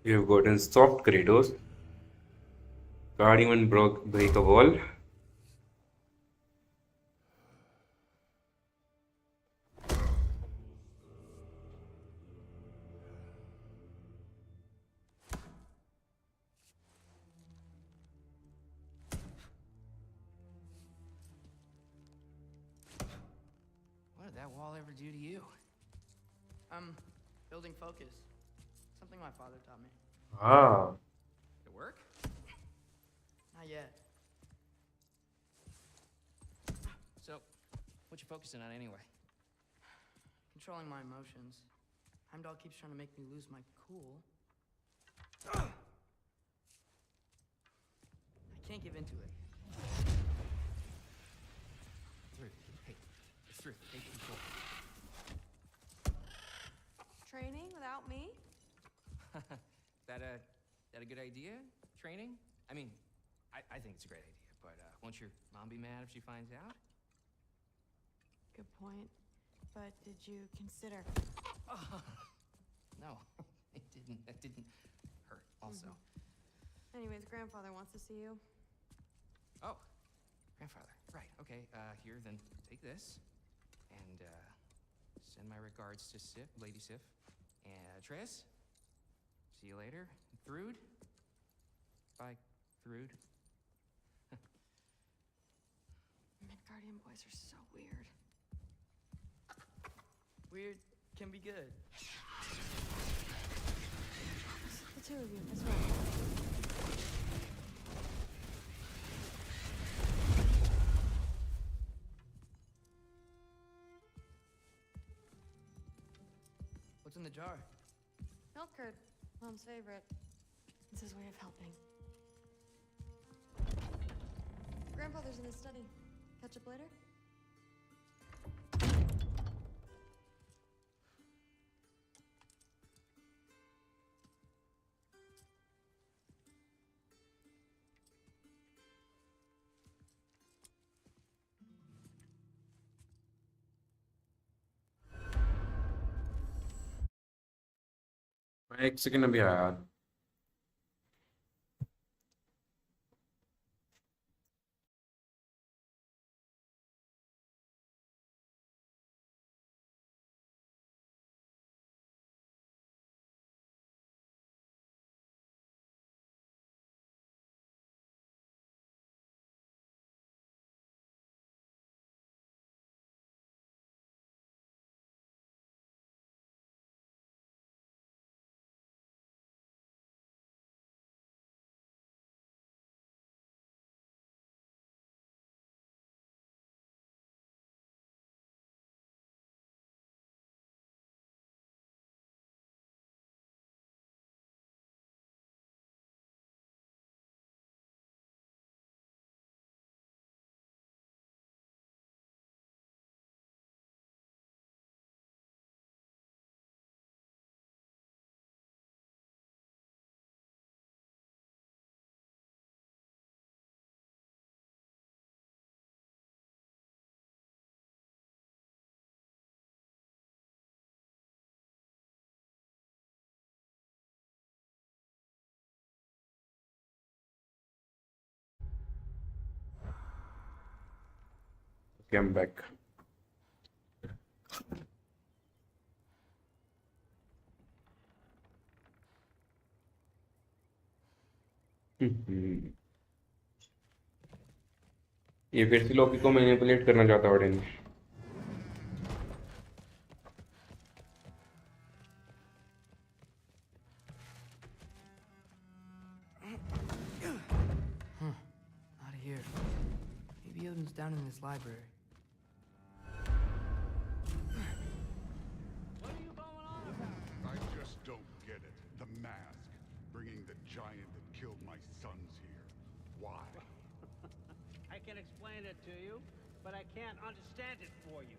You've gotten soft, Kratos. Can't even break a wall. What did that wall ever do to you? Building focus. Something my father taught me. Ah, Did it work? Not yet. So, what you focusing on anyway? Controlling my emotions. Heimdall keeps trying to make me lose my cool. I can't give into it. Through. Hey, it's through. Take control. Training without me? That a good idea? Training? I mean, I think it's a great idea, but won't your mom be mad if she finds out? Good point. But did you consider... No, it didn't. That didn't hurt, also. Anyways, grandfather wants to see you. Oh, grandfather. Right, okay. Here, then take this. And, send my regards to Sif, Lady Sif. And Triss. See you later. Thrud. Bye, Thrud. Midgardian boys are so weird. Weird can be good. The two of you, that's right. What's in the jar? Milk curd, Mom's favorite. It's his way of helping. Grandfather's in his study. Catch up later? मैं एक second अभी आया यार। Okay, I'm back. ये फिर से लोकी को manipulate करना चाहता है audience. Not here. Maybe Odin's down in this library. What are you going on about? I just don't get it. The mask. Bringing the giant that killed my sons here. Why? I can explain it to you, but I can't understand it for you.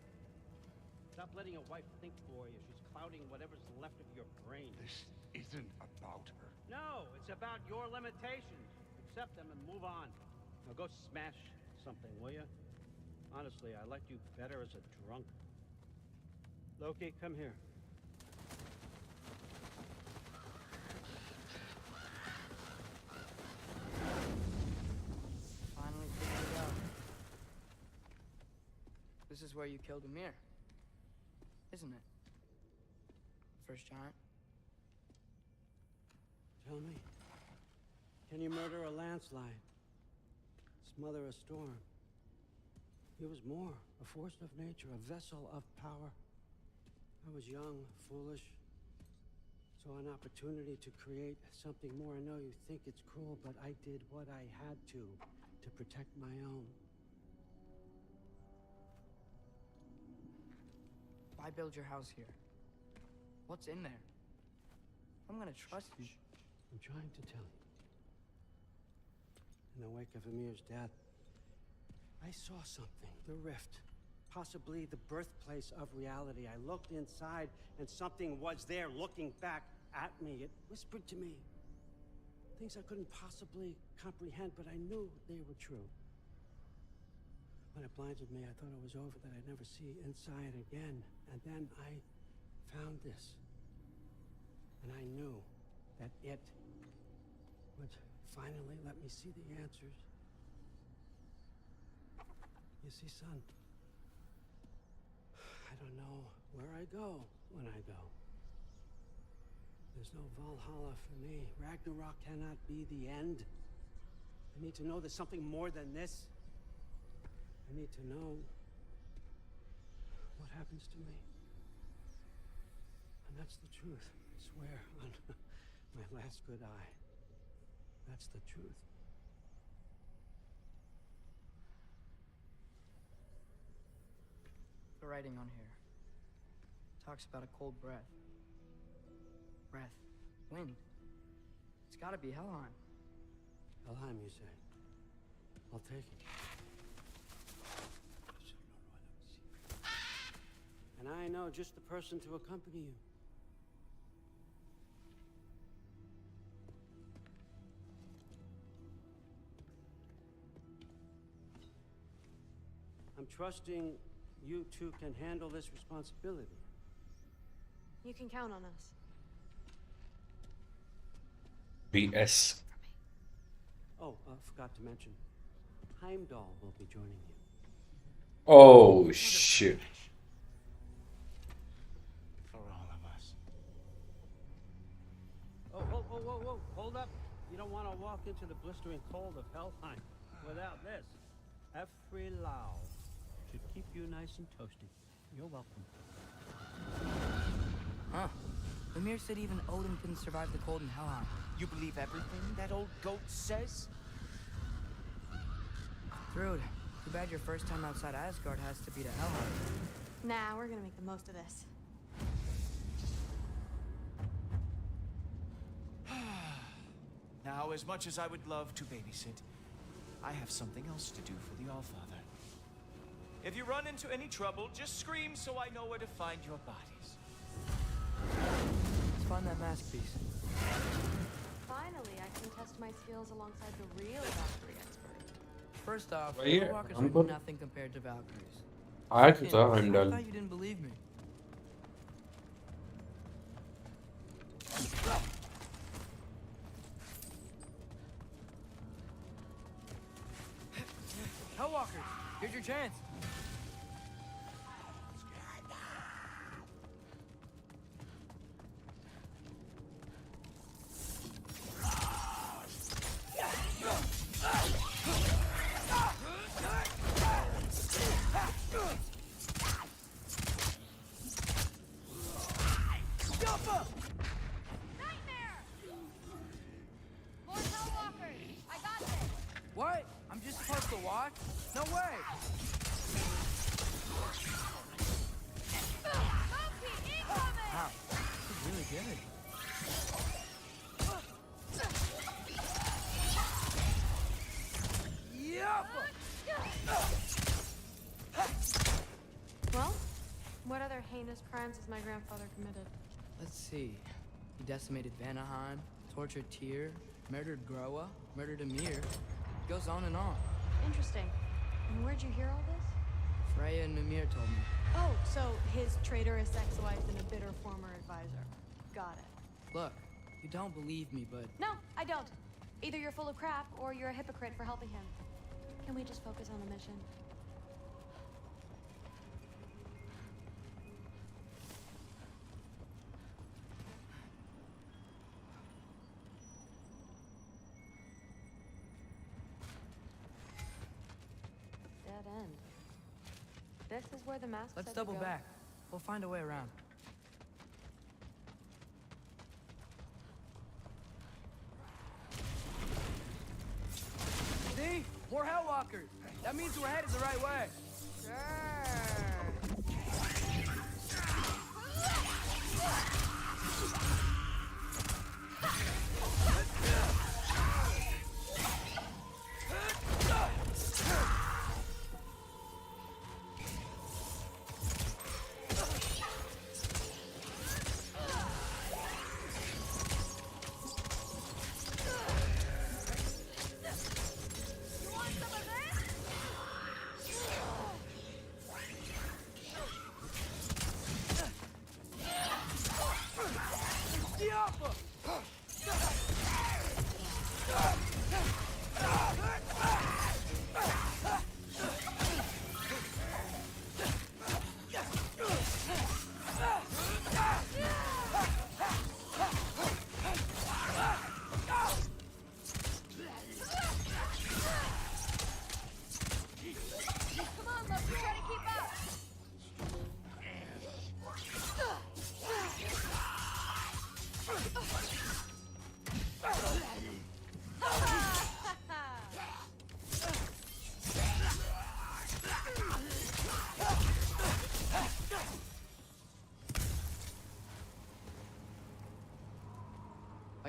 Stop letting your wife think for you. She's clouding whatever's left of your brain. This isn't about her. No, it's about your limitations. Accept them and move on. Now go smash something, will you? Honestly, I liked you better as a drunk. Loki, come here. Finally figured it out. This is where you killed Amir, isn't it? First giant. Tell me, can you murder a landslide? Smother a storm? He was more, a force of nature, a vessel of power. I was young, foolish, saw an opportunity to create something more. I know you think it's cruel, but I did what I had to protect my own. Why build your house here? What's in there? I'm gonna trust you. I'm trying to tell you. In the wake of Amir's death, I saw something, the rift, possibly the birthplace of reality. I looked inside, and something was there looking back at me. It whispered to me things I couldn't possibly comprehend, but I knew they were true. When it blinded me, I thought it was over, that I'd never see inside again. And then I found this. And I knew that it would finally let me see the answers. You see, son, I don't know where I go when I go. There's no Valhalla for me. Ragnarok cannot be the end. I need to know there's something more than this. I need to know what happens to me. And that's the truth. I swear on my last good eye. That's the truth. The writing on here talks about a cold breath. Breath. Wind. It's gotta be Helheim. Helheim, you say? I'll take it. And I know just the person to accompany you. I'm trusting you two can handle this responsibility. You can count on us. BS. Oh, forgot to mention, Heimdall will be joining you. Oh shit. For all of us. Whoa, hold up. You don't want to walk into the blistering cold of Helheim without this. Every Lau to keep you nice and toasty. You're welcome. Huh. Ymir said even Odin couldn't survive the cold in Helheim. You believe everything that old goat says? Thrud, too bad your first time outside Asgard has to be to Helheim. Nah, we're gonna make the most of this. Now, as much as I would love to babysit, I have something else to do for the Allfather. If you run into any trouble, just scream so I know where to find your bodies. Let's find that mask piece. Finally, I can test my skills alongside the real Valkyrie expert. First off, Vaiye, walkers हमको- are nothing compared to Valkyries. आया Second, था Heimdall. I thought you didn't believe me. Hellwalkers, here's your chance. What? I'm just supposed to watch? No way! Wow, this is really good. Well, what other heinous crimes has my grandfather committed? Let's see. He decimated Vanaheim, tortured Tyr, murdered Groa, murdered Ymir. It goes on and on. Interesting. And where'd you hear all this? Freya and Mimir told me. Oh, so his traitorous ex-wife and a bitter former advisor. Got it. Look, you don't believe me, but No, I don't. Either you're full of crap or you're a hypocrite for helping him. Can we just focus on the mission? Dead end. This is where the mask let's said to double go. back. We'll find a way around. See? More Hellwalkers! That means we're headed the right way.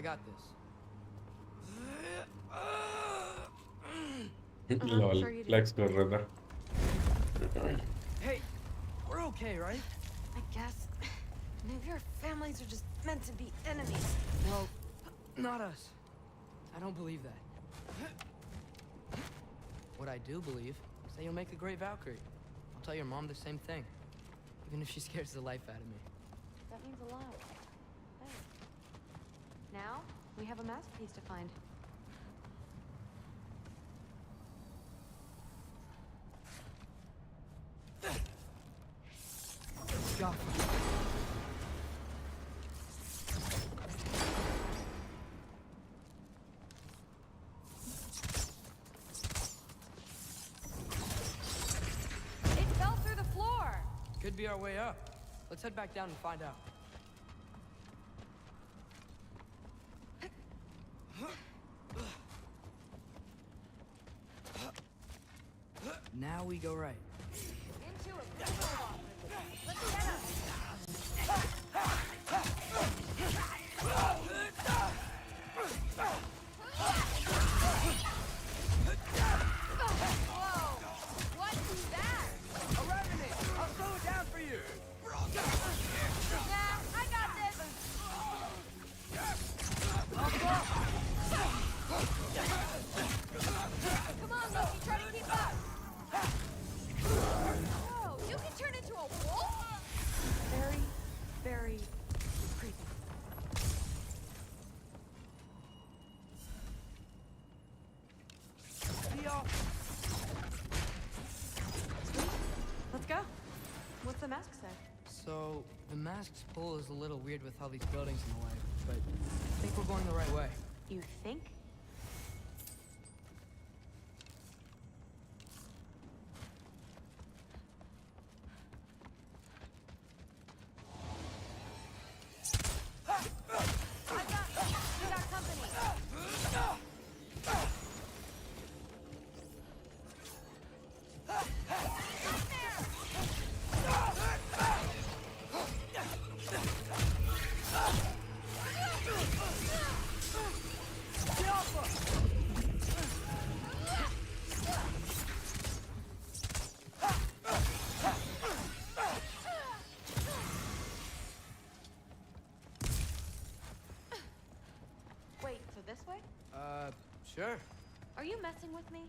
got this. Lol sure you do. Flex कर रहा था. Hey, we're okay, right? I guess. Maybe our families are just meant to be enemies. Well, not us. I don't believe that. What I do believe is that you'll make a great Valkyrie. I'll tell your mom the same thing, even if she scares the life out of me. That means a lot. Thanks. Now, we have a masterpiece to find. Go. It fell through the floor! Could be our way up. Let's head back down and find out. Now we go right. Into a boulevard. Let's get him! Whoa! What is that? A revenant! I'll slow it down for you! Yeah, I got this! Come on, Loki, try to keep up! Whoa, you can turn into a wolf? Very, very creepy. See y'all. Let's go. What's the mask say? So, the mask's pull is a little weird with all these buildings in the way, but I think we're going the right way. You think? We got company. Wait, so this way? Sure. Are you messing with me?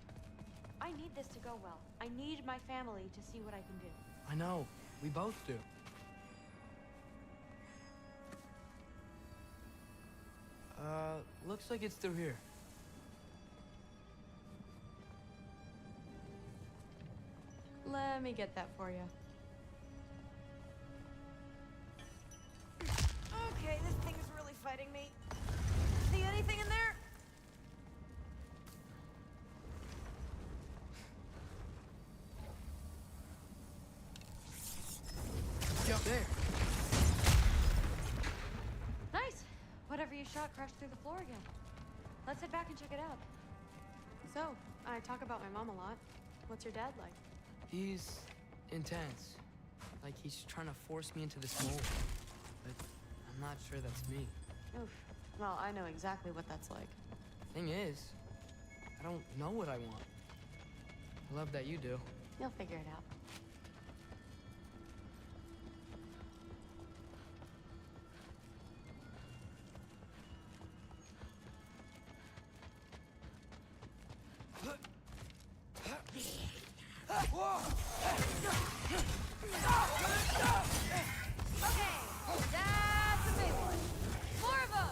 I need this to go well. I need my family to see what I can do. I know. We both do. Looks like it's through here. Let me get that for you. Okay, this thing is really fighting me. See anything in there? Jump there. Nice. Whatever you shot crashed through the floor again. Let's head back and check it out. So, I talk about my mom a lot. What's your dad like? He's intense. Like he's trying to force me into this mold. But I'm not sure that's me. Oof. Well, I know exactly what that's like. Thing is, I don't know what I want. I love that you do. You'll figure it out. Okay, that's a big one. More of them.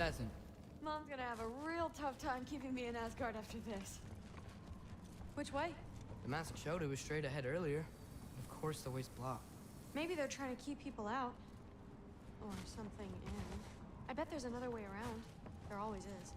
hasn't? Mom's gonna have a real tough time keeping me in Asgard after this. Which way? The mask showed it was straight ahead earlier. Of course the way's blocked. Maybe they're trying to keep people out. Or something in. I bet there's another way around. There always is.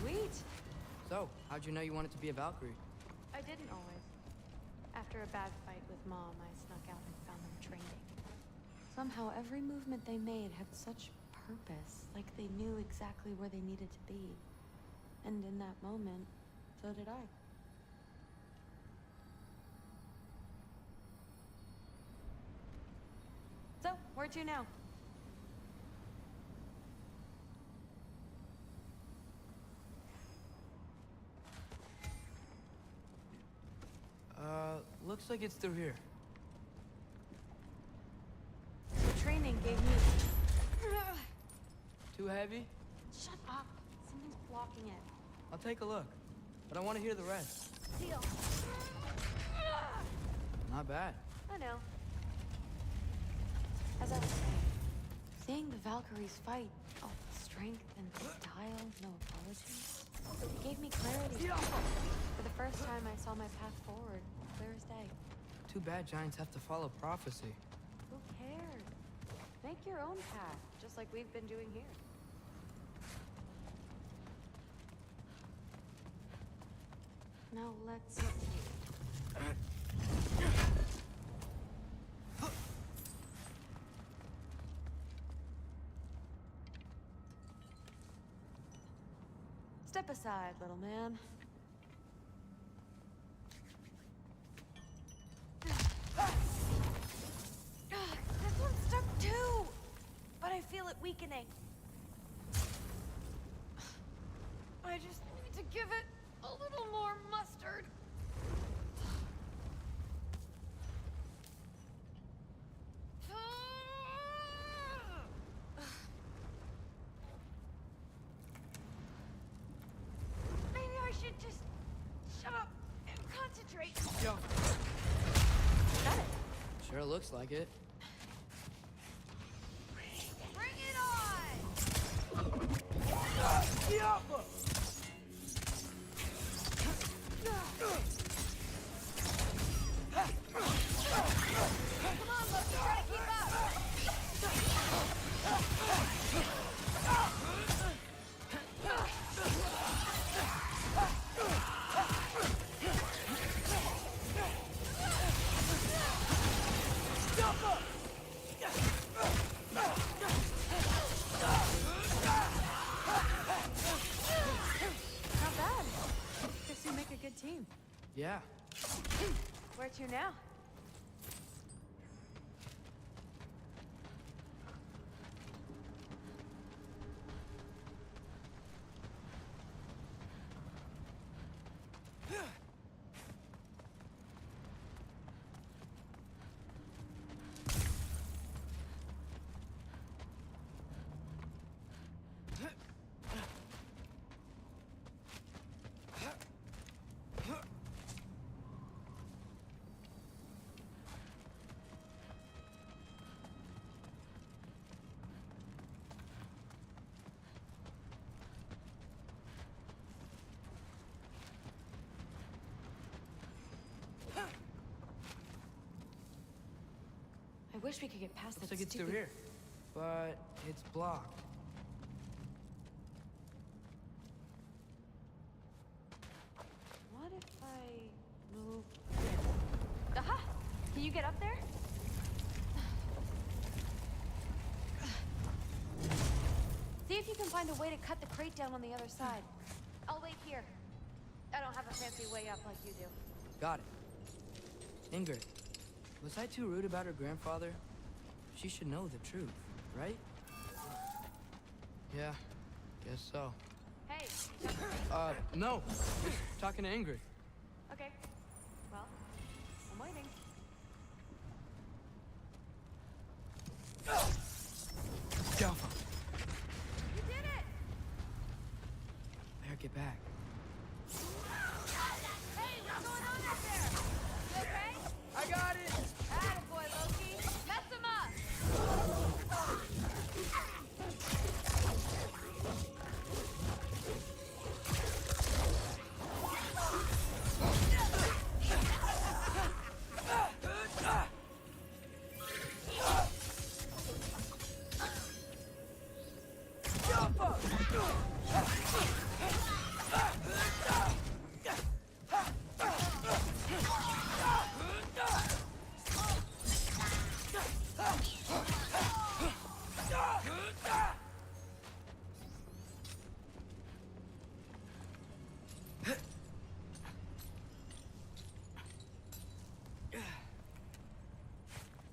Sweet. So, how'd you know you wanted to be a Valkyrie? I didn't always. After a bad fight with Mom, I snuck out and found them training. Somehow, every movement they made had such purpose, like they knew exactly where they needed to be. And in that moment, so did I. So, where to now? Looks like it's through here. The training gave me... Too heavy? Shut up. Something's blocking it. I'll take a look, but I want to hear the rest. Deal. Not bad. I know. As I was saying, seeing the Valkyries fight, all the strength and style, no apologies, it gave me clarity. For the first time, I saw my path forward, clear as day. Too bad giants have to follow prophecy. Who cares? Make your own path, just like we've been doing here. Now let's see. Step aside, little man. This one's stuck too! But I feel it weakening. I just need to give it a little more mustard. Maybe I should just shut up and concentrate. Yo. Got it. Sure looks like it. Bring it on! Come on, Loki, try to keep up! Not bad. Guess you make a good team. Yeah. Where to now? I wish we could get past Looks that like it's through stupid... here, but it's blocked. What if I move this? Aha! Can you get up there? See if you can find a way to cut the crate down on the other side. I'll wait here. I don't have a fancy way up like you do. Got it. Ingrid, was I too rude about her grandfather? She should know the truth, right? Yeah, guess so. Hey! No. Just talking to Ingrid. Okay. Well, Jump. You did it! Better get back. Hey, what's going on out there? You okay? I got it! Attaboy, Loki. Mess him up!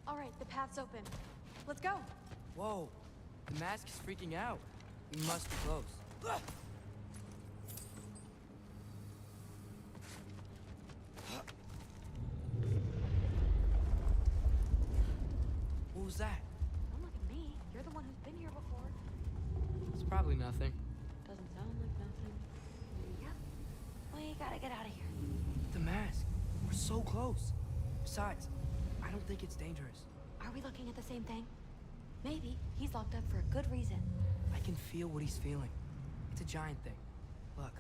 All right, the path's open. Let's go. Whoa, the mask is freaking out. We must be close. What was that? Don't look at me. You're the one who's been here before. It's probably nothing. Doesn't sound like nothing. Yep. We gotta get out of here. The mask. We're so close. Besides, I don't think it's dangerous. Are we looking at the same thing? Maybe. He's locked up for a good reason. I can feel what he's feeling. It's a giant thing. Look,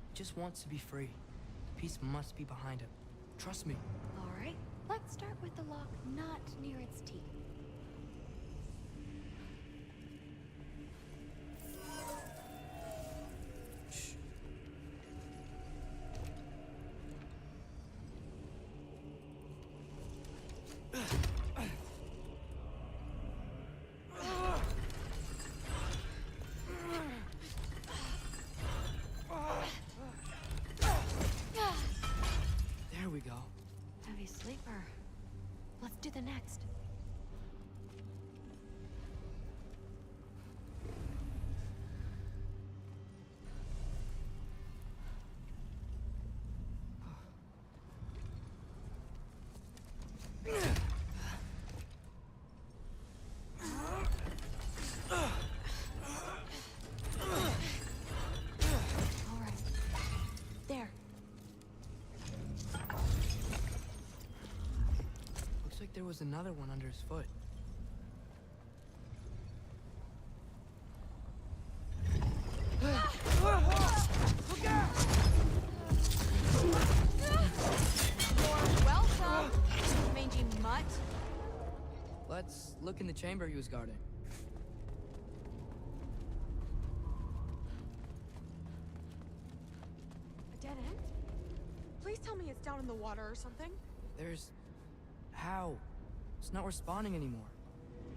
he just wants to be free. The peace must be behind him. Trust me. All right. Let's start with the lock not near its teeth. Shh. There we go. Heavy sleeper. Let's do the next. All right. There. Looks like there was another one under his foot. You're welcome, mangy mutt. Let's look in the chamber he was guarding. A dead end? Please tell me it's down in the water or something. There's... How? It's not responding anymore.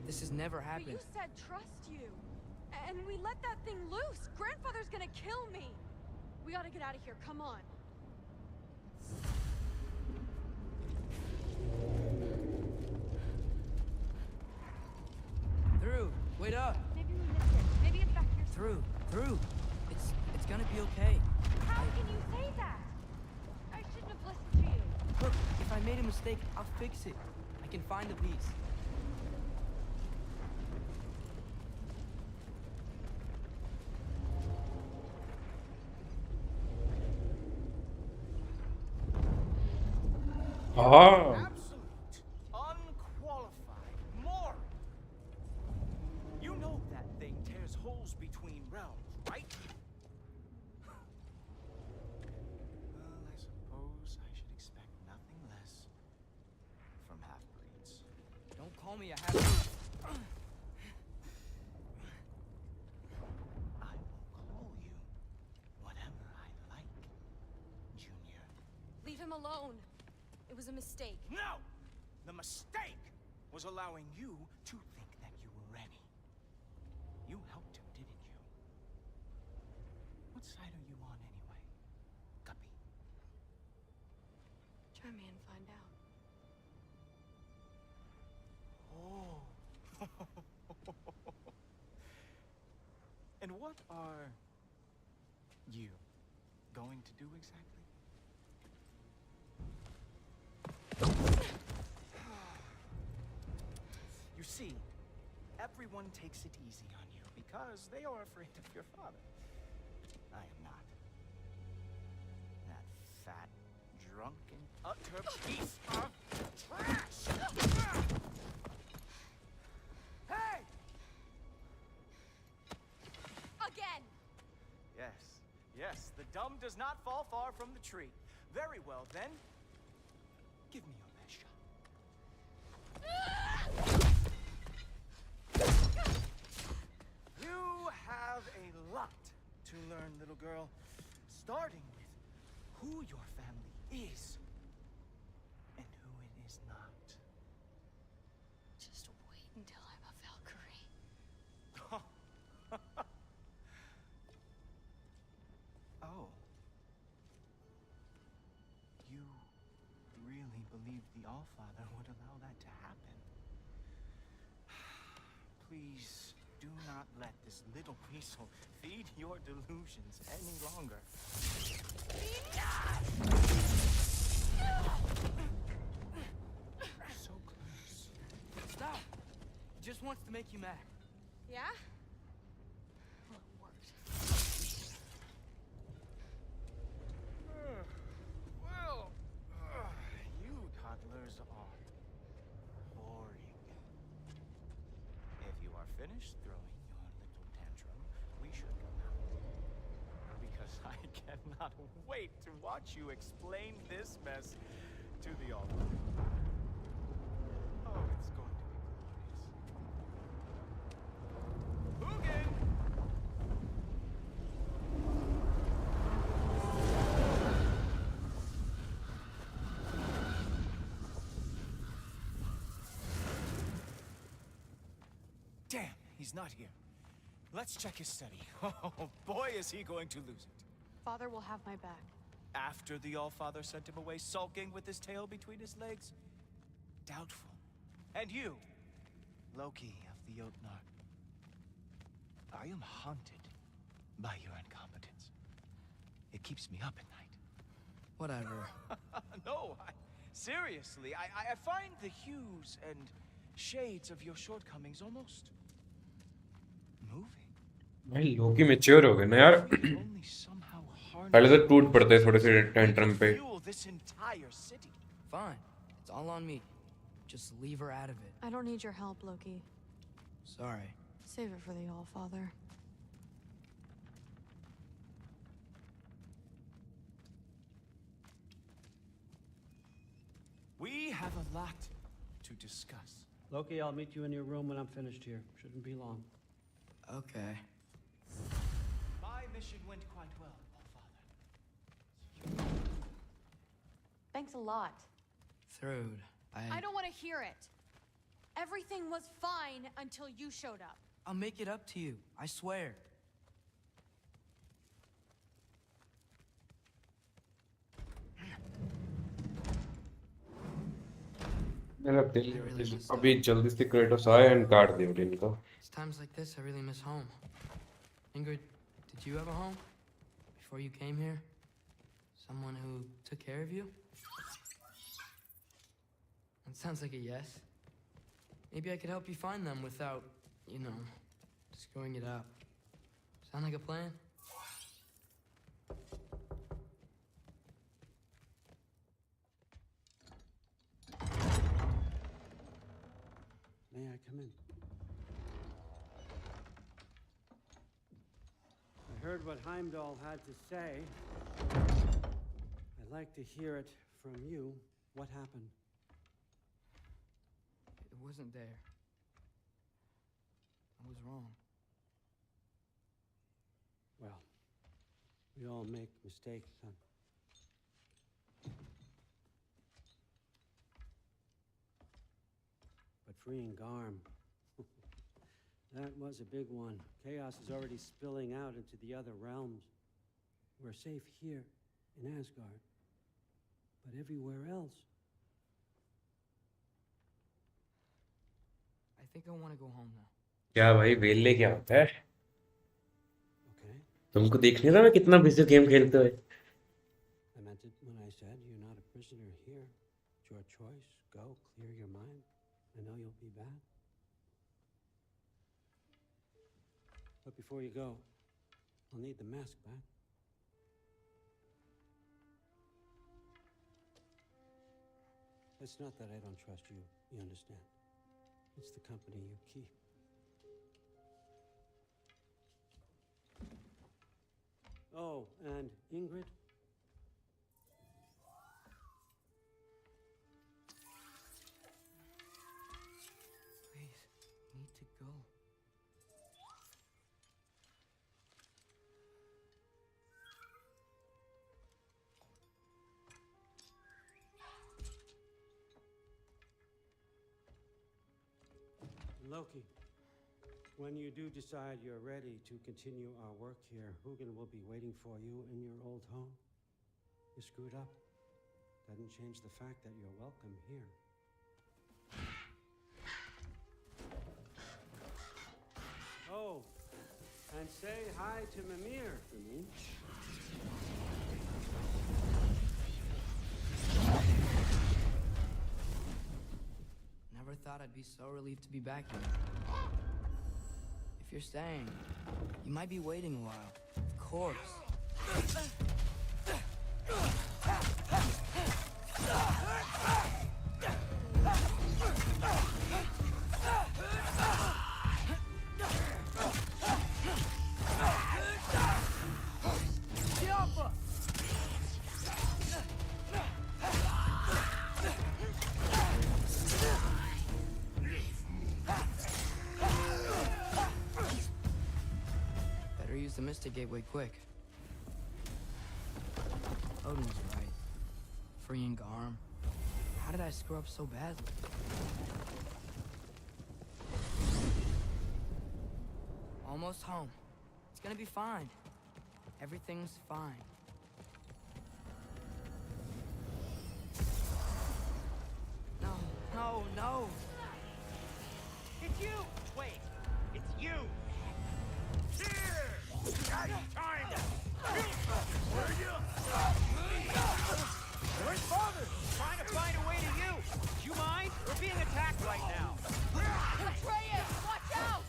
This has never But happened. you said trust you. And we let that thing loose. Grandfather's gonna kill me. We gotta get out of here. Come on. Through. Wait up. Maybe we missed it. Maybe it's back here. Through. It's gonna be okay. How can you say that? I shouldn't have listened to you. Look, if I made a mistake, I'll fix it. I can find the piece. Ah, Absolute, unqualified moron. You know that thing tears holes between realms, right? Well, I suppose I should expect nothing less from half-breeds. Don't call me a half. I will call you whatever I like, Junior. Leave him alone. It was a mistake. No! The mistake was allowing you to think that you were ready. You helped him, didn't you? What side are you on anyway, Guppy? Try me and find out. Oh. And what are you going to do exactly? You see, everyone takes it easy on you because they are afraid of your father. I am not. That fat, drunken, utter piece of trash! Hey! Again! Yes, the dumb does not fall far from the tree. Very well, then. Give me your best shot. You have a lot to learn, little girl. Starting with who your family is and who it is not. Just wait until I'm a Valkyrie. Oh. You really believe the Allfather would allow that to happen? Please do not let this little weasel feed your delusions any longer. So close. Stop! He just wants to make you mad. Yeah? Well, it worked. Well, you toddlers are boring. If you are finished throwing your little tantrum, we should go now. Because I cannot wait to watch you explain this mess to the altar. Oh, it's going to be glorious. Hugin! Damn, he's not here. Let's check his study. Oh, boy, is he going to lose it. Father will have my back. After the Allfather sent him away sulking with his tail between his legs? Doubtful. And you, Loki of the Jotnar. I am haunted by your incompetence. It keeps me up at night. Whatever. No, seriously, I find the hues and shades of your shortcomings almost moving. भाई लोकी mature हो गए ना यार पहले तो टूट पड़ते थोड़े से टेंट्रम पे This entire city. Fine. It's all on me. Just leave her out of it. I don't need your help, Loki. Sorry. Save it for the Allfather. We have a lot to discuss. Loki, I'll meet you in your room when I'm finished here. Shouldn't be long. Okay. My mission went quite well, Allfather. Thanks a lot. Thrud, I don't want to hear it. Everything was fine until you showed up. I'll make it up to you. I swear. मेरा दिल अभी जल्दी से Kratos आए and काट दे उन्हें इनका It's times like this I really miss home. Ingrid, did you have a home before you came here? Someone who took care of you? It sounds like a yes. Maybe I could help you find them without, you know, screwing it up. Sound like a plan? May I come in? I heard what Heimdall had to say. I'd like to hear it from you. What happened? It wasn't there. I was wrong. Well, we all make mistakes, son. But freeing Garm, that was a big one. Chaos is already spilling out into the other realms. We're safe here in Asgard, but everywhere else. I think I want to go home now. क्या भाई वेल्ले क्या होता है तुमको देख नहीं रहा मैं कितना बिजी गेम खेलते हुए I meant it when I said you're not a prisoner here. It's your choice. Go, clear your mind. I know you'll be back. But before you go, I'll need the mask back. It's not that I don't trust you, you understand? It's the company you keep. Oh, and Ingrid? Please, need to go. Loki, when you do decide you're ready to continue our work here, Hugin will be waiting for you in your old home. You screwed up. Doesn't change the fact that you're welcome here. Oh, and say hi to Mimir for me. Never thought I'd be so relieved to be back here. If you're staying, you might be waiting a while. Of course. Better use the Mystic Gateway quick. Odin was right. Freeing Garm. How did I screw up so badly? Almost home. It's gonna be fine. Everything's fine. No, no, no! It's you! Wait, it's you! Here! Time! Where you? Where's Father? Trying to find a way to you! Do you mind? We're being attacked right now! Atreus, watch out!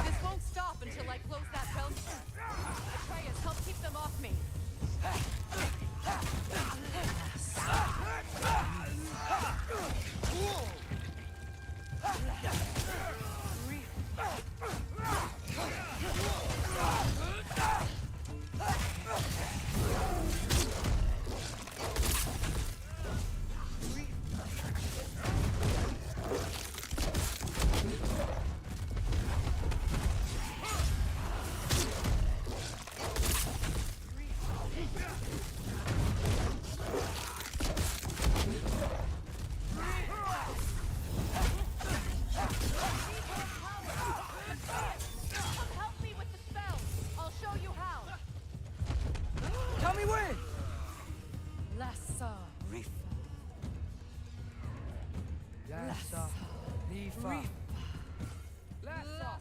This won't stop until I close that belt. Atreus, help keep them off me. Tell me when! Lassa. Lassa. Rifa. Lassa.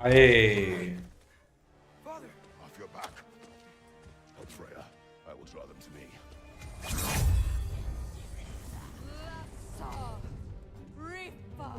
Aye. Off your back. Help Freya. I will draw them to me. Lassa. Rifa.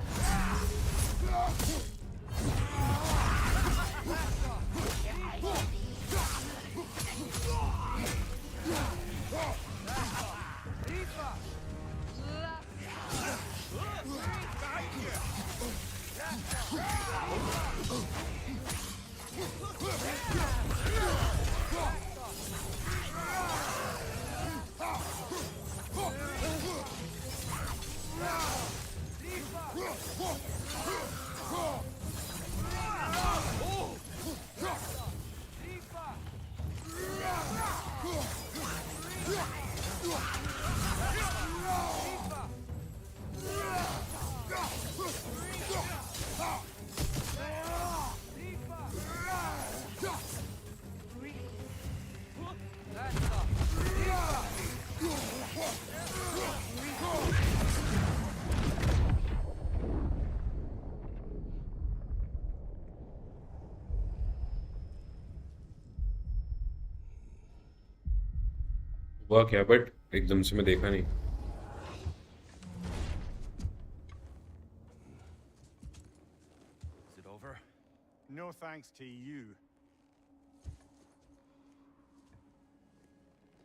हुआ क्या, but एकदम से मैं देखा नहीं। Is it over? No thanks to you.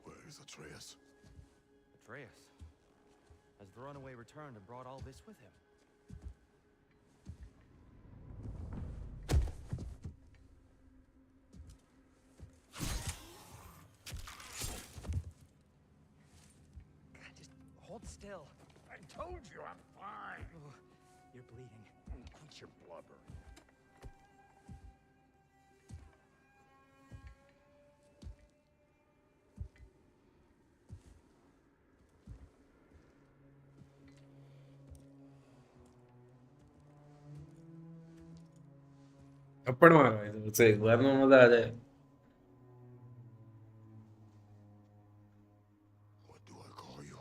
Where is Atreus? Atreus. Has the runaway returned and brought all this with him? Just hold still. I told you I'm fine. Oh, you're bleeding. Quit your blubber. थप्पड़ मारो इधर से, एक बार में मजा आ जाए। What do I call you?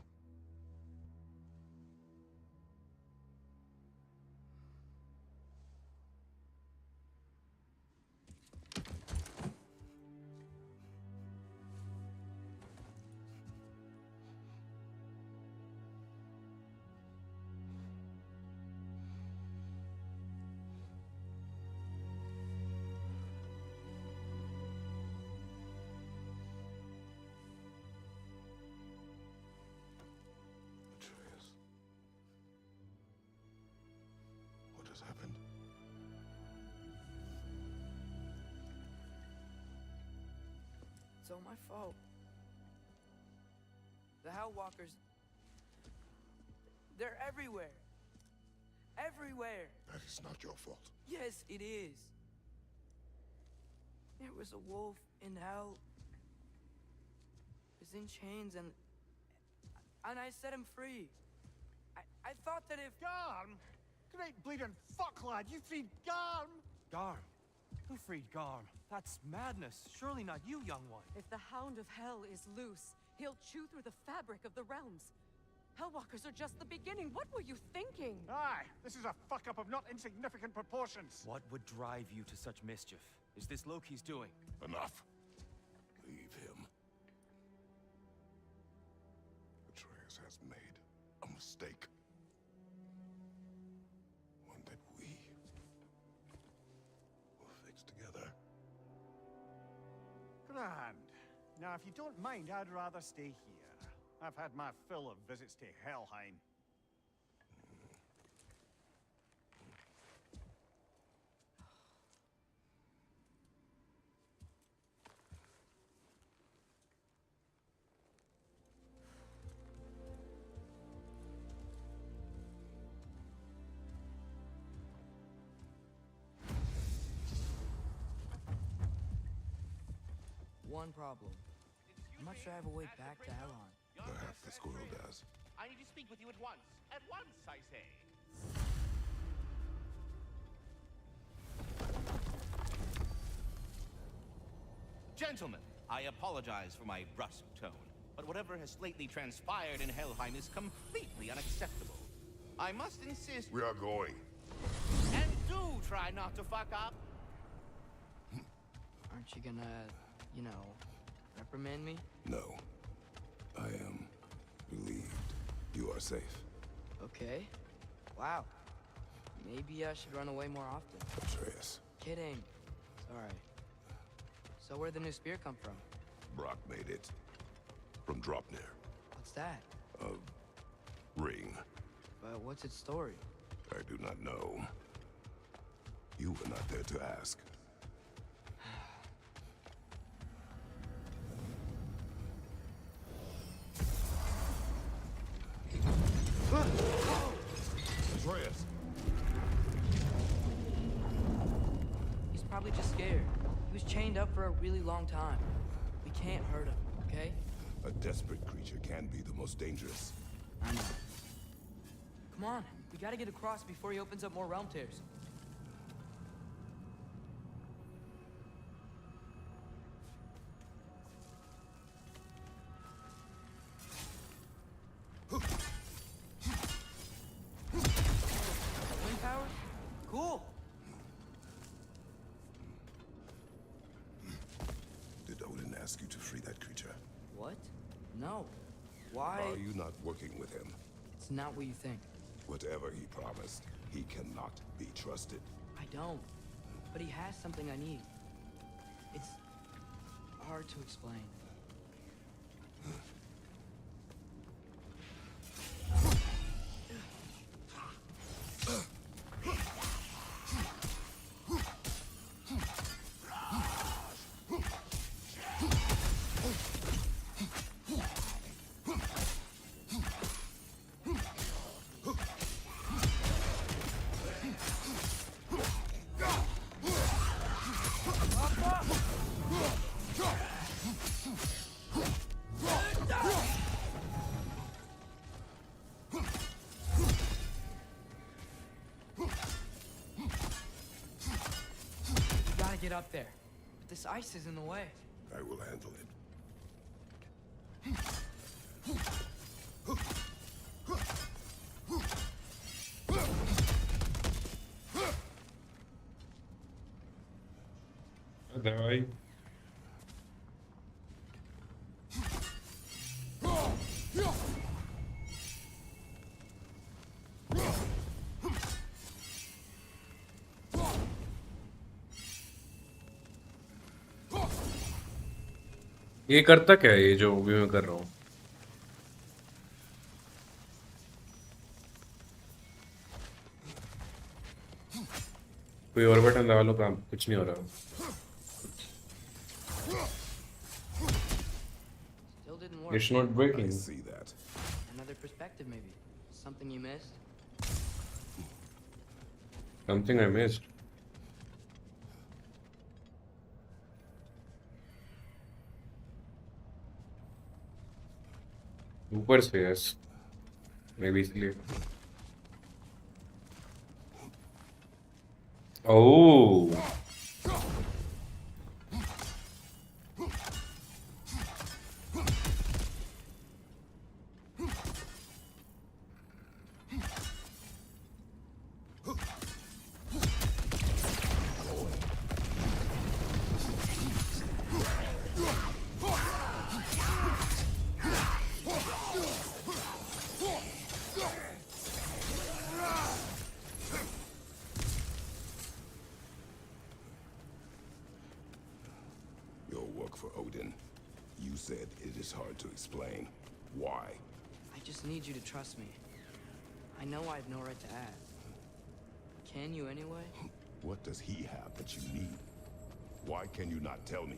Atreus. What has happened? It's all my fault. The Hellwalkers... They're everywhere. Everywhere. That is not your fault. Yes, it is. There was a wolf in hell. He was in chains and I set him free. I thought that if... Garm? Great bleeding fuck, lad. You freed Garm. Garm? Who freed Garm? That's madness. Surely not you, young one. If the Hound of Hell is loose, he'll chew through the fabric of the realms. Hellwalkers are just the beginning. What were you thinking? Aye, this is a fuck-up of not insignificant proportions. What would drive you to such mischief? Is this Loki's doing? Enough. Leave him. Atreus has made a mistake. One that we will fix together. Grand. Now, if you don't mind, I'd rather stay here. I've had my fill of visits to Helheim. One problem. I'm not sure I have a way back to Elon. Perhaps the squirrel does. I need to speak with you at once. At once, I say. Gentlemen, I apologize for my brusque tone, but whatever has lately transpired in Helheim is completely unacceptable. I must insist... We are going. And do try not to fuck up. Aren't you gonna, you know, reprimand me? No. I am relieved. You are safe. Okay. Wow. Maybe I should run away more often. Atreus. Kidding. Sorry. So where'd the new spear come from? Brock made it. From Dropnir. What's that? A ring. But what's its story? I do not know. You were not there to ask. Atreus! He's probably just scared. He was chained up for a really long time. We can't hurt him, okay? A desperate creature can be the most dangerous. I know. Come on, we gotta get across before he opens up more realm tears. Wind power? Cool. Did Odin ask you to free that creature? What? No. Why? Are you not working with him? It's not what you think. Whatever he promised, he cannot be trusted. I don't. But he has something I need. It's hard to explain. Get up there. But this ice is in the way. I will handle it. दवाई ये करता क्या है ये जो भी मैं कर रहा हूँ? कोई और बटन दबा लो, काम कुछ नहीं हो रहा। Still didn't work. It's not breaking. I see that. Another perspective, maybe. Something you missed. Something I missed. ऊपर से यस मे बी इसलिए ओह need you to trust me. I know I have no right to ask. Can you anyway? What does he have that you need? Why can you not tell me?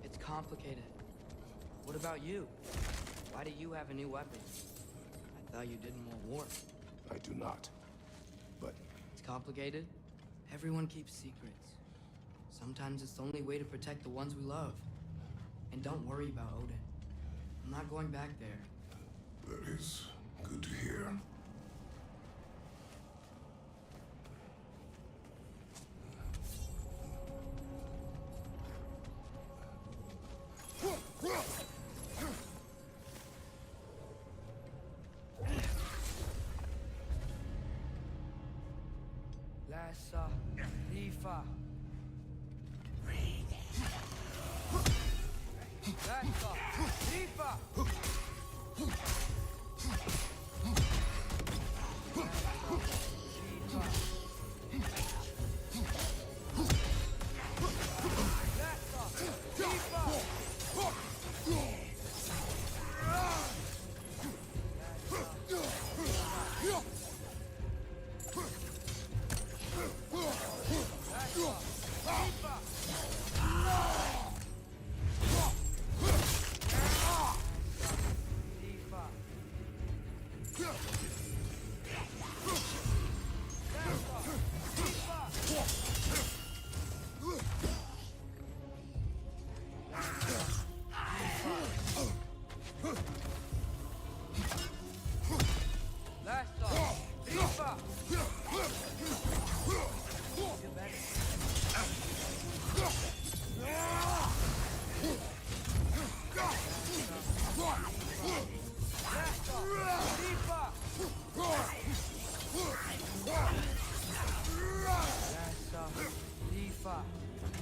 It's complicated. What about you? Why do you have a new weapon? I thought you didn't want war. I do not. But... It's complicated. Everyone keeps secrets. Sometimes it's the only way to protect the ones we love. And don't worry about Odin. I'm not going back there. That is good to hear. Lassa, Lifa.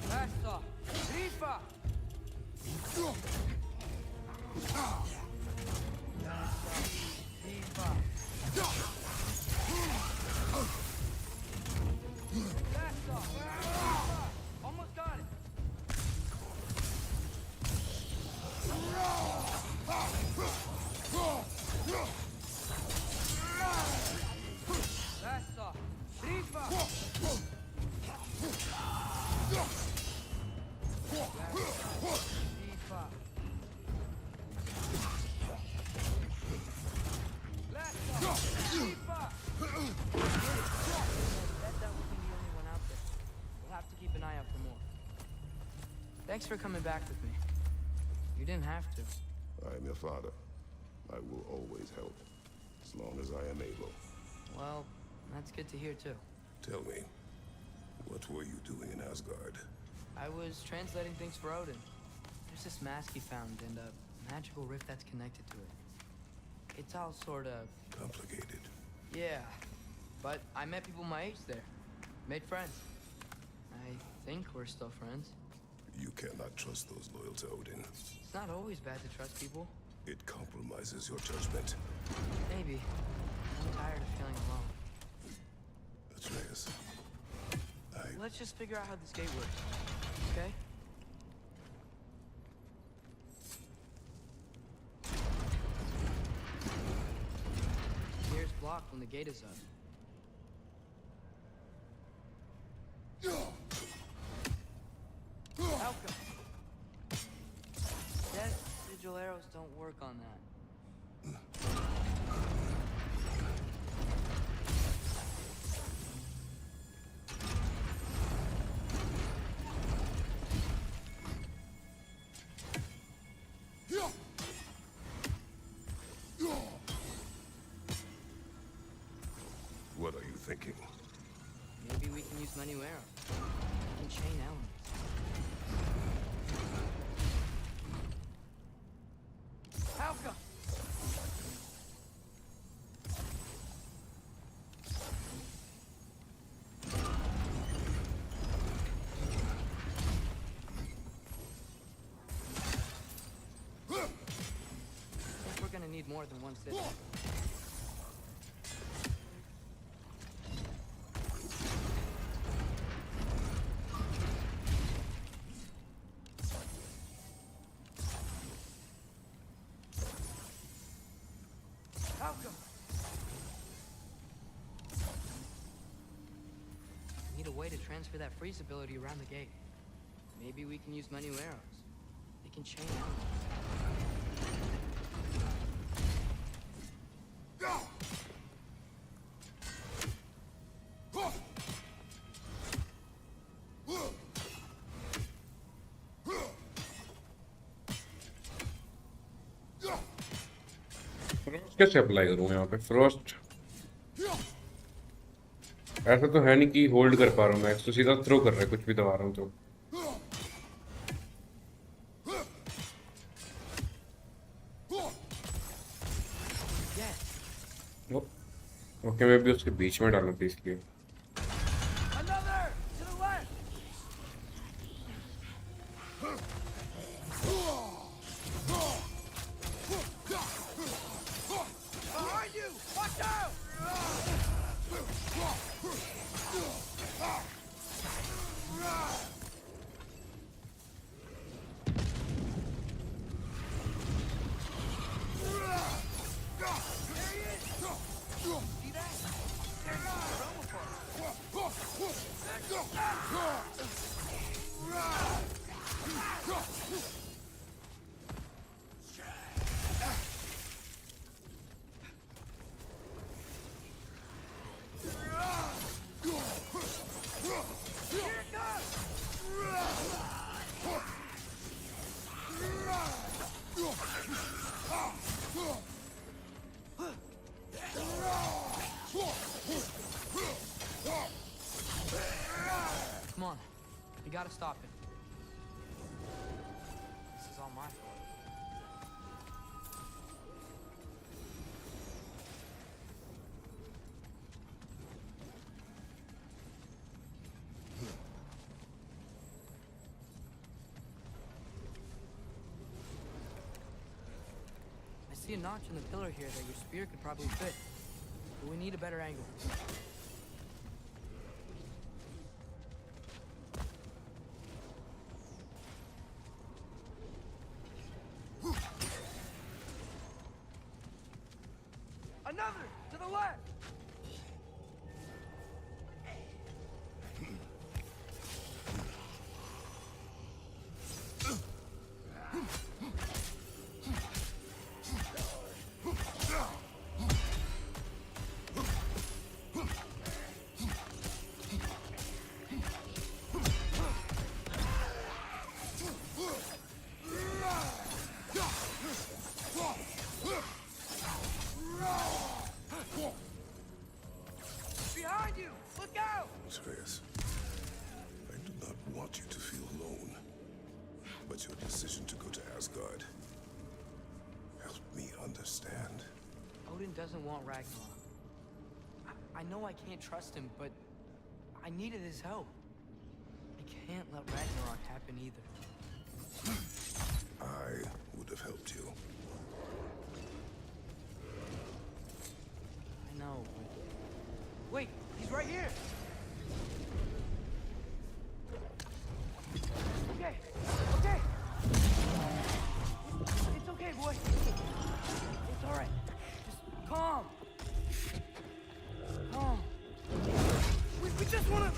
Lassa, Lifa. We'll have to keep an eye out for more. Thanks for coming back with me. You didn't have to. I am your father. I will always help, as long as I am able. Well, that's good to hear too. Tell me, what were you doing in Asgard? I was translating things for Odin. There's this mask he found and a magical rift that's connected to it. It's all sort of... complicated. Yeah, but I met people my age there. Made friends. I think we're still friends. You cannot trust those loyal to Odin. It's not always bad to trust people. It compromises your judgment. Maybe. I'm tired of feeling alone. Atreus, Let's just figure out how this gate works, okay? Here's blocked when the gate is up. Helka! Death sigil arrows don't work on that. what are you thinking? Maybe we can use menu arrows. And chain elements. Helka! I think we're gonna need more than one city. Need a way to transfer that freeze ability around the gate. Maybe we can use menu arrows. They can chain elements. Frost कैसे apply करूँ यहाँ पे frost ऐसा तो है नहीं कि hold कर पा रहा हूँ मैं तो सीधा थ्रो कर रहा है कुछ भी दबा रहा हूँ तो ओके मैं भी उसके बीच में डालूँ थी इसलिए Another! To the left! Behind you! Watch out! Come on. You gotta stop him. This is all my fault. I see a notch in the pillar here that your spear could probably fit. But we need a better angle. Another! To the left! Behind you! Look out! Atreus, I do not want you to feel alone. But your decision to go to Asgard helped me understand. Odin doesn't want Ragnarok. I know I can't trust him, but I needed his help. I can't let Ragnarok happen either. I would have helped you. I know, but... Wait, he's right here! Okay, okay! It's okay, boy. It's alright. Just calm. Calm. We just wanna...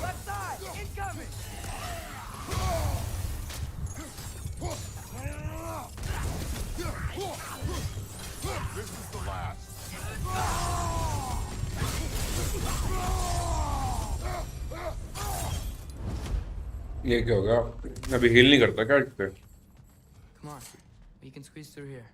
Left side, incoming! This is the last. ये क्या होगा? अभी heal नहीं करता क्या इस पे? Come on, we can squeeze through here.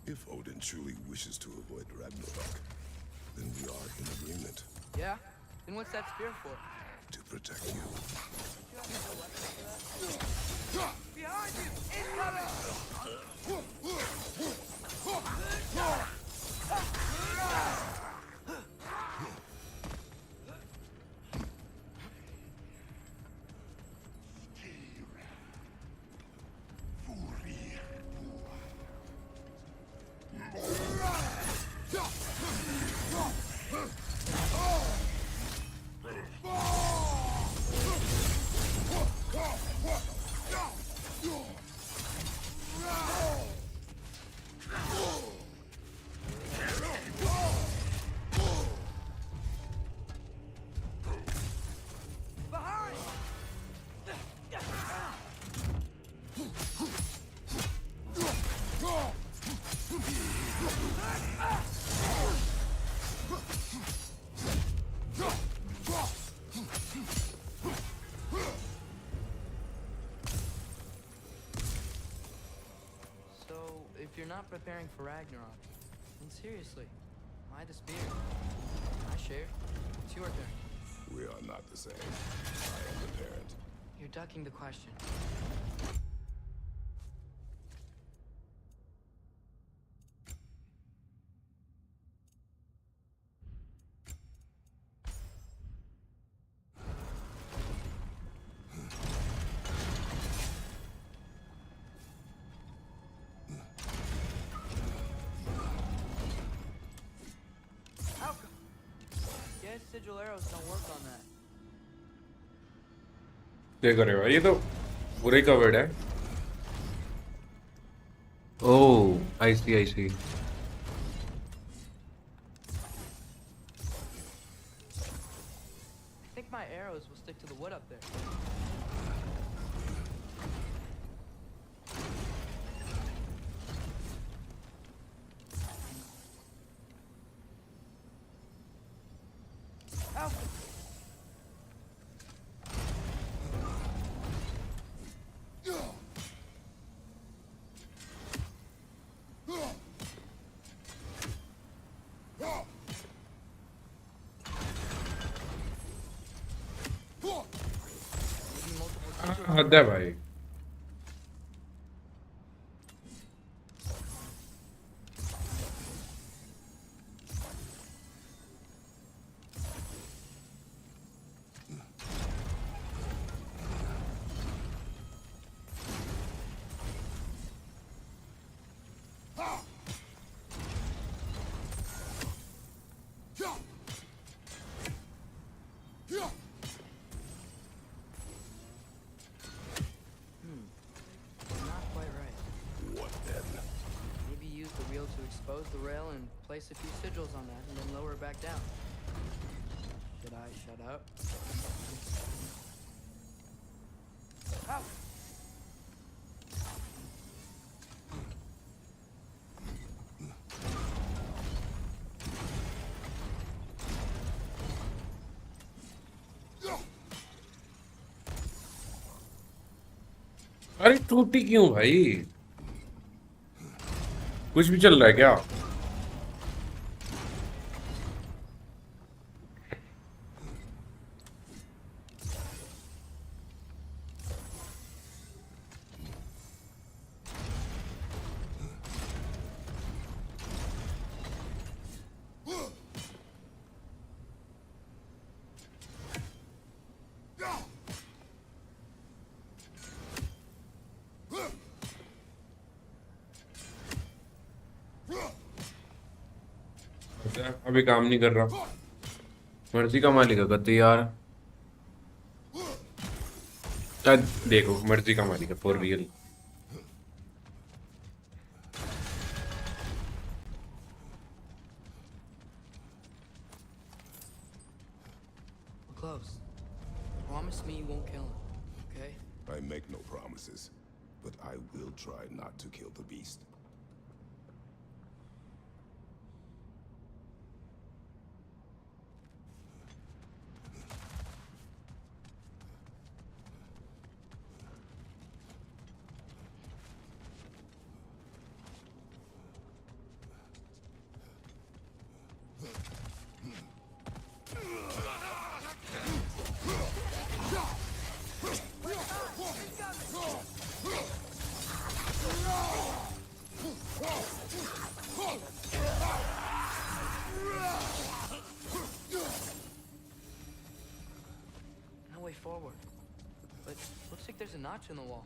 If Odin truly wishes to avoid Ragnarok, then we are in agreement. Yeah? Then what's that spear for? To protect you. Behind you! Incoming! If you're not preparing for Ragnarok, then seriously, why the spear? I share. It's your turn. We are not the same. I am the parent. You're ducking the question. Guess sigil arrows don't work on that. क्या करेगा? ये तो बुरे का word है. Oh, I see, I see. I think my arrows will stick to the wood up there. हद है भाई. expose the rail and place a few sigils on that, and then lower it back down. Should I shut up? Ow! अरे टूटी क्यों भाई? कुछ भी चल रहा है क्या? अभी काम नहीं कर रहा। मर्जी का मालिक है कहते यार। देखो मर्जी का मालिक है for real. We're close. Promise me you won't kill him, okay? I make no promises, but I will try not to kill the beast. No way forward. But looks like there's a notch in the wall.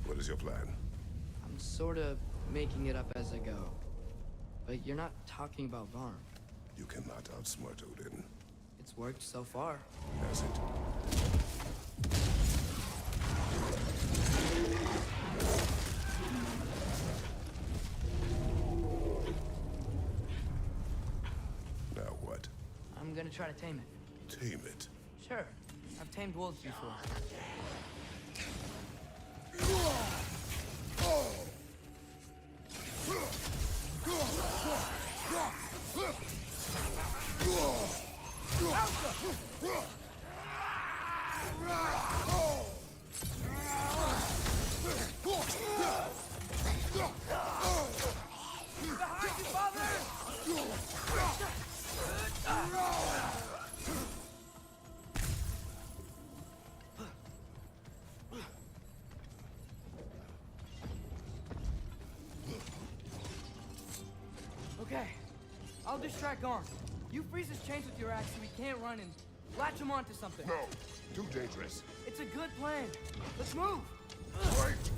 What is your plan? I'm sort of making it up as I go. But you're not talking about Varn. You cannot outsmart Odin. It's worked so far. Has it? try to tame it. Tame it. Sure. I've tamed wolves before. Behind you, father! Okay, I'll distract Arn. You freeze his chains with your axe so he can't run and latch him onto something. No, too dangerous. It's a good plan. Let's move. Wait.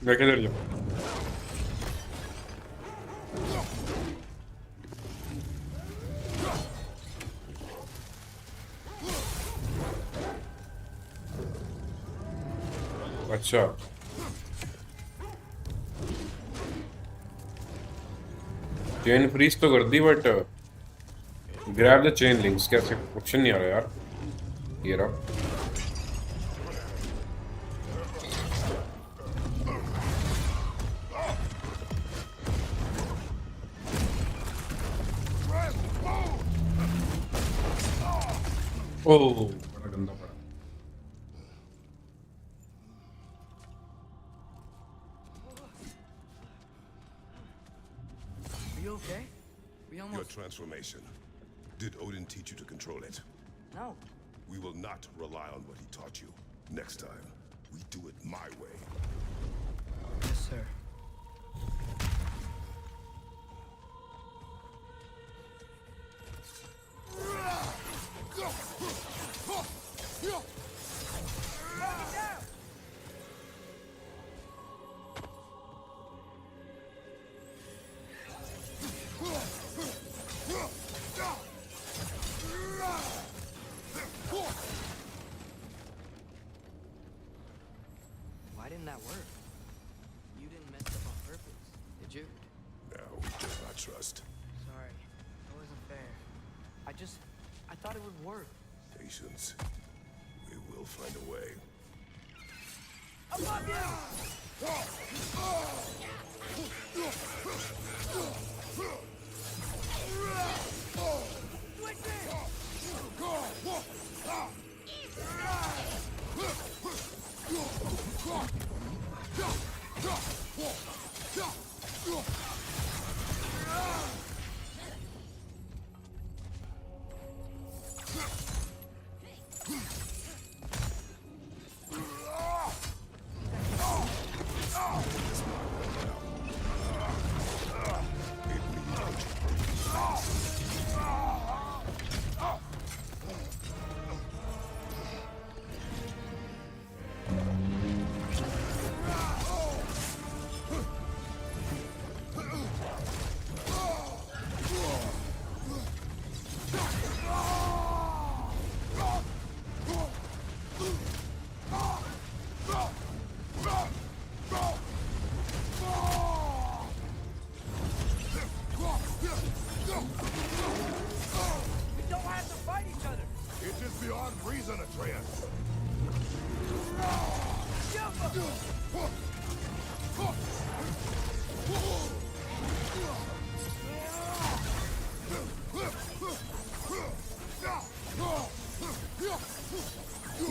मैं किधर जाऊँ? अच्छा chain freeze तो कर दी but grab the chain links कैसे option नहीं आ रहा यार ये रहा ओह बड़ा गंदा पड़ा Are you okay? We Your almost... transformation. Did Odin teach you to control it? No. We will not rely on what he taught you. Next time, we do it my way. Yes, sir. Why didn't that work? You didn't mess up on purpose, did you? Now we does not trust. Sorry. That wasn't fair. I thought it would work. Patience. We will find a way. Above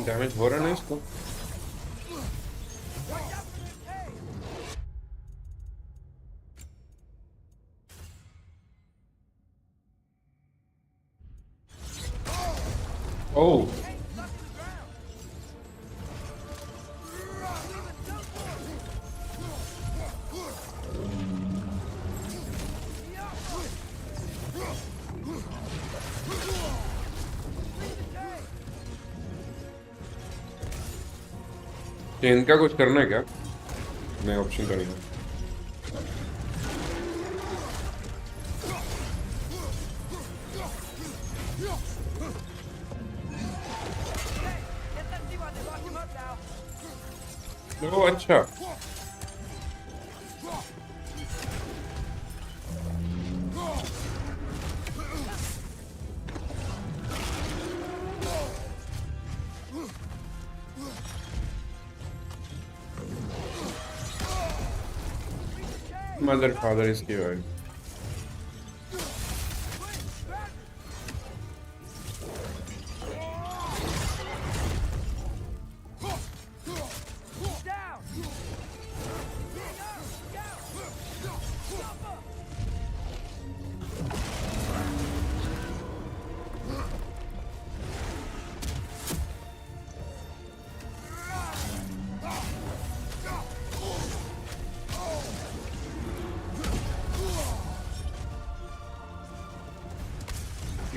damage हो रहा है ना इसको ओह इनका कुछ करना है क्या मैं ऑप्शन करूँगा ओ अच्छा, मदर फादर इसकी वाइफ।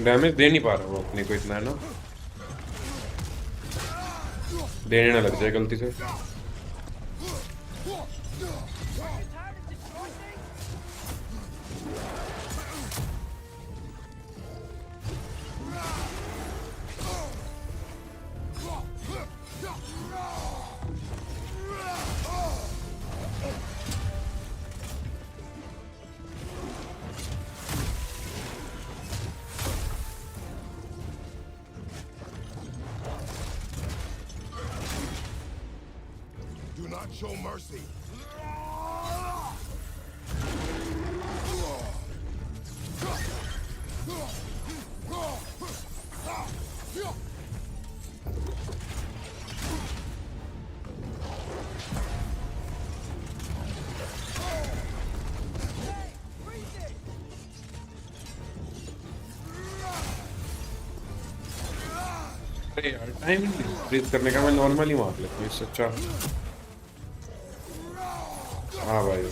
डैमेज दे नहीं पा रहा वो अपने को इतना, है ना, देने ना लग जाए गलती से। Do not show mercy. अरे यार टाइम इंक्रीज करने का मैं नॉर्मली मार लेता हूँ इससे अच्छा। हाँ भाई,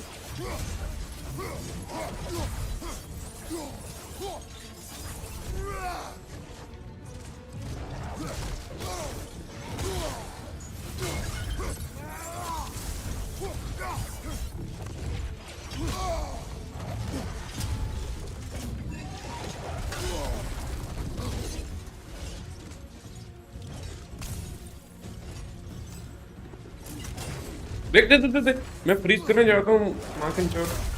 देख देख देख देख, मैं फ्रीज करने जाता हूँ माँ के चोर।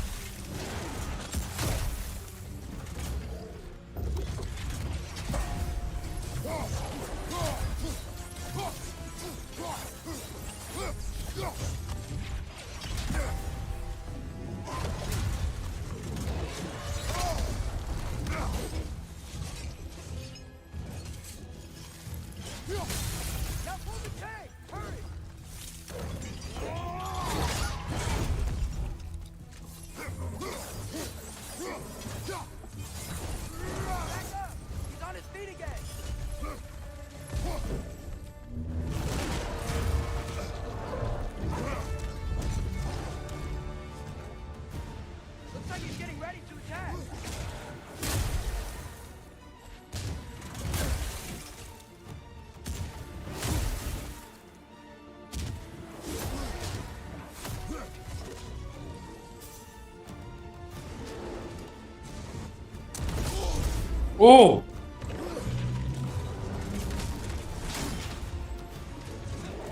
ओ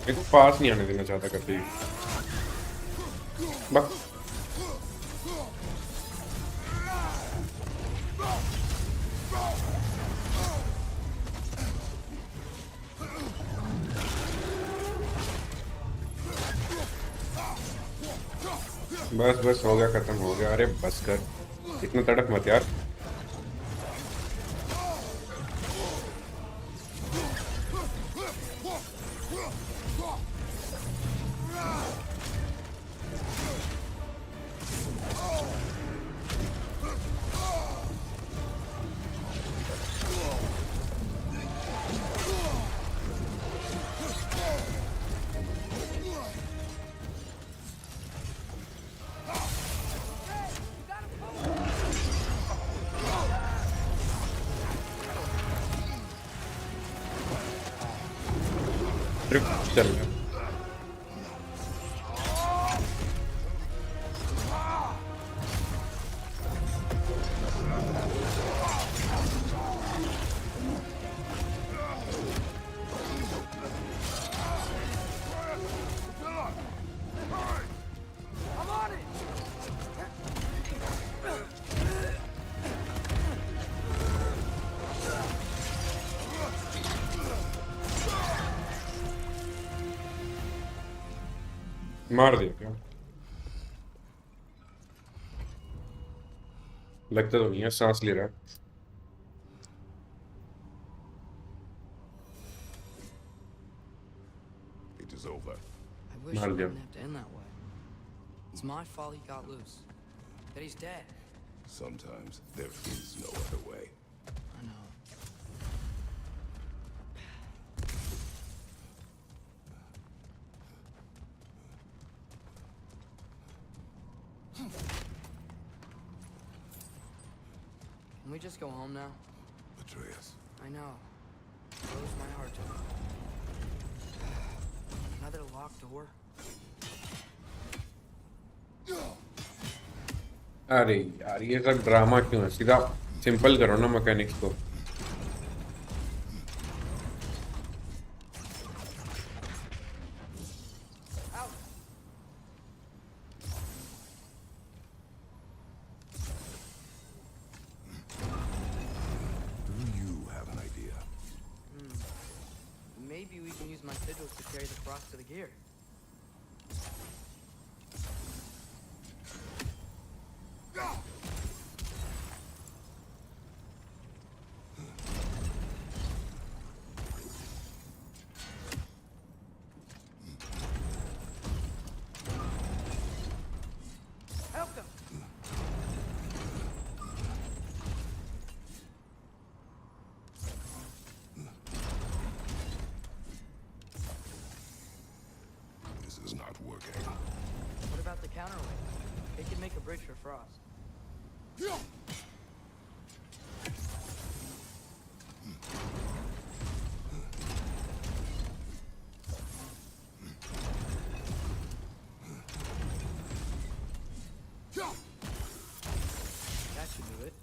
मेरे को पास नहीं आने देना चाहता कभी। बस बस बस हो गया, खत्म हो गया। अरे बस कर, इतना तड़प मत यार। चल रहा मार दिया क्या? लगता तो नहीं है, सांस ले रहा है। It is over. I wish मार it दिया। wouldn't have to end that way. It's my fault he got loose. That he's dead. Sometimes there is no other way. I know. Can we just go home now? Atreus. I know. It blows my heart to another locked door. अरे यार ये सब drama क्यों है? सीधा simple करो ना mechanics को। Do you have an idea? Maybe we can use my sigils to carry the cross to the gear. Help them! This is not working. What about the counterweight? It can make a bridge for Frost. That should do it.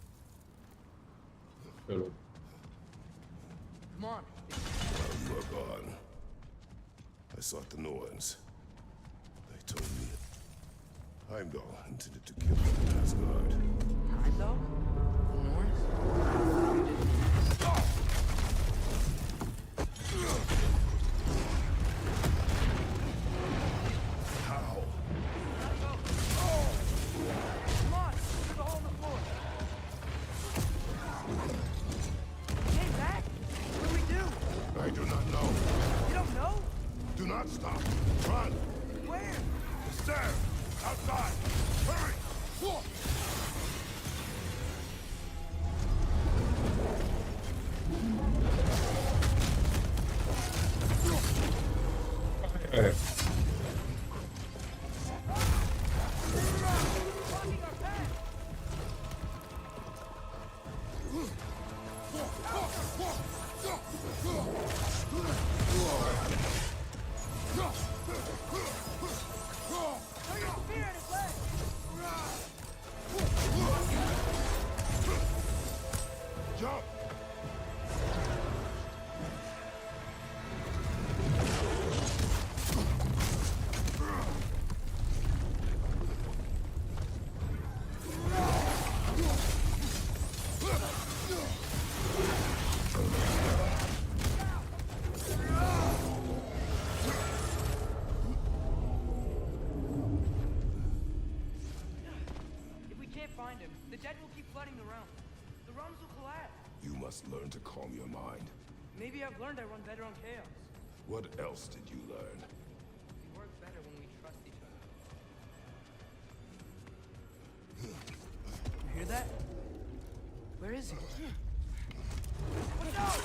चलो। Come on. While you are gone, I sought the Norns. They told me Heimdall intended to kill them in Asgard. Heimdall? The Norns? How? Come on! Through the hole in the floor! Came back? What do we do? I do not know. You don't know? Do not stop. Run. Where? The stairs. Outside. Hurry. अरे, Jump. If we can't find him, the dead will keep flooding the realm. The realms will collapse. You must learn to calm your mind. Maybe I've learned I run better on chaos. What else did you learn? We work better when we trust each other. You hear that? Where is he? Watch out!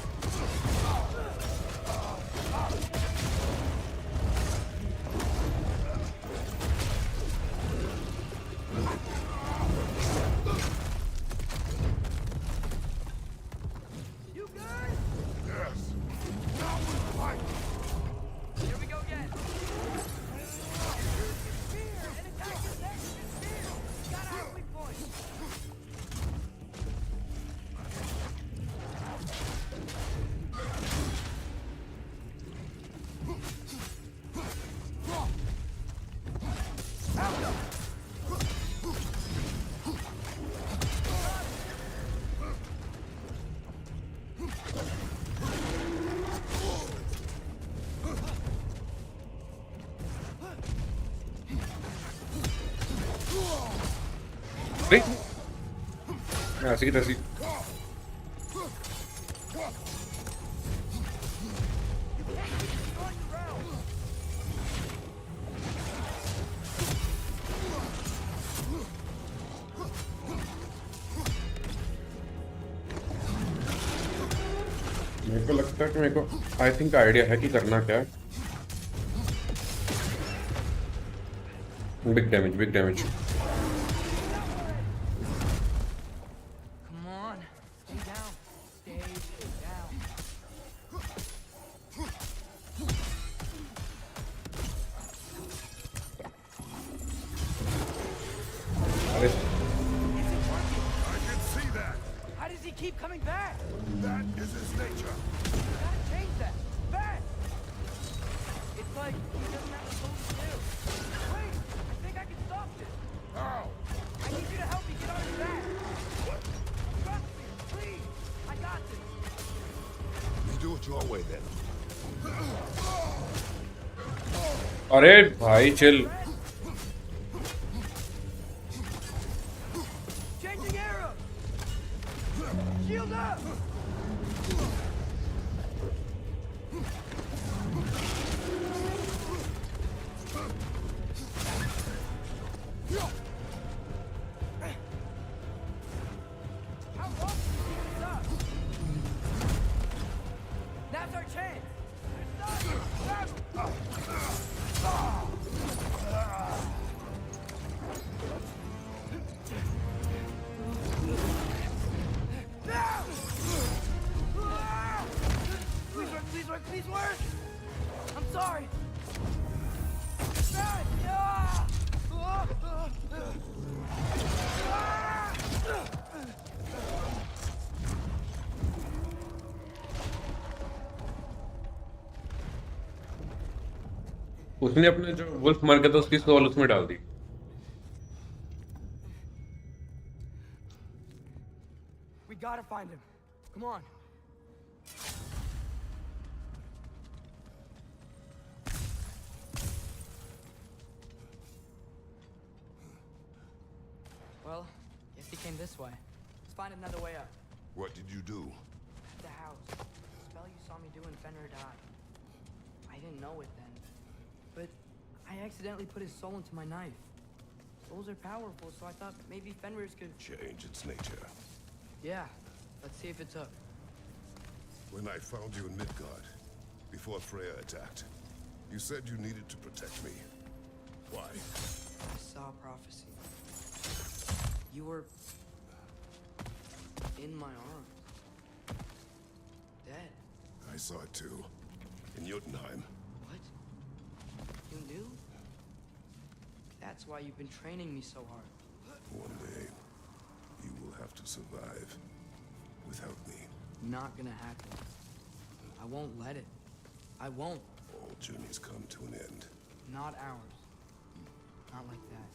You good? Yes. Now we fight. Here we go again. Use your spear and attack his neck with his spear. Got our weak point. अरे ऐसी की तैसी। मेरे को लगता है कि मेरे को आई थिंक आइडिया है कि करना क्या है। Big damage, big damage. Come on, stay down. Stay down. अरे I can see that. How does he keep coming back? That is his nature. You gotta change that. Fast! It's like he doesn't have a soul to do. Wait, I think I can stop this. How? I need you to help me get on his back. Trust me, please. I got this. You do it your way then. अरे भाई chill. Changing arrow. Shield up. How long can you keep this up? Now's our chance. Please work, please work! I'm sorry! उसने अपने जो wolf मर गया था उसकी soul उसमें डाल दी। We gotta find him. Come on. Well, guess he came this way. Let's find another way up. What did you do? At the house. The spell you saw me do when Fenrir died. I didn't know it then. But I accidentally put his soul into my knife. Souls are powerful, so I thought maybe Fenrir's could... Change its nature. Yeah. Let's see if it took. When I found you in Midgard, before Freya attacked, you said you needed to protect me. Why? I saw a prophecy. You were... in my arms. Dead. I saw it too. In Jotunheim. What? You knew? That's why you've been training me so hard. One day, you will have to survive without me. Not gonna happen. I won't let it. I won't. All journeys come to an end. Not ours. Not like that.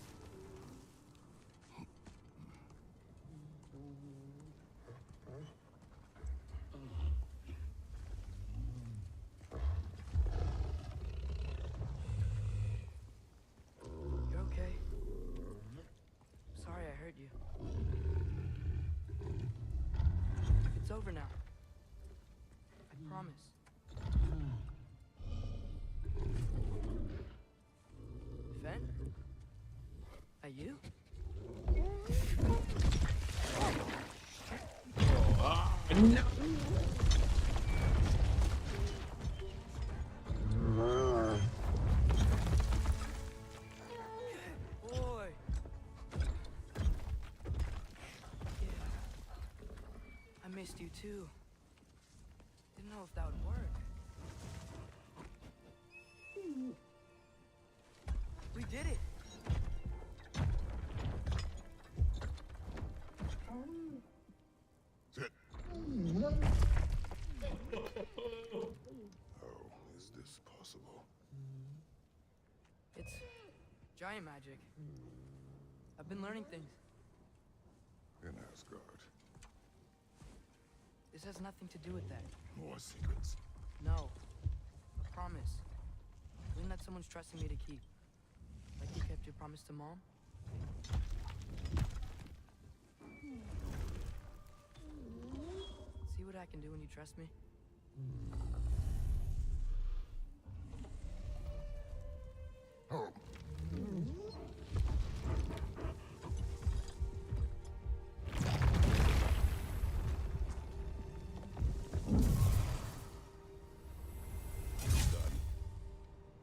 You're okay. Sorry I hurt you. It's over now. I promise. Fen? Are you? No. Boy. Yeah. I missed you too. Didn't know if that would work. We did it. How is this possible? It's giant magic. I've been learning things. In Asgard. This has nothing to do with that. More secrets. No. I promise. Something that someone's trusting me to keep. Like you kept your promise to Mom? I can do when you trust me?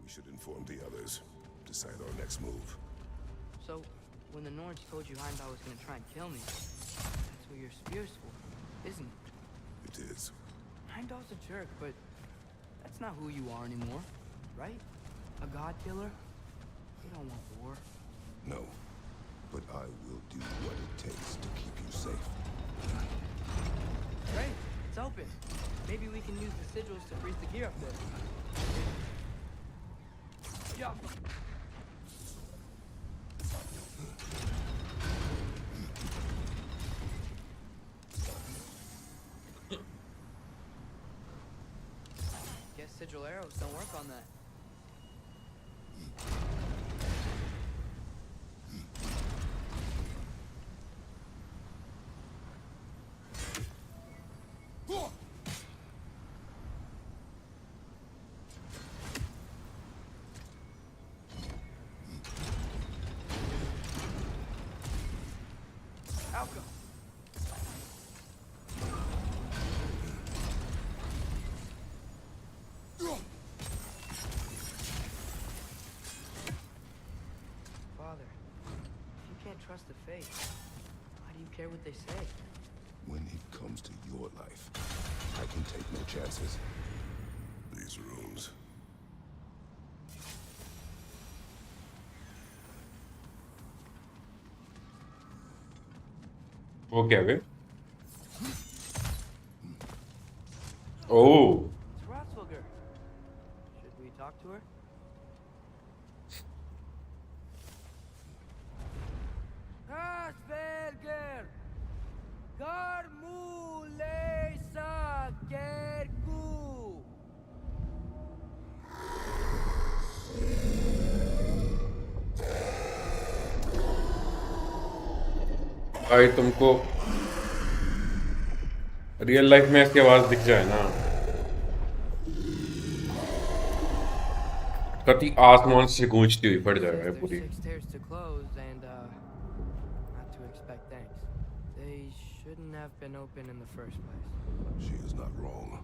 We should inform the others. Decide our next move. So, when the Norns told you Heimdall was gonna try and kill me, that's what your spear's for, isn't it? It is. Heimdall's a jerk, but that's not who you are anymore, right? A god killer? You don't want war. No. But I will do what it takes to keep you safe. Great, it's open. Maybe we can use the sigils to freeze the gear up there. Yeah. Guess sigil arrows don't work on that. Alka. Father, if you can't trust the faith, why do you care what they say? When it comes to your life, I can take no chances. These rooms. वो क्या वे? Oh, It's Ratzwilger. Should we talk to her? Ratzwilger! Garmulesa Kerku! भाई तुमको real life में इसकी आवाज दिख जाए ना, कति आसमान से गूंजती हुई पड़ जाएगा ये There's पूरी. 6 stairs to close and, not to expect thanks. They shouldn't have been open in the first place. She is not wrong.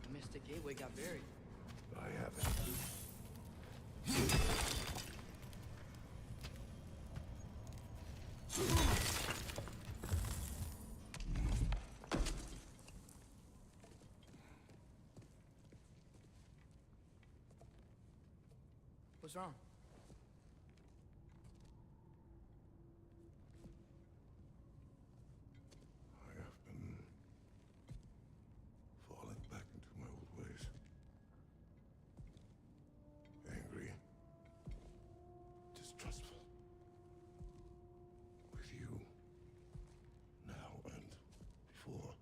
The Mystic Gateway got buried. I have it. What's wrong? I have been falling back into my old ways. Angry. Distrustful. With you. Now and before.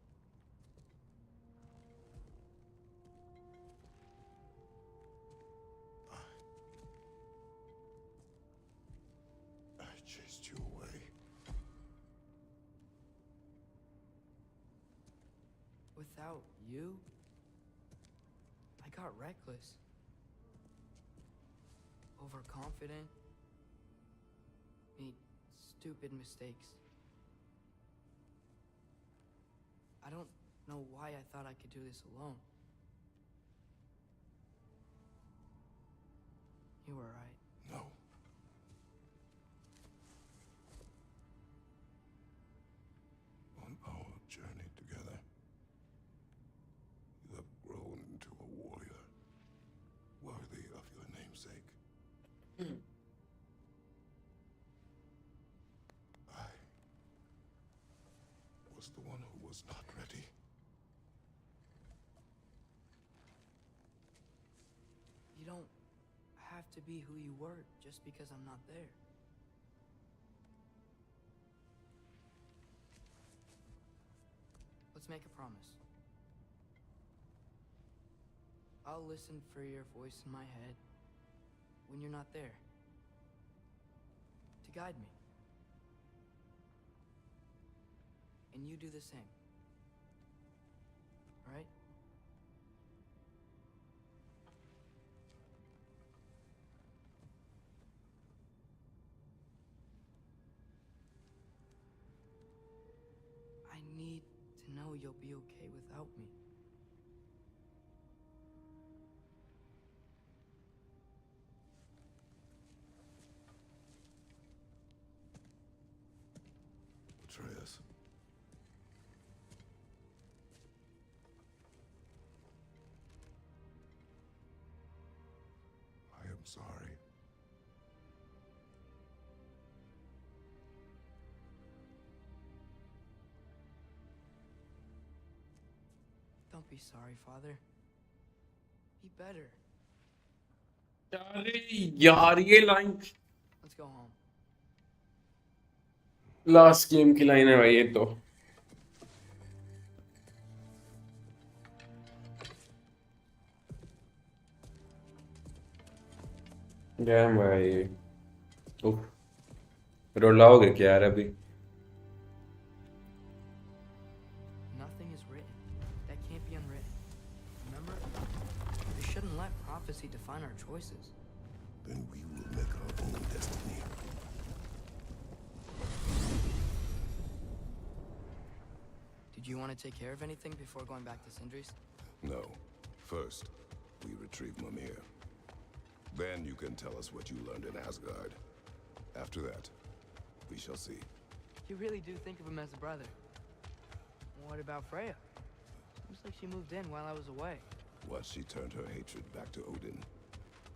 I chased you away. Without you, I got reckless. Overconfident. Made stupid mistakes. I don't know why I thought I could do this alone. You were right. No. On our journey together, you have grown into a warrior, worthy of your namesake. I was the one who was not ready. to be who you were just because I'm not there. Let's make a promise. I'll listen for your voice in my head when you're not there, to guide me. And you do the same. Right? I need to know you'll be okay without me. Atreus. I am sorry. Don't be sorry, Father. Be better. यार ये line Let's go home. Last game की line है भाई ये तो। Dam भाई। उफ, रुलाओगे क्या यार अभी? Nothing is written that can't be unwritten. Remember? We shouldn't let prophecy define our choices. Then we will make our own destiny. Did you want to take care of anything before going back to Sindri's? No. First, we retrieve Mimir. Then you can tell us what you learned in Asgard. After that, we shall see. You really do think of him as a brother. What about Freya? Seems like she moved in while I was away. Once she turned her hatred back to Odin,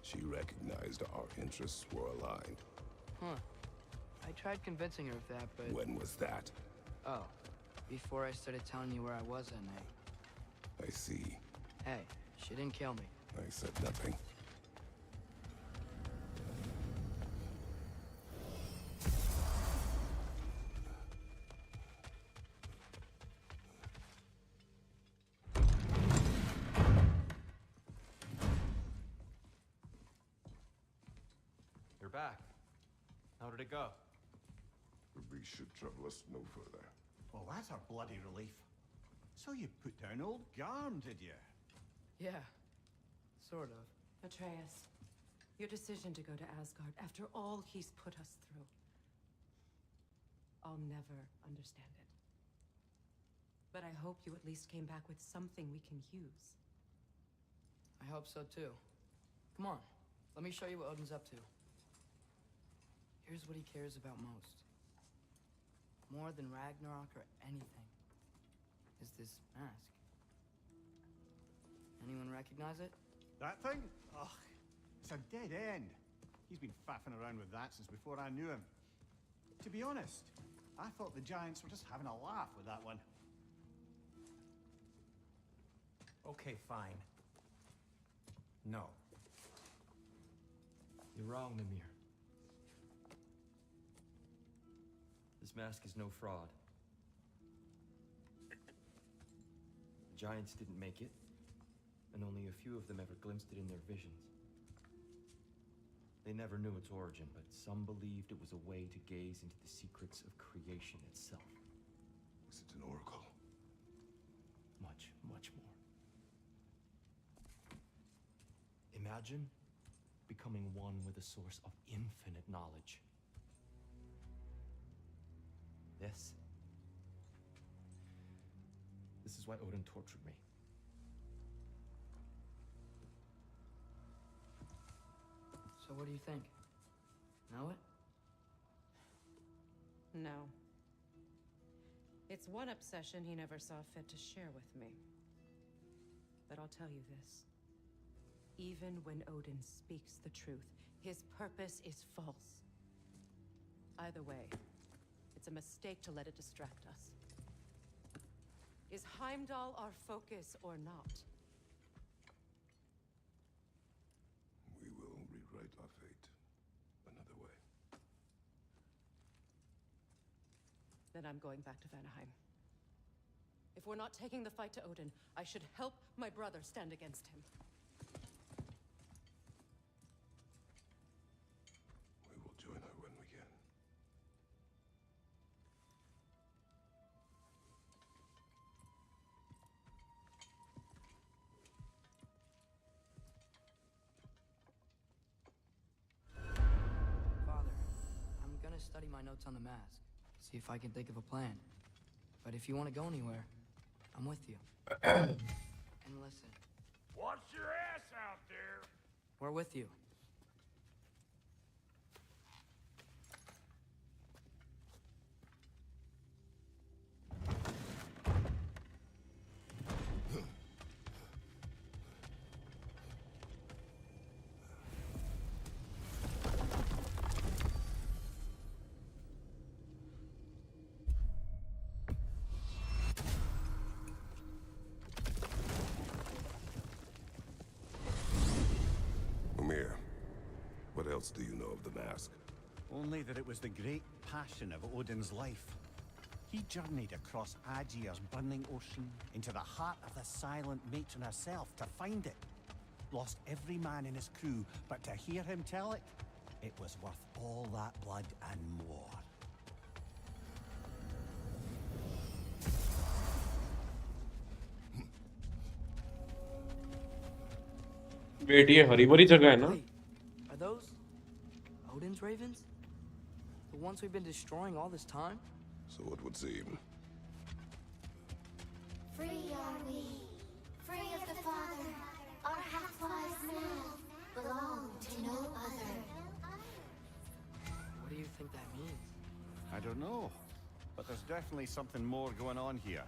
she recognized our interests were aligned. Huh. I tried convincing her of that, but... When was that? Oh, before I started telling you where I was that night. I see. Hey, she didn't kill me. I said nothing. You're back. How did it go? The beast should trouble us no further. Well, that's a bloody relief. So you put down old Garm, did you? Yeah, sort of. Atreus, your decision to go to Asgard after all he's put us through. I'll never understand it. But I hope you at least came back with something we can use. I hope so too. Come on, let me show you what Odin's up to. Here's what he cares about most. More than Ragnarok or anything. Is this mask. Anyone recognize it? That thing? Ugh, it's a dead end. He's been faffing around with that since before I knew him. To be honest, I thought the Giants were just having a laugh with that one. Okay, fine. No. You're wrong, Mimir. This mask is no fraud. The Giants didn't make it, and only a few of them ever glimpsed it in their visions. They never knew its origin, but some believed it was a way to gaze into the secrets of creation itself. Was it an oracle? Much, much more. Imagine becoming one with a source of infinite knowledge. This is why Odin tortured me. So what do you think? Know it? No. It's one obsession he never saw fit to share with me. But I'll tell you this. Even when Odin speaks the truth, his purpose is false. Either way, it's a mistake to let it distract us. Is Heimdall our focus or not? We will rewrite our then I'm going back to Vanaheim. If we're not taking the fight to Odin, I should help my brother stand against him. We will join her when we can. Father, I'm gonna study my notes on the mask, see if I can think of a plan. But if you want to go anywhere, I'm with you. And listen, Watch your ass out there! we're with you. Mimir, what else do you know of the mask? Only that it was the great passion of Odin's life. He journeyed across Aegir's burning ocean into the heart of the silent matron herself to find it. Lost every man in his crew, but to hear him tell it, it was worth all that blood and more. Wait ये हरी भरी जगह है ना? Are those Odin's ravens? The ones we've been destroying all this time? So it would seem. Free are we, free of the Father. Our half-lives now belong to no other. What do you think that means? I don't know, but there's definitely something more going on here.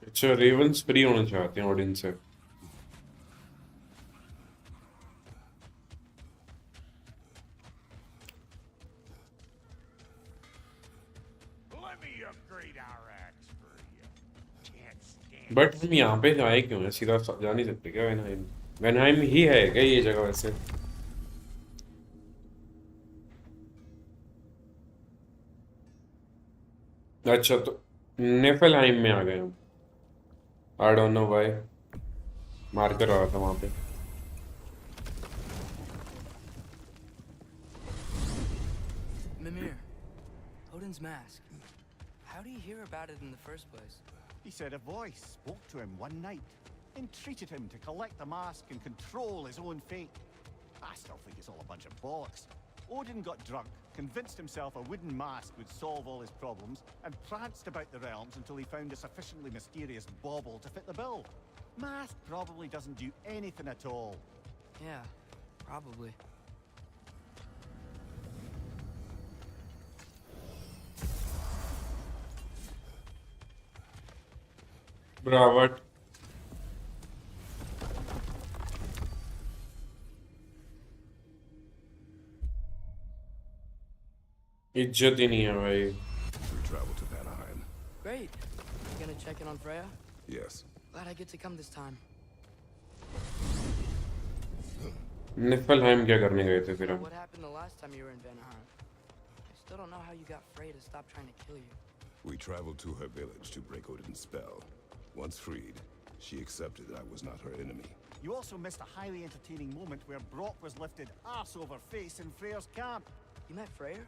अच्छा ravens free होना चाहते हैं audience से. Let me upgrade our axe for you. Can't stand but हम यहाँ पे आए क्यों हैं? सीधा जा नहीं सकते क्या? वेनहाइम वेनहाइम ही है क्या ये जगह वैसे? अच्छा तो नेफलहाइम में आ गए हम. I don't know why. मार कर रहा था वहाँ पे. Mimir, Odin's mask. How do you hear about it in the first place? He said a voice spoke to him one night, entreated him to collect the mask and control his own fate. I still think it's all a bunch of bollocks. Odin got drunk, convinced himself a wooden mask would solve all his problems, and pranced about the realms until he found a sufficiently mysterious bauble to fit the bill. Mask probably doesn't do anything at all. Yeah, probably. ब्रावट. इज्जत ही नहीं है भाई. We travel to Vanaheim. Great. You gonna check in on Freya? Yes. Glad I get to come this time. निफलहाइम क्या करने गए थे फिर हम? What happened the last time you were in Vanaheim? I still don't know how you got Freya to stop trying to kill you. We traveled to her village to break Odin's spell. Once freed, she accepted that I was not her enemy. You also missed a highly entertaining moment where Brock was lifted arse over face in Freyr's camp. You met Freyr?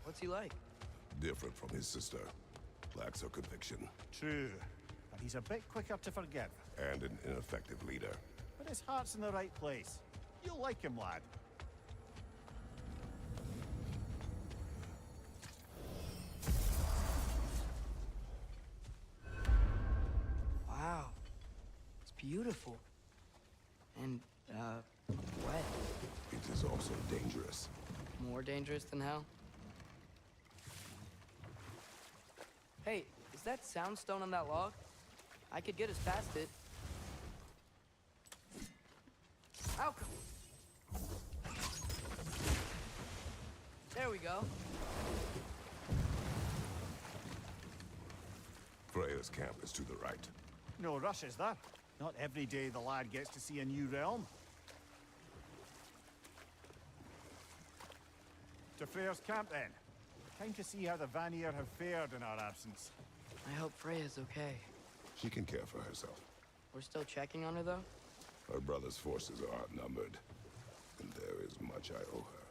What's he like? Different from his sister. Lacks her conviction. True, but he's a bit quicker to forgive. And an ineffective leader. But his heart's in the right place. You'll like him, lad. Wow. It's beautiful. And, wet. It is also dangerous. More dangerous than hell? Hey, is that soundstone on that log? I could get us past it. Ow! There we go. Freya's camp is to the right. No rush, is there? Not every day the lad gets to see a new realm. To Freyr's camp, then. Time to see how the Vanir have fared in our absence. I hope Freya's okay. She can care for herself. We're still checking on her, though? Her brother's forces are outnumbered, and there is much I owe her.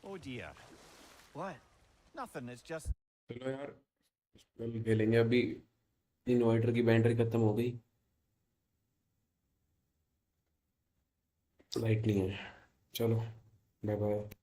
Oh dear. What? Nothing, it's just... चलो यार कल खेलेंगे अभी inverter की battery खत्म हो गई light नहीं है चलो बाय बाय